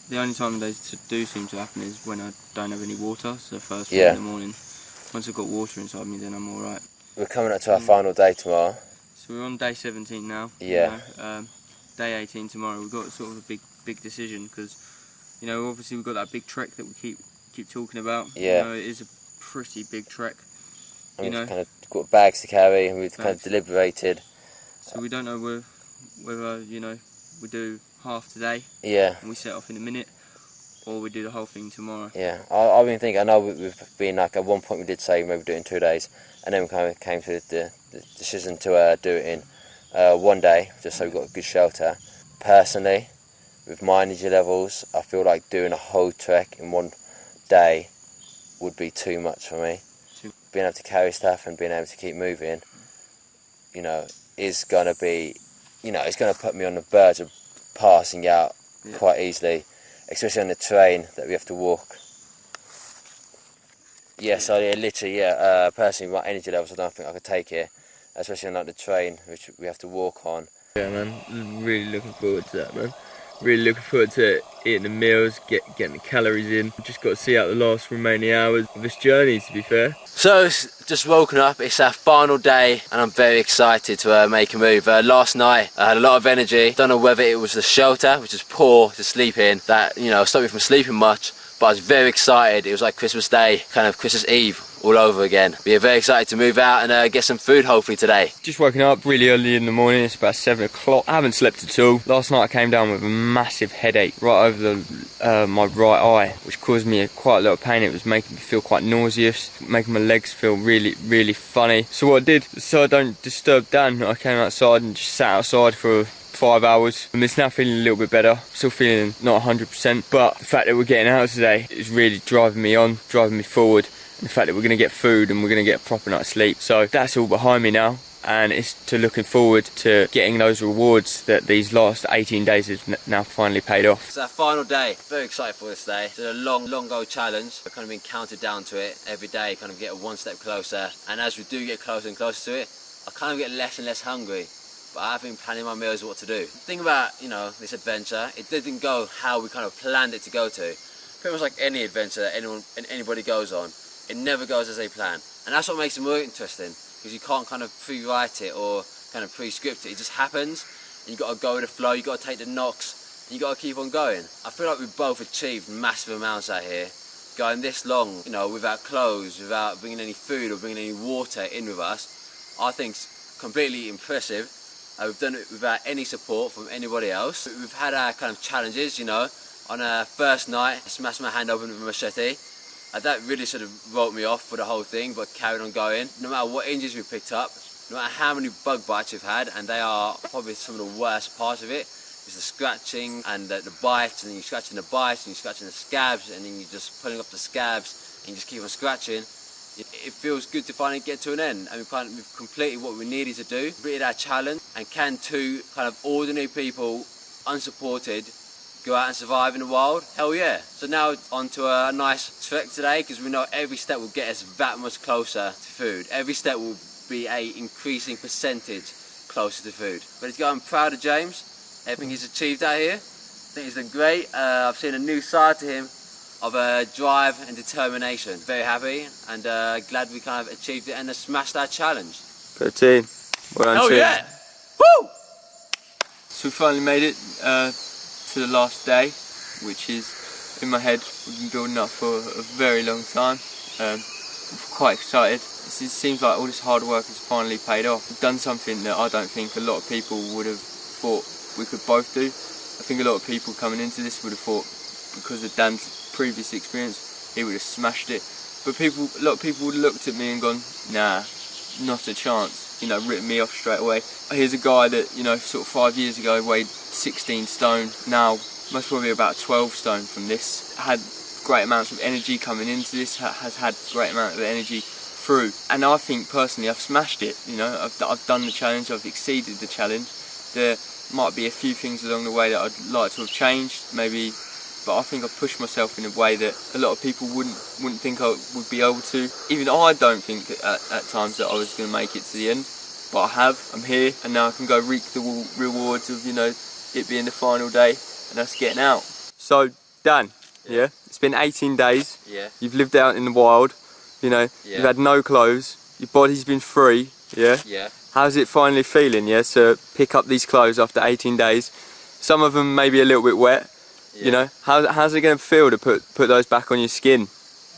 The only time they do seem to happen is when I don't have any water, so first thing in the morning. Once I've got water inside me, then I'm alright. We're coming up to our final day tomorrow. So we're on day 17 now. Yeah. You know, day 18 tomorrow. We've got sort of a big decision because, you know, obviously we've got that big trek that we keep talking about. Yeah. You know, it is a pretty big trek. And we've kind of got bags to carry, and we've kind of deliberated. So we don't know whether you know, we do half today. Yeah. And we set off in a minute, or we do the whole thing tomorrow. Yeah, I've been thinking. I know we've been like at one point we did say maybe do it in 2 days, and then we kind of came to the decision to do it in 1 day, just so we've got a good shelter. Personally, with my energy levels, I feel like doing a whole trek in 1 day would be too much for me. Being able to carry stuff and being able to keep moving, you know, is gonna be, you know, it's gonna put me on the verge of passing out quite easily. Especially on the train that we have to walk. Yeah, so literally, personally, my energy levels, I don't think I could take it, especially on like the train, which we have to walk on. Yeah, man, really looking forward to that, man. Really looking forward to eating the meals, getting the calories in. Just got to see out the last remaining hours of this journey, to be fair. So, it's just woken up, it's our final day, and I'm very excited to make a move. Last night, I had a lot of energy. Don't know whether it was the shelter, which is poor to sleep in, that, you know, stopped me from sleeping much, but I was very excited. It was like Christmas Day, kind of Christmas Eve, all over again. We're very excited to move out and get some food hopefully today. Just woken up really early in the morning, it's about 7 o'clock. I haven't slept at all. Last night I came down with a massive headache right over my right eye, which caused me quite a lot of pain. It was making me feel quite nauseous, making my legs feel really funny. So what I did, so I don't disturb Dan, I came outside and just sat outside for 5 hours. I'm just now feeling a little bit better, still feeling not 100%, but the fact that we're getting out today is really driving me on, driving me forward. And the fact that we're going to get food and we're going to get a proper night's sleep. So that's all behind me now, and it's to looking forward to getting those rewards that these last 18 days have now finally paid off. It's our final day. Very excited for this day. It's a long goal challenge. We've kind of been counted down to it every day, kind of get one step closer. And as we do get closer and closer to it, I kind of get less and less hungry. But I've been planning my meals, what to do. The thing about, you know, this adventure, it didn't go how we kind of planned it to go to. Pretty much like any adventure that anybody goes on, it never goes as they plan. And that's what makes it more interesting, because you can't kind of pre-write it or kind of pre-script it. It just happens, and you got to go with the flow, you got to take the knocks, and you got to keep on going. I feel like we've both achieved massive amounts out here, going this long, you know, without clothes, without bringing any food or bringing any water in with us. I think it's completely impressive. We've done it without any support from anybody else. We've had our kind of challenges, you know. On our first night, I smashed my hand open with a machete. That really sort of wrote me off for the whole thing, but carried on going. No matter what injuries we picked up, no matter how many bug bites we've had, and they are probably some of the worst parts of it, is the scratching and the bites, and then you're scratching the bites, and you're scratching the scabs, and then you're just pulling off the scabs, and you just keep on scratching. It feels good to finally get to an end, and we've completed what we needed to do, completed our challenge, and can two kind of ordinary people, unsupported, go out and survive in the wild? Hell yeah. So now on to a nice trek today, because we know every step will get us that much closer to food. Every step will be a increasing percentage closer to food. But I'm proud of James, everything he's achieved out here. I think he's done great. I've seen a new side to him of drive and determination. Very happy and glad we kind of achieved it and smashed our challenge. For the team. Well done, team. Yeah! Woo! So we finally made it to the last day, which is, in my head, we've been building up for a very long time. I'm quite excited. It seems like all this hard work has finally paid off. We've done something that I don't think a lot of people would have thought we could both do. I think a lot of people coming into this would have thought, because of Dan's previous experience, he would have smashed it. But a lot of people would have looked at me and gone, nah, not a chance. You know, written me off straight away. Here's a guy that, you know, sort of 5 years ago weighed 16 stone, now most probably about 12 stone from this. Had great amounts of energy coming into this, has had great amount of energy through. And I think personally I've smashed it. You know, I've done the challenge, I've exceeded the challenge. There might be a few things along the way that I'd like to have changed, maybe, but I think I've pushed myself in a way that a lot of people wouldn't think I would be able to. Even I don't think at times that I was going to make it to the end, but I have. I'm here, and now I can go reap the rewards of, you know, it being the final day and us getting out. So Dan, yeah, it's been 18 days. Yeah. You've lived out in the wild. You know, Yeah. you've had no clothes. Your body's been free. Yeah. Yeah. How's it finally feeling? Yeah, to pick up these clothes after 18 days. Some of them maybe a little bit wet. Yeah. You know, how's it going to feel to put those back on your skin?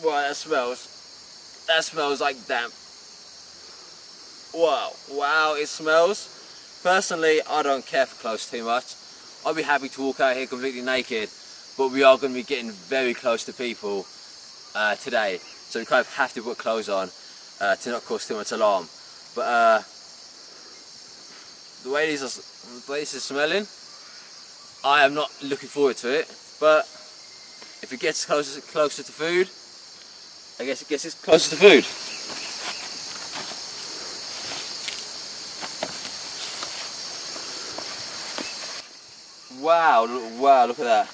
Well, that smells like damp. Wow, it smells. Personally, I don't care for clothes too much. I'll be happy to walk out here completely naked, but we are going to be getting very close to people today, so we kind of have to put clothes on to not cause too much alarm. But the way this is smelling, I am not looking forward to it. But if it gets closer to food, I guess it gets closer to food. Wow, look at that.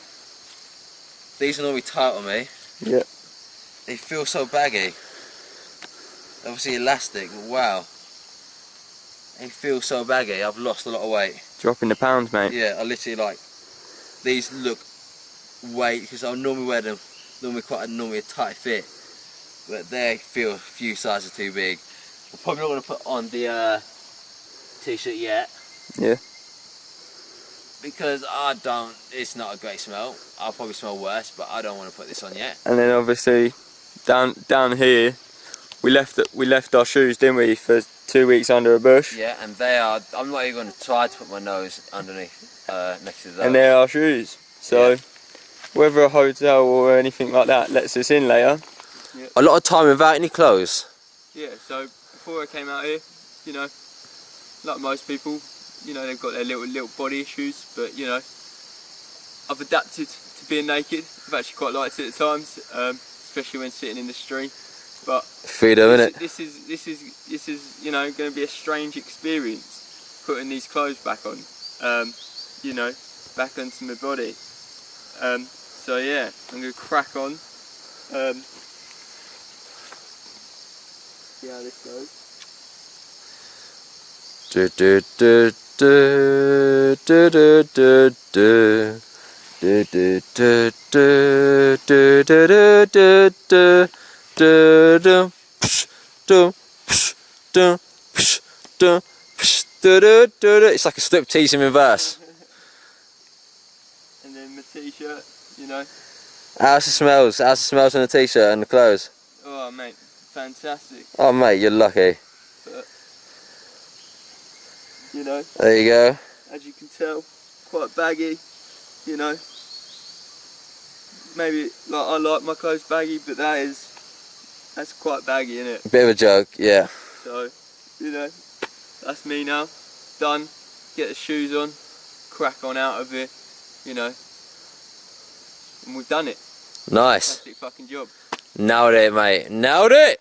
These are normally tight on me. Yeah. They feel so baggy. Obviously elastic, but wow. They feel so baggy. I've lost a lot of weight. Dropping the pounds, mate. Yeah, I literally these look weight, because I normally wear them, normally a tight fit, but they feel a few sizes too big. I'm probably not going to put on the t-shirt yet. Yeah. Because it's not a great smell. I'll probably smell worse, but I don't want to put this on yet. And then obviously down here, we left our shoes, didn't we, for 2 weeks under a bush. Yeah, and I'm not even going to try to put my nose underneath, next to those. And they're our shoes. So Yeah. whether a hotel or anything like that lets us in later. Yeah. A lot of time without any clothes. Yeah, so before I came out here, you know, like most people, you know, they've got their little body issues, but you know, I've adapted to being naked. I've actually quite liked it at times, especially when sitting in the stream. But Freedom, innit? this is you know, going to be a strange experience, putting these clothes back on, you know, back onto my body. So yeah, I'm going to crack on. See how this goes. Do do do do do do do do do do do do do do do do do do do. It's like a striptease in reverse. And then my t-shirt, you know. How's the smells on the t-shirt and the clothes? Oh mate, fantastic. Oh mate, you're lucky. But, you know, There you go. as you can tell, quite baggy, you know. Maybe like I like my clothes baggy, but that's quite baggy, isn't it? Bit of a joke, yeah. So, you know, that's me now. Done. Get the shoes on, crack on out of here, you know. And we've done it. Nice. Fantastic fucking job. Nailed it, mate. Nailed it!